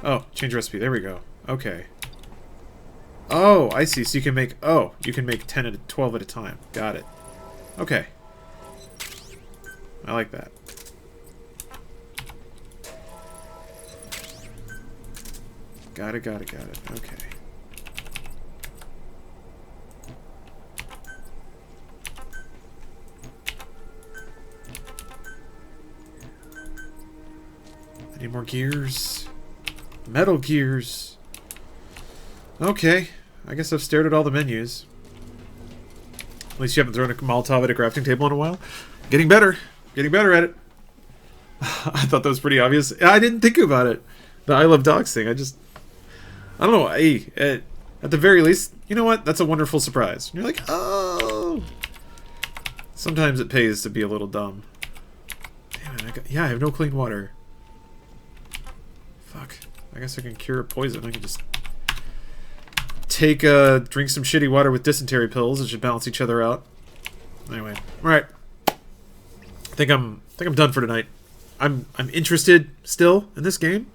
Oh, change recipe. There we go. Okay. Oh, I see. So you can make 10 at 12 at a time. Got it. Okay. I like that. Got it. Okay. I need more gears. Metal gears. Okay. I guess I've stared at all the menus. At least you haven't thrown a Molotov at a crafting table in a while. Getting better. Getting better at it. I thought that was pretty obvious. I didn't think about it. The I Love Dogs thing. I don't know. Hey, at the very least, you know what? That's a wonderful surprise. And you're like, oh. Sometimes it pays to be a little dumb. Damn it. I have no clean water. Fuck. I guess I can cure poison. I can just drink some shitty water with dysentery pills. It should balance each other out. Anyway, all right. I think I'm done for tonight. I'm interested still in this game.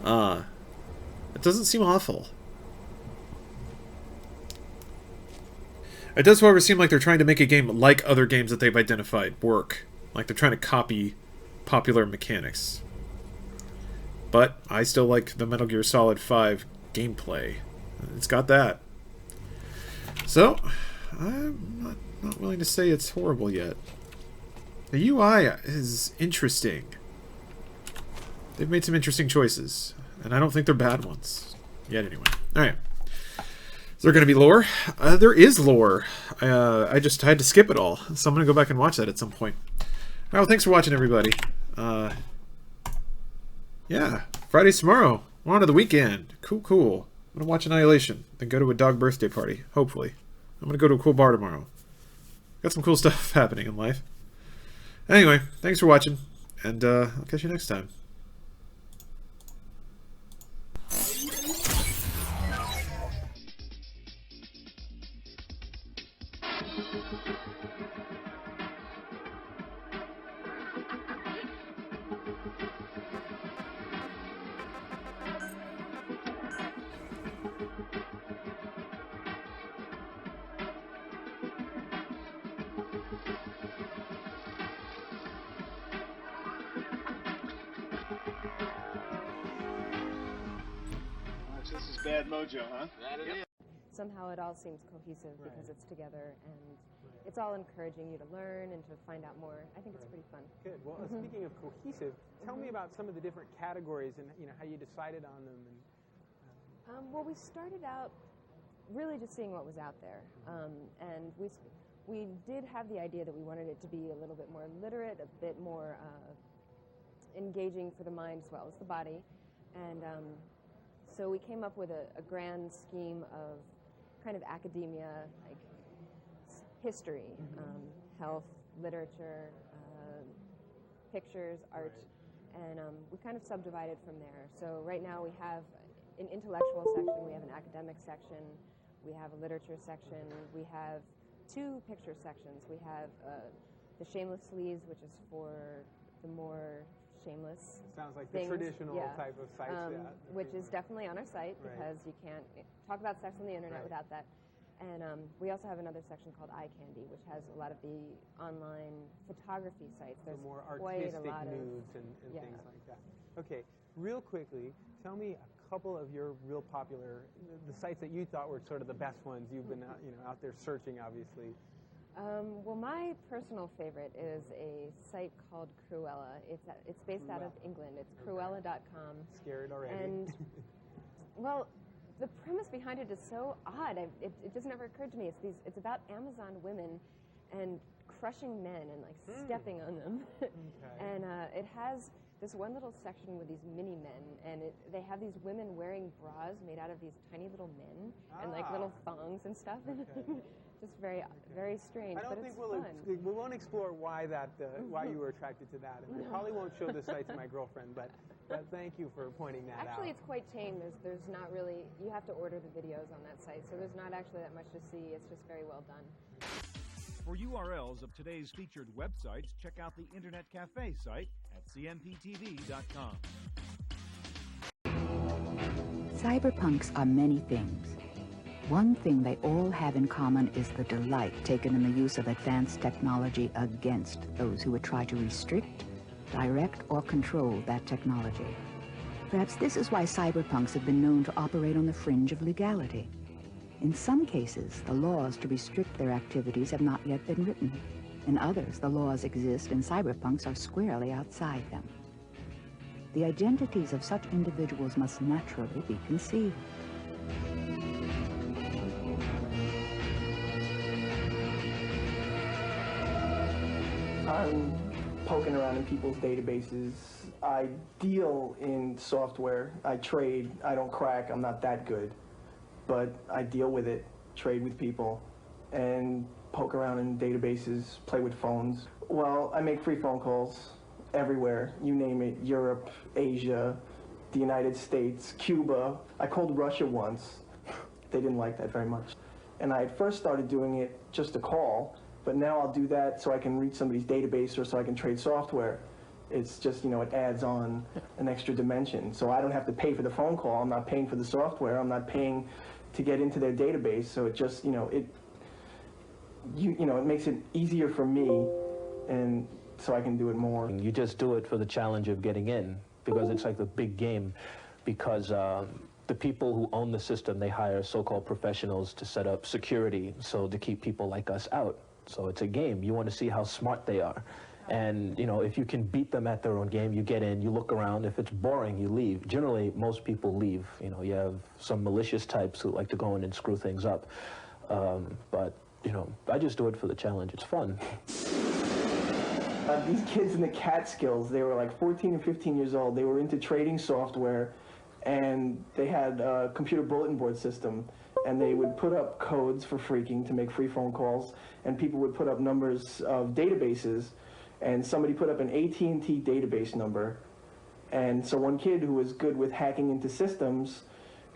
It doesn't seem awful. It does, however, seem like they're trying to make a game like other games that they've identified work. Like they're trying to copy popular mechanics. But I still like the Metal Gear Solid 5 gameplay. It's got that. So, I'm not willing to say it's horrible yet. The UI is interesting. They've made some interesting choices. And I don't think they're bad ones. Yet, anyway. Alright. Is there going to be lore? There is lore. I just had to skip it all. So I'm going to go back and watch that at some point. Alright, well, thanks for watching, everybody. Yeah. Friday's tomorrow. We're on to the weekend. Cool. I'm gonna watch Annihilation, then go to a dog birthday party, hopefully. I'm gonna go to a cool bar tomorrow. Got some cool stuff happening in life. Anyway, thanks for watching, and I'll catch you next time. This is bad mojo, huh? Somehow it all seems cohesive because it's together, and it's all encouraging you to learn and to find out more. I think it's pretty fun. Good. Well, speaking of cohesive, tell me about some of the different categories and how you decided on them. And well, we started out really just seeing what was out there, and we did have the idea that we wanted it to be a little bit more literate, a bit more engaging for the mind as well as the body, and so we came up with a grand scheme of kind of academia, like history, health, literature, pictures, art, and we kind of subdivided from there. So right now we have an intellectual section, we have an academic section, we have a literature section, we have 2 picture sections. We have the Shameless Sleaze, which is for the more shameless sounds like things. the traditional type of sites, which is definitely on our site because you can't talk about sex on the internet without that. And we also have another section called Eye Candy, which has a lot of the online photography sites. There's more quite artistic a lot nudes and things like that. Okay, real quickly, tell me a couple of your real popular, the sites that you thought were sort of the best ones. You've been out there searching, obviously. Well, my personal favorite is a site called Cruella. It's based out of England. It's Cruella.com. Scared already. And, well, the premise behind it is so odd. It just never occurred to me. It's about Amazon women and crushing men and like stepping on them. And it has this one little section with these mini men, and they have these women wearing bras made out of these tiny little men and like little thongs and stuff. Just very, very strange. I don't but think it's we won't explore why why you were attracted to that. And I probably won't show the site to my girlfriend, but thank you for pointing that out. Actually, it's quite tame. There's not really, you have to order the videos on that site, so there's not actually that much to see. It's just very well done. For URLs of today's featured websites, check out the Internet Cafe site at cmptv.com. Cyberpunks are many things. One thing they all have in common is the delight taken in the use of advanced technology against those who would try to restrict, direct, or control that technology. Perhaps this is why cyberpunks have been known to operate on the fringe of legality. In some cases, the laws to restrict their activities have not yet been written. In others, the laws exist and cyberpunks are squarely outside them. The identities of such individuals must naturally be concealed. I'm poking around in people's databases. I deal in software. I trade. I don't crack. I'm not that good. But I deal with it, trade with people, and poke around in databases, play with phones. Well, I make free phone calls everywhere. You name it. Europe, Asia, the United States, Cuba. I called Russia once. They didn't like that very much. And I had first started doing it just to call. But now I'll do that so I can reach somebody's database or so I can trade software. It's just, it adds on an extra dimension. So I don't have to pay for the phone call. I'm not paying for the software. I'm not paying to get into their database. So it just, it makes it easier for me, and so I can do it more. You just do it for the challenge of getting in, because it's like the big game, because the people who own the system, they hire so-called professionals to set up security, so to keep people like us out. So it's a game. You want to see how smart they are. And, if you can beat them at their own game, you get in, you look around. If it's boring, you leave. Generally, most people leave. You have some malicious types who like to go in and screw things up. But, I just do it for the challenge. It's fun. These kids in the Catskills, they were like 14 and 15 years old. They were into trading software. and they had a computer bulletin board system, and they would put up codes for phreaking to make free phone calls, and people would put up numbers of databases, and somebody put up an AT&T database number, and so one kid who was good with hacking into systems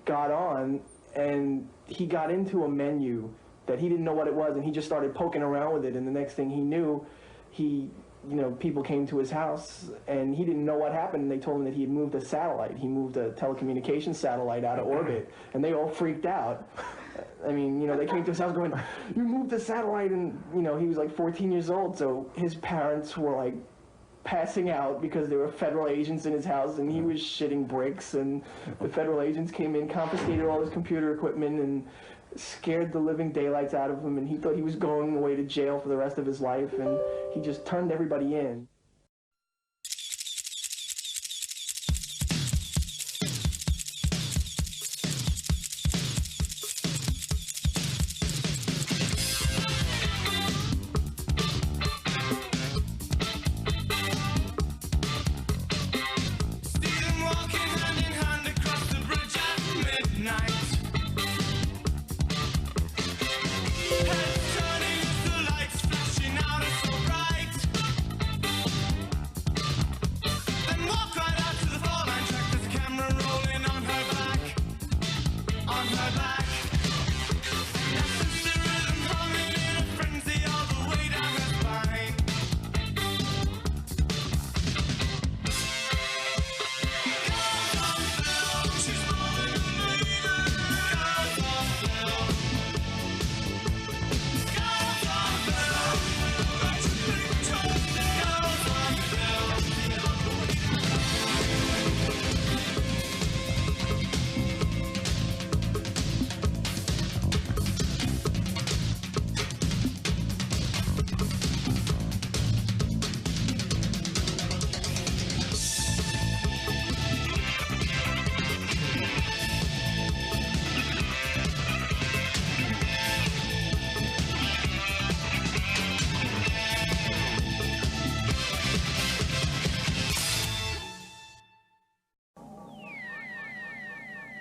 got on, and he got into a menu that he didn't know what it was, and he just started poking around with it, and the next thing he knew, people came to his house, and he didn't know what happened, and they told him that he had moved a satellite. He moved a telecommunications satellite out of orbit, and they all freaked out. I mean, they came to his house going, "You moved the satellite," and, he was like 14 years old, so his parents were like passing out because there were federal agents in his house, and he was shitting bricks, and the federal agents came in, confiscated all his computer equipment, and scared the living daylights out of him, and he thought he was going away to jail for the rest of his life, and he just turned everybody in.